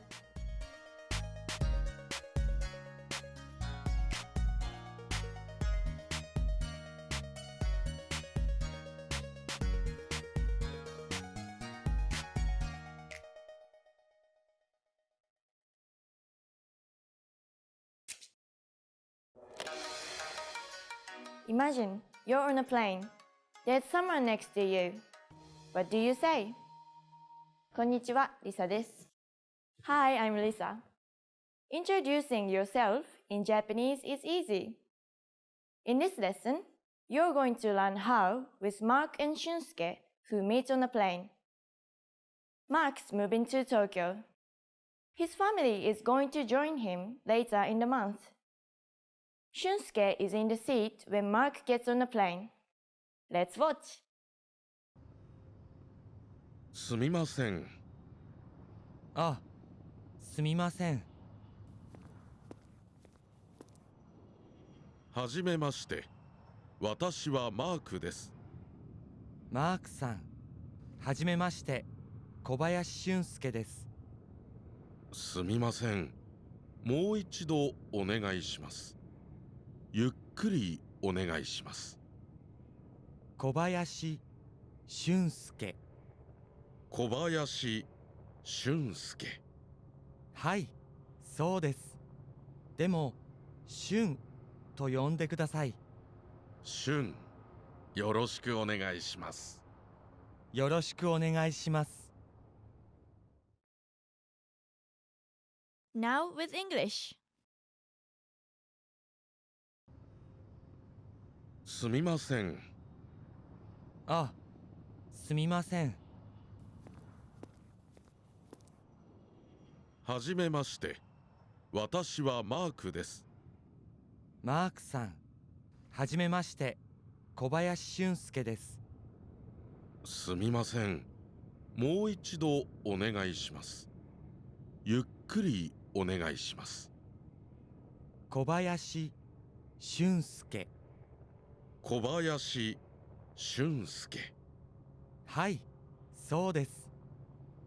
Imagine you're on a plane. There's someone next to you. What do you say? こんにちは、Lisa です。Hi, I'm Lisa. Introducing yourself in Japanese is easy. In this lesson, you're going to learn how with Mark and Shunsuke, who meet on a plane. Mark's moving to Tokyo. His family is going to join him later in the month. Shunsuke is in the seat when Mark gets on the plane. Let's watch. すみません。あ、すみません。はじめまして。私はマークです。マークさん、はじめまして。小林俊介です。すみません。もう一度お願いします。ゆっくりお願いします。小林俊介。小林俊介。はい、そうです。でも、俊と呼んでください。俊、よろしくお願いします。よろしくお願いします。Now with English. すみません。あ、すみません。はじめまして。私はマークです。マークさん、はじめまして。小林俊介です。すみません。もう一度お願いします。ゆっくりお願いします。小林俊介。小林俊介。はい、そうです。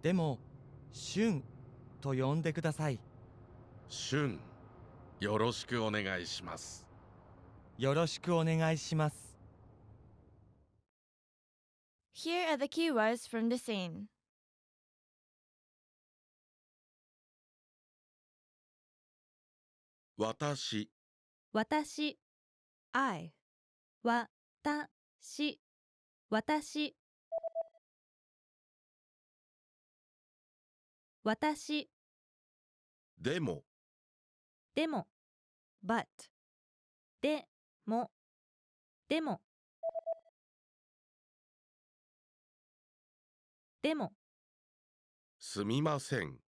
でも、俊と呼んでください。俊、よろしくお願いします。よろしくお願いします。Here are the keywords from the scene. 私、私 I わたし私私でも、でも but でもでもでもすみません。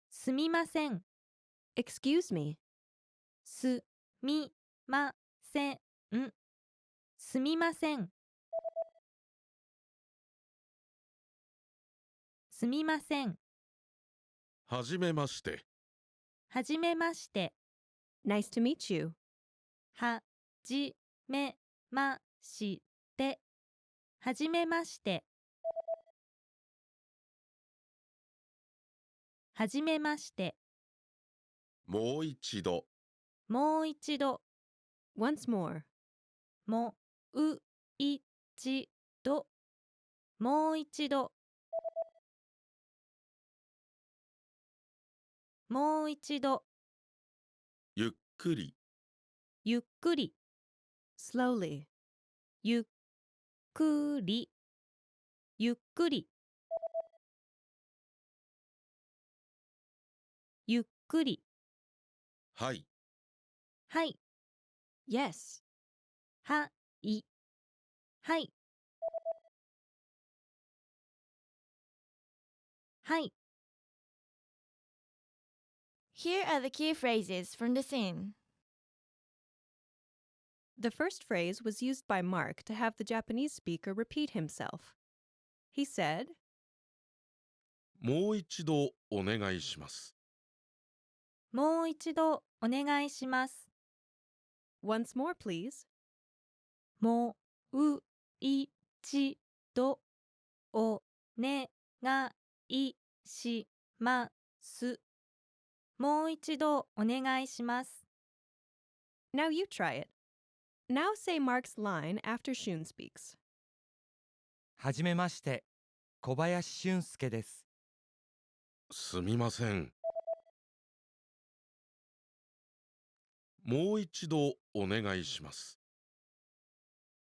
すみません Excuse me すみませんすみませんすみませんはじめまして。はじめまして Nice to meet you はじめましてはじめましてはじめましてもう一度。もう一度 Once more もう一度もう一度もう一度ゆっくり。ゆっくり slowly ゆっくりゆっくりゆっくりはい。はい Yes はいはいはい Here are the key phrases from the scene. The first phrase was used by Mark to have the Japanese speaker repeat himself. He said, もう一度お願いします。もう一度お願いします。 Once more, please. もう一度お願いします。もう一度お願いします。 Now you try it. Now say Mark's line after Shun speaks. はじめまして、小林俊介です。すみません。もう一度お願いします。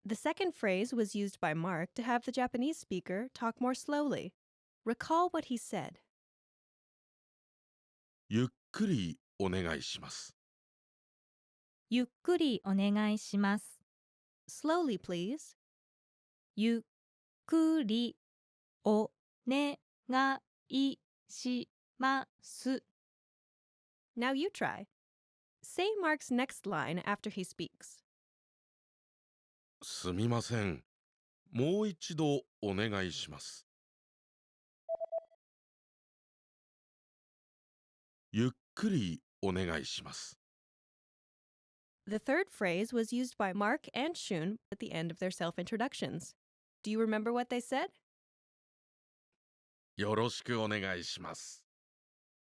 The second phrase was used by Mark to have the Japanese speaker talk more slowly. Recall what he said. ゆっくりお願いします。ゆっくりお願いします。 Slowly, please. ゆっくりお願いします。 Now you try. Say Mark's next line after he speaks. すみません。もう一度お願いします。ゆっくりお願いします。The third phrase was used by Mark and Shun at the end of their self-introductions. Do you remember what they said? よろしくお願いします。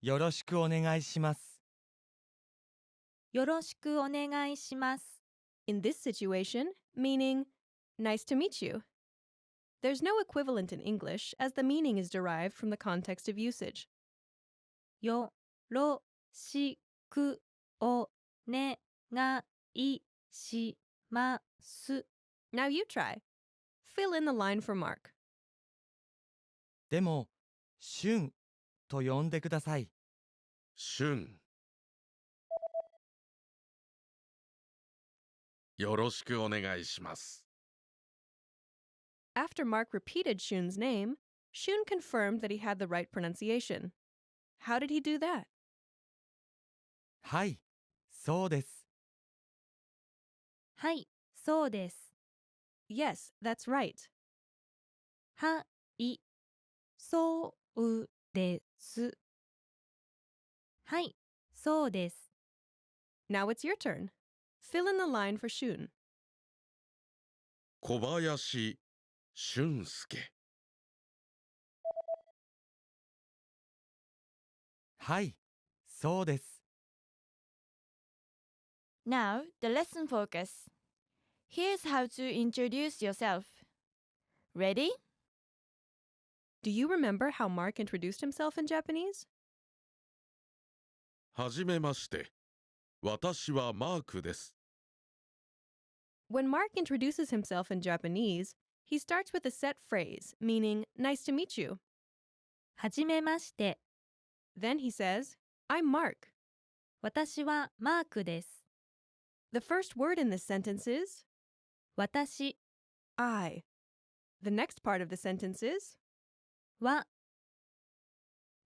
よろしくお願いします。よろしくお願いします。 In this situation, meaning, nice to meet you. There's no equivalent in English as the meaning is derived from the context of usage. よろしくお願いします。 Now you try. Fill in the line for Mark. でも、俊と呼んでください。しゅん。よろしくお願いします。After Mark repeated Shun's name, Shun confirmed that he had the right pronunciation. How did he do that? はい、そうです。はい、そうです。 Yes, that's right. はい、そうです。はい、そうです。 Now it's your turn. Fill in the line for Shun. 小林俊介。はい、そうです。 Now, the lesson focus. Here's how to introduce yourself. Ready? Do you remember how Mark introduced himself in Japanese? はじめまして。私はマークです。When Mark introduces himself in Japanese, he starts with a set phrase, meaning, nice to meet you. はじめまして。 Then he says, I'm Mark. 私はマークです。 The first word in this sentence is 私 I. The next part of the sentence is は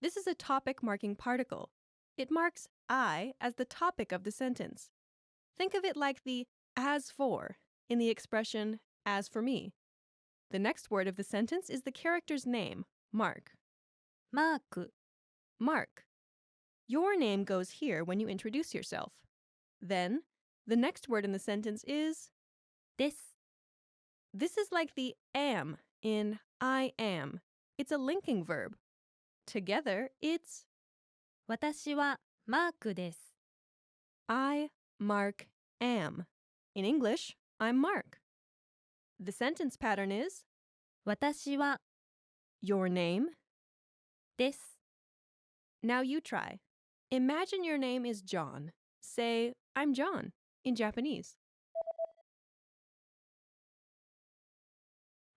this is a topic marking particle. It marks I as the topic of the sentence. Think of it like the as for in the expression as for me. The next word of the sentence is the character's name, Mark. マーク Mark. Your name goes here when you introduce yourself. Then, the next word in the sentence is です。 this is like the am in I am. It's a linking verb. Together, it's 私はマークです。 I, Mark, am. In English, I'm Mark. The sentence pattern is 私は your name. です。 Now you try. Imagine your name is John. Say, I'm John in Japanese.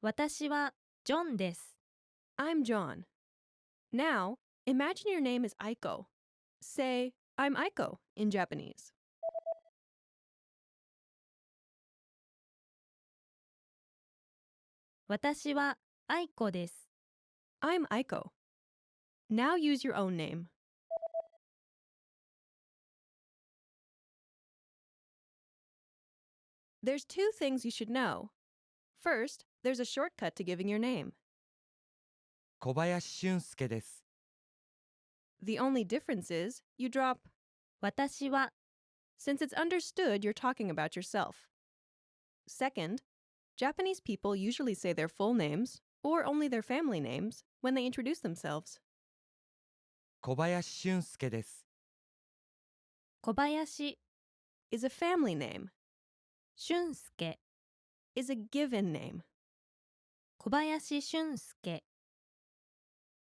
私はジョンです。 I'm John. Now, imagine your name is Aiko. Say, I'm Aiko in Japanese. 私はアイコです。 I'm Aiko. Now use your own name. There's two things you should know. First, there's a shortcut to giving your name. 小林俊介です。 The only difference is you drop 私は since it's understood you're talking about yourself. Second, Japanese people usually say their full names, or only their family names, when they introduce themselves. 小林俊介です。小林 Is a family name, 俊介 is a given name. 小林俊介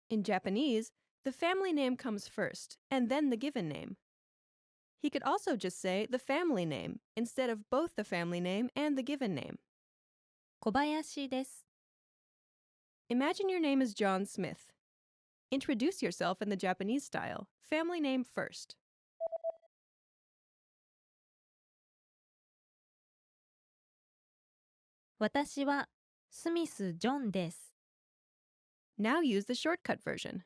In Japanese, the family name comes first, and then the given name. He could also just say the family name instead of both the family name and the given name. 小林です Imagine your name is John Smith. Introduce yourself in the Japanese style, family name first. 私はスミス・ジョンです Now use the shortcut version.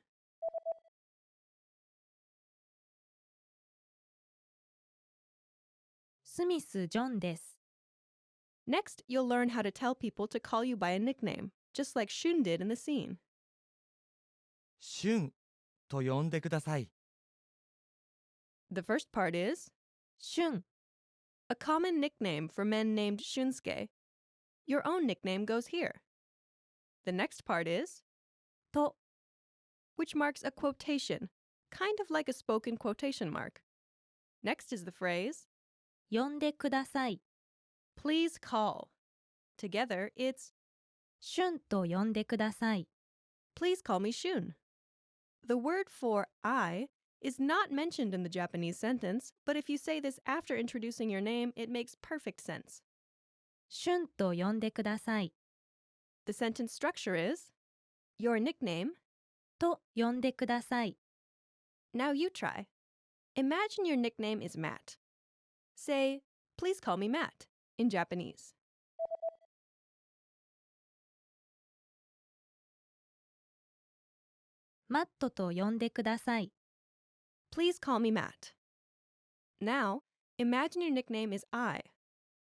スミス・ジョンです Next, you'll learn how to tell people to call you by a nickname, just like Shun did in the scene. 俊と呼んでください。 The first part is 俊 a common nickname for men named Shunsuke. Your own nickname goes here. The next part is と which marks a quotation, kind of like a spoken quotation mark. Next is the phrase 呼んでください please call. Together, it's 俊と呼んでください please call me Shun. The word for I is not mentioned in the Japanese sentence, but if you say this after introducing your name, it makes perfect sense. 俊と呼んでください The sentence structure is your nickname. と呼んでください Now you try. Imagine your nickname is Matt. Say, please call me Matt in Japanese. マットと呼んでください Please call me Matt. Now, imagine your nickname is I.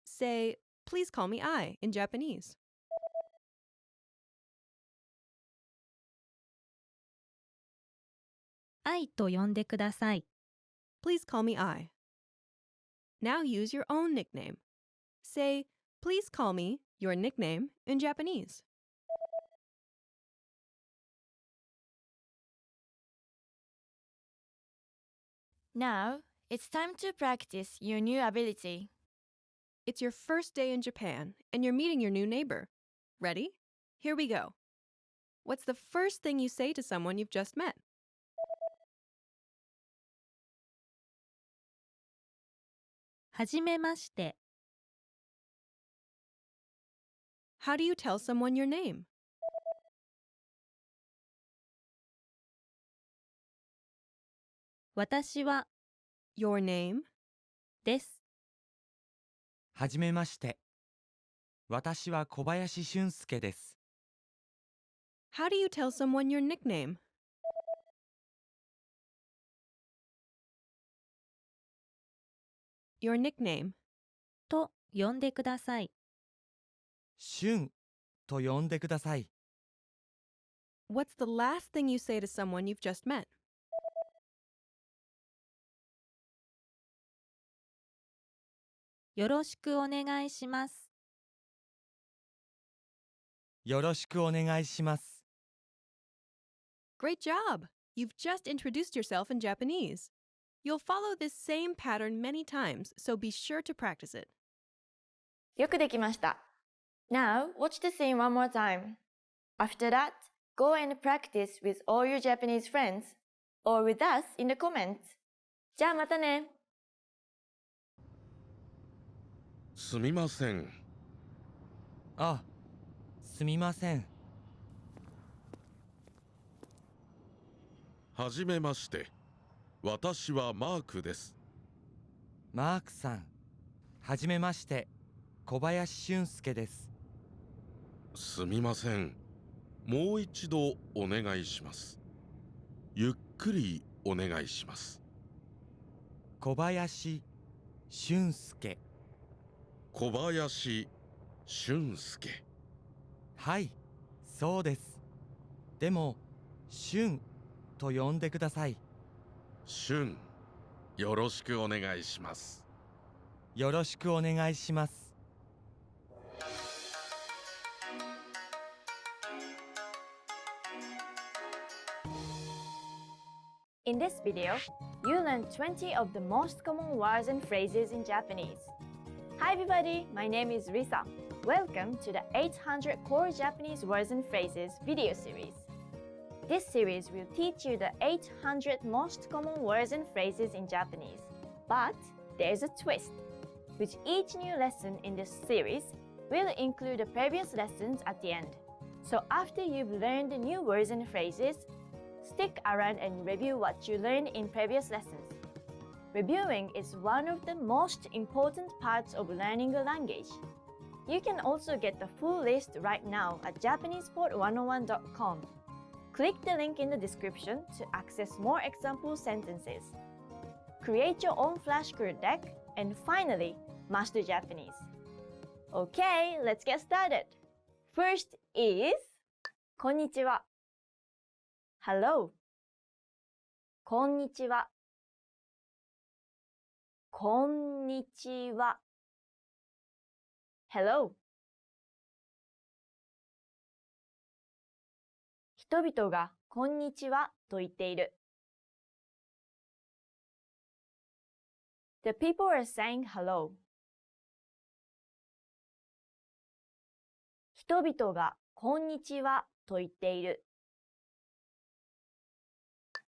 Say, please call me I in Japanese. 愛と呼んでください Please call me I. Now use your own nickname. Say, please call me your nickname in Japanese. Now, it's time to practice your new ability. It's your first day in Japan, and you're meeting your new neighbor. Ready? Here we go. What's the first thing you say to someone you've just met? はじめまして How do you tell someone your name? 私は Your name? です はじめまして。私は小林俊介です。 How do you tell someone your nickname? Your nickname. と呼んでください俊と呼んでください。 What's the last thing you say to someone you've just met? よろしくお願いしますよろしくお願いします。 Great job! You've just introduced yourself in Japanese. You'll follow this same pattern many times, so be sure to practice it. よくできました。Now, watch the scene one more time. After that, go and practice with all your Japanese friends or with us in the comments. じゃあまたね。すみません。あ、すみません。はじめまして。私はマークです。マークさん。はじめまして。小林俊介です。すみません。もう一度お願いします。ゆっくりお願いします。小林俊介。小林俊介。はい、そうです。でも、俊と呼んでください。俊よろしくお願いします。よろしくお願いします。In this video, you learn 20 of the most common words and phrases in Japanese. Hi everybody, my name is Risa. Welcome to the 800 Core Japanese Words and Phrases video series. This series will teach you the 800 most common words and phrases in Japanese. But there's a twist. With each new lesson in this series, we'll include the previous lessons at the end. So after you've learned the new words and phrases, stick around and review what you learned in previous lessons. Reviewing is one of the most important parts of learning a language. You can also get the full list right now at JapanesePod101.com. Click the link in the description to access more example sentences. Create your own flashcard deck and finally, master Japanese. Okay, let's get started. First is こんにちは Hello こんにちはこんにちは Hello 人々がこんにちはと言っている The people are saying hello 人々がこんにちはと言っている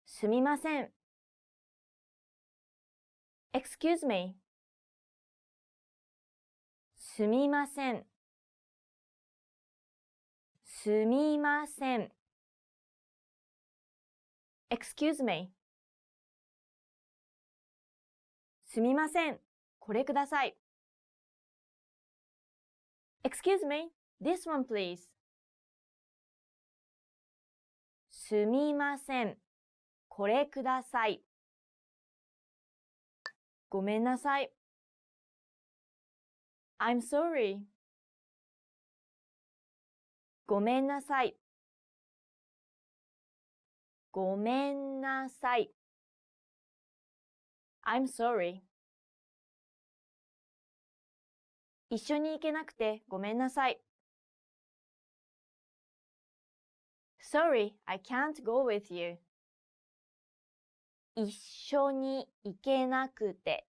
すみません Excuse me すみませんすみません Excuse me すみませんこれください Excuse me this one please すみませんこれくださいごめんなさい I'm sorry ごめんなさいごめんなさい I'm sorry 一緒に行けなくてごめんなさい Sorry, I can't go with you 一緒に行けなくて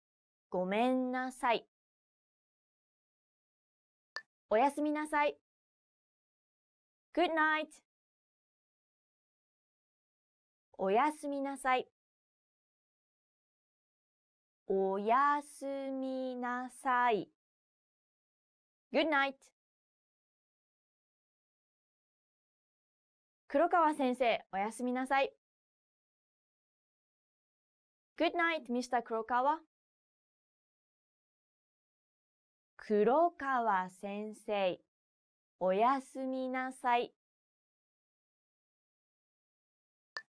ごめんなさいおやすみなさい Good night おやすみなさいおやすみなさい Good night 黒川先生おやすみなさい Good night, Mr. 黒川黒川先生おやすみなさい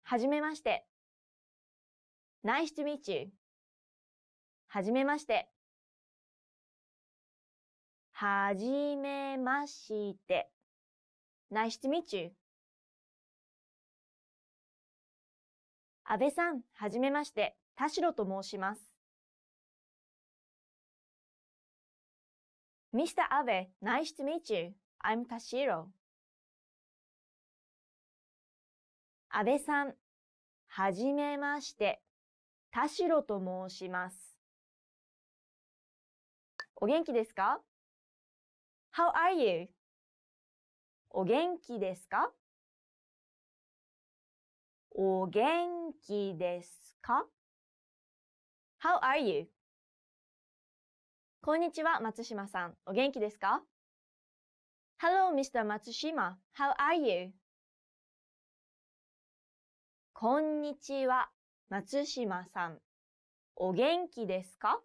はじめまして Nice to meet you はじめましてはじめまして Nice to meet you 安倍さんはじめまして田代と申します Mr. Abe, nice to meet you. I'm Tashiro. 安倍さん、はじめまして。田代と申します。お元気ですか ?How are you? お元気ですかお元気ですか ?How are you? こんにちは、松島さん。お元気ですか ?Hello, Mr. 松島。How are you? こんにちは、松島さん。お元気ですか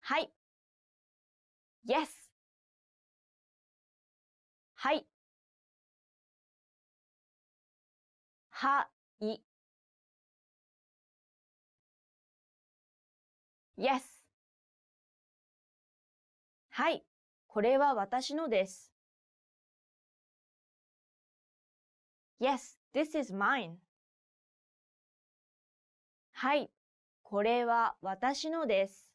はい。Yes。はい。はい。Yes。はい。これは私のです。Yes, this is mine. はい、これは私のです。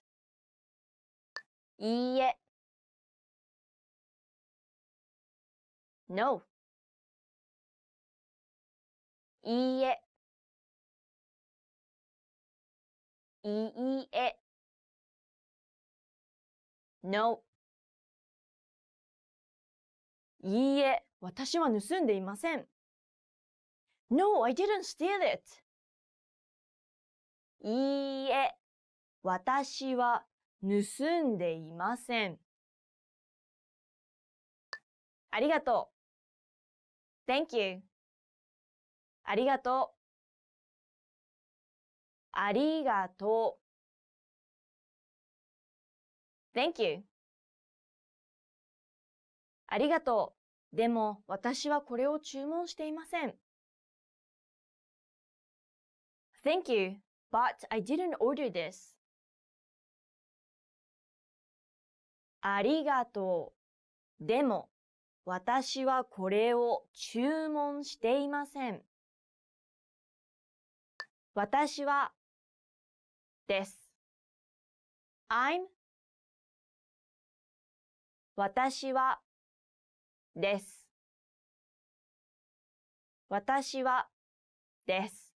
いいえ。No。いいえ。いいえ。No。いいえ、私は盗んでいません。No, I didn't steal it. いいえ、私は盗んでいません。ありがとう。Thank you。ありがとう。ありがとう。Thank you。ありがとう。でも、私はこれを注文していません。Thank you, but I didn't order this. ありがとう。でも、私はこれを注文していません。私は、です。I'm 私は、です。私は、です。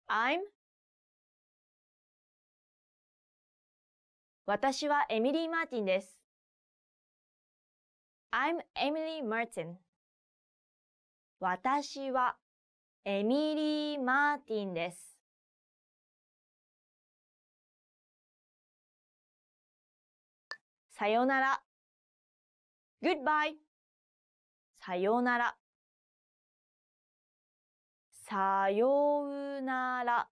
I'm 私はエミリー・マーティンです。I'm Emily Martin。私はエミリー・マーティンです。さよなら。Goodbye。さよなら。さようなら。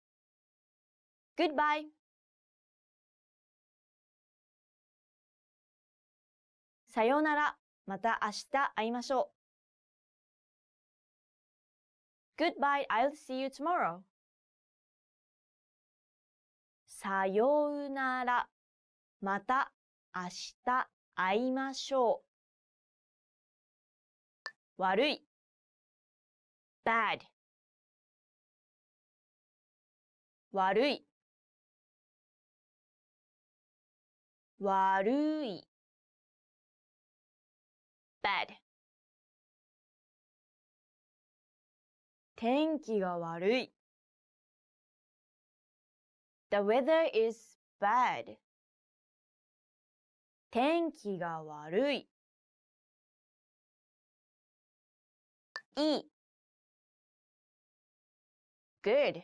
Goodbye。さようなら。また明日会いましょう。Goodbye, I'll see you tomorrow. さようなら。また明日会いましょう。悪い。bad。悪い。悪い。bad。天気が悪い。The weather is bad. 天気が悪い。いい。good。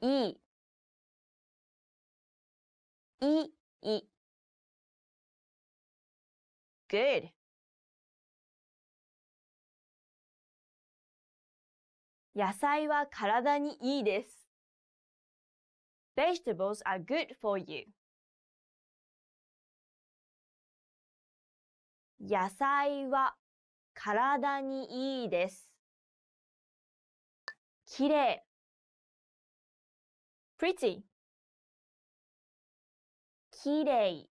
いい。いい。good。野菜は体にいいです。Vegetables are good for you. 野菜は体にいいです。きれい。pretty。きれい。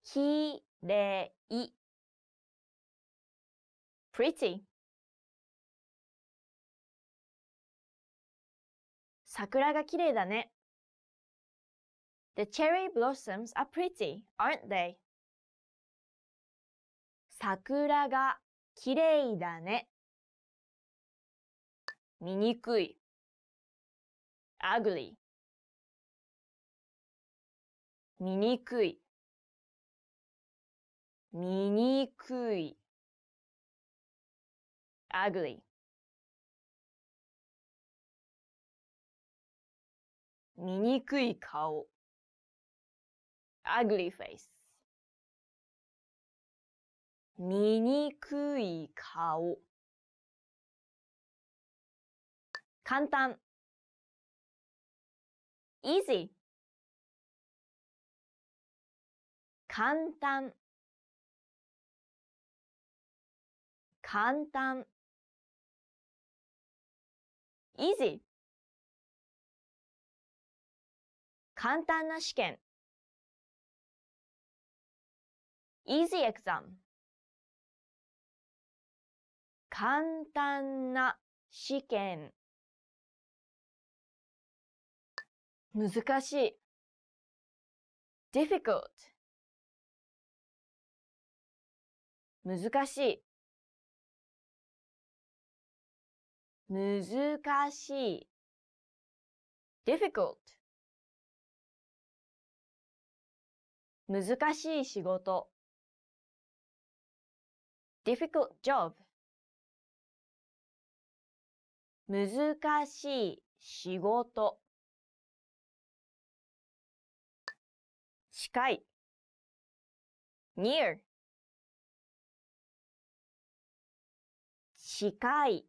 きれい。pretty。桜がきれいだね。The cherry blossoms are pretty, aren't they? 桜がきれいだね。醜い。ugly。醜い。醜い。ugly。醜い顔。ugly face。醜い顔。簡単。easy。簡単。簡単。easy。簡単な試験。easy exam。簡単な試験。難しい。difficult。難しい。難しい。difficult。難しい仕事。difficult job。難しい仕事。近い。near。近い。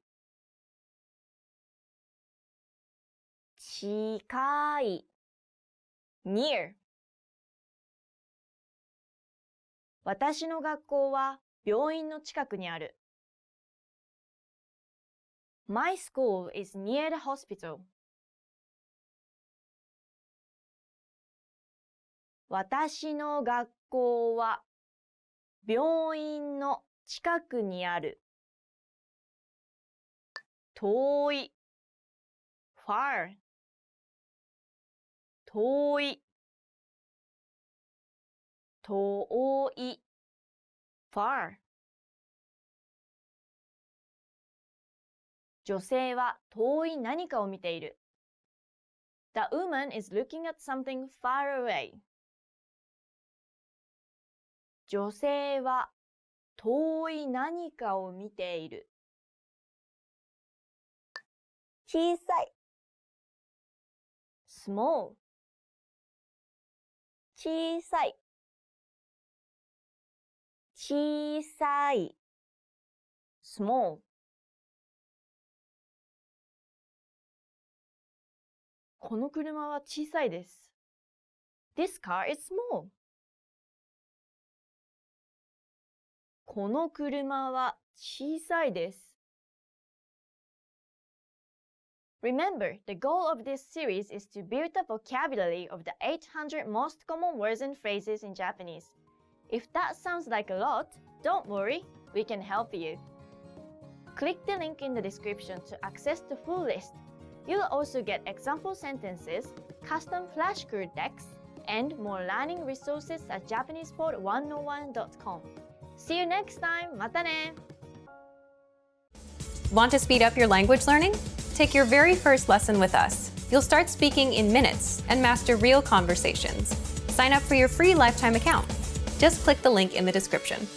近い。near。私の学校は病院の近くにある。My school is near the hospital. 私の学校は病院の近くにある。遠い。far。遠い。遠い。far。女性は遠い何かを見ている。The woman is looking at something far away. 女性は遠い何かを見ている。小さい。small。小さい。小さい。small。この車は小さいです。This car is small. この車は小さいです。Remember, the goal of this series is to build the vocabulary of the 800 most common words and phrases in Japanese. If that sounds like a lot, don't worry, we can help you. Click the link in the description to access the full list. You'll also get example sentences, custom flashcard decks, and more learning resources at JapanesePod101.com. See you next time! またね! Want to speed up your language learning? Take your very first lesson with us. You'll start speaking in minutes and master real conversations. Sign up for your free lifetime account. Just click the link in the description.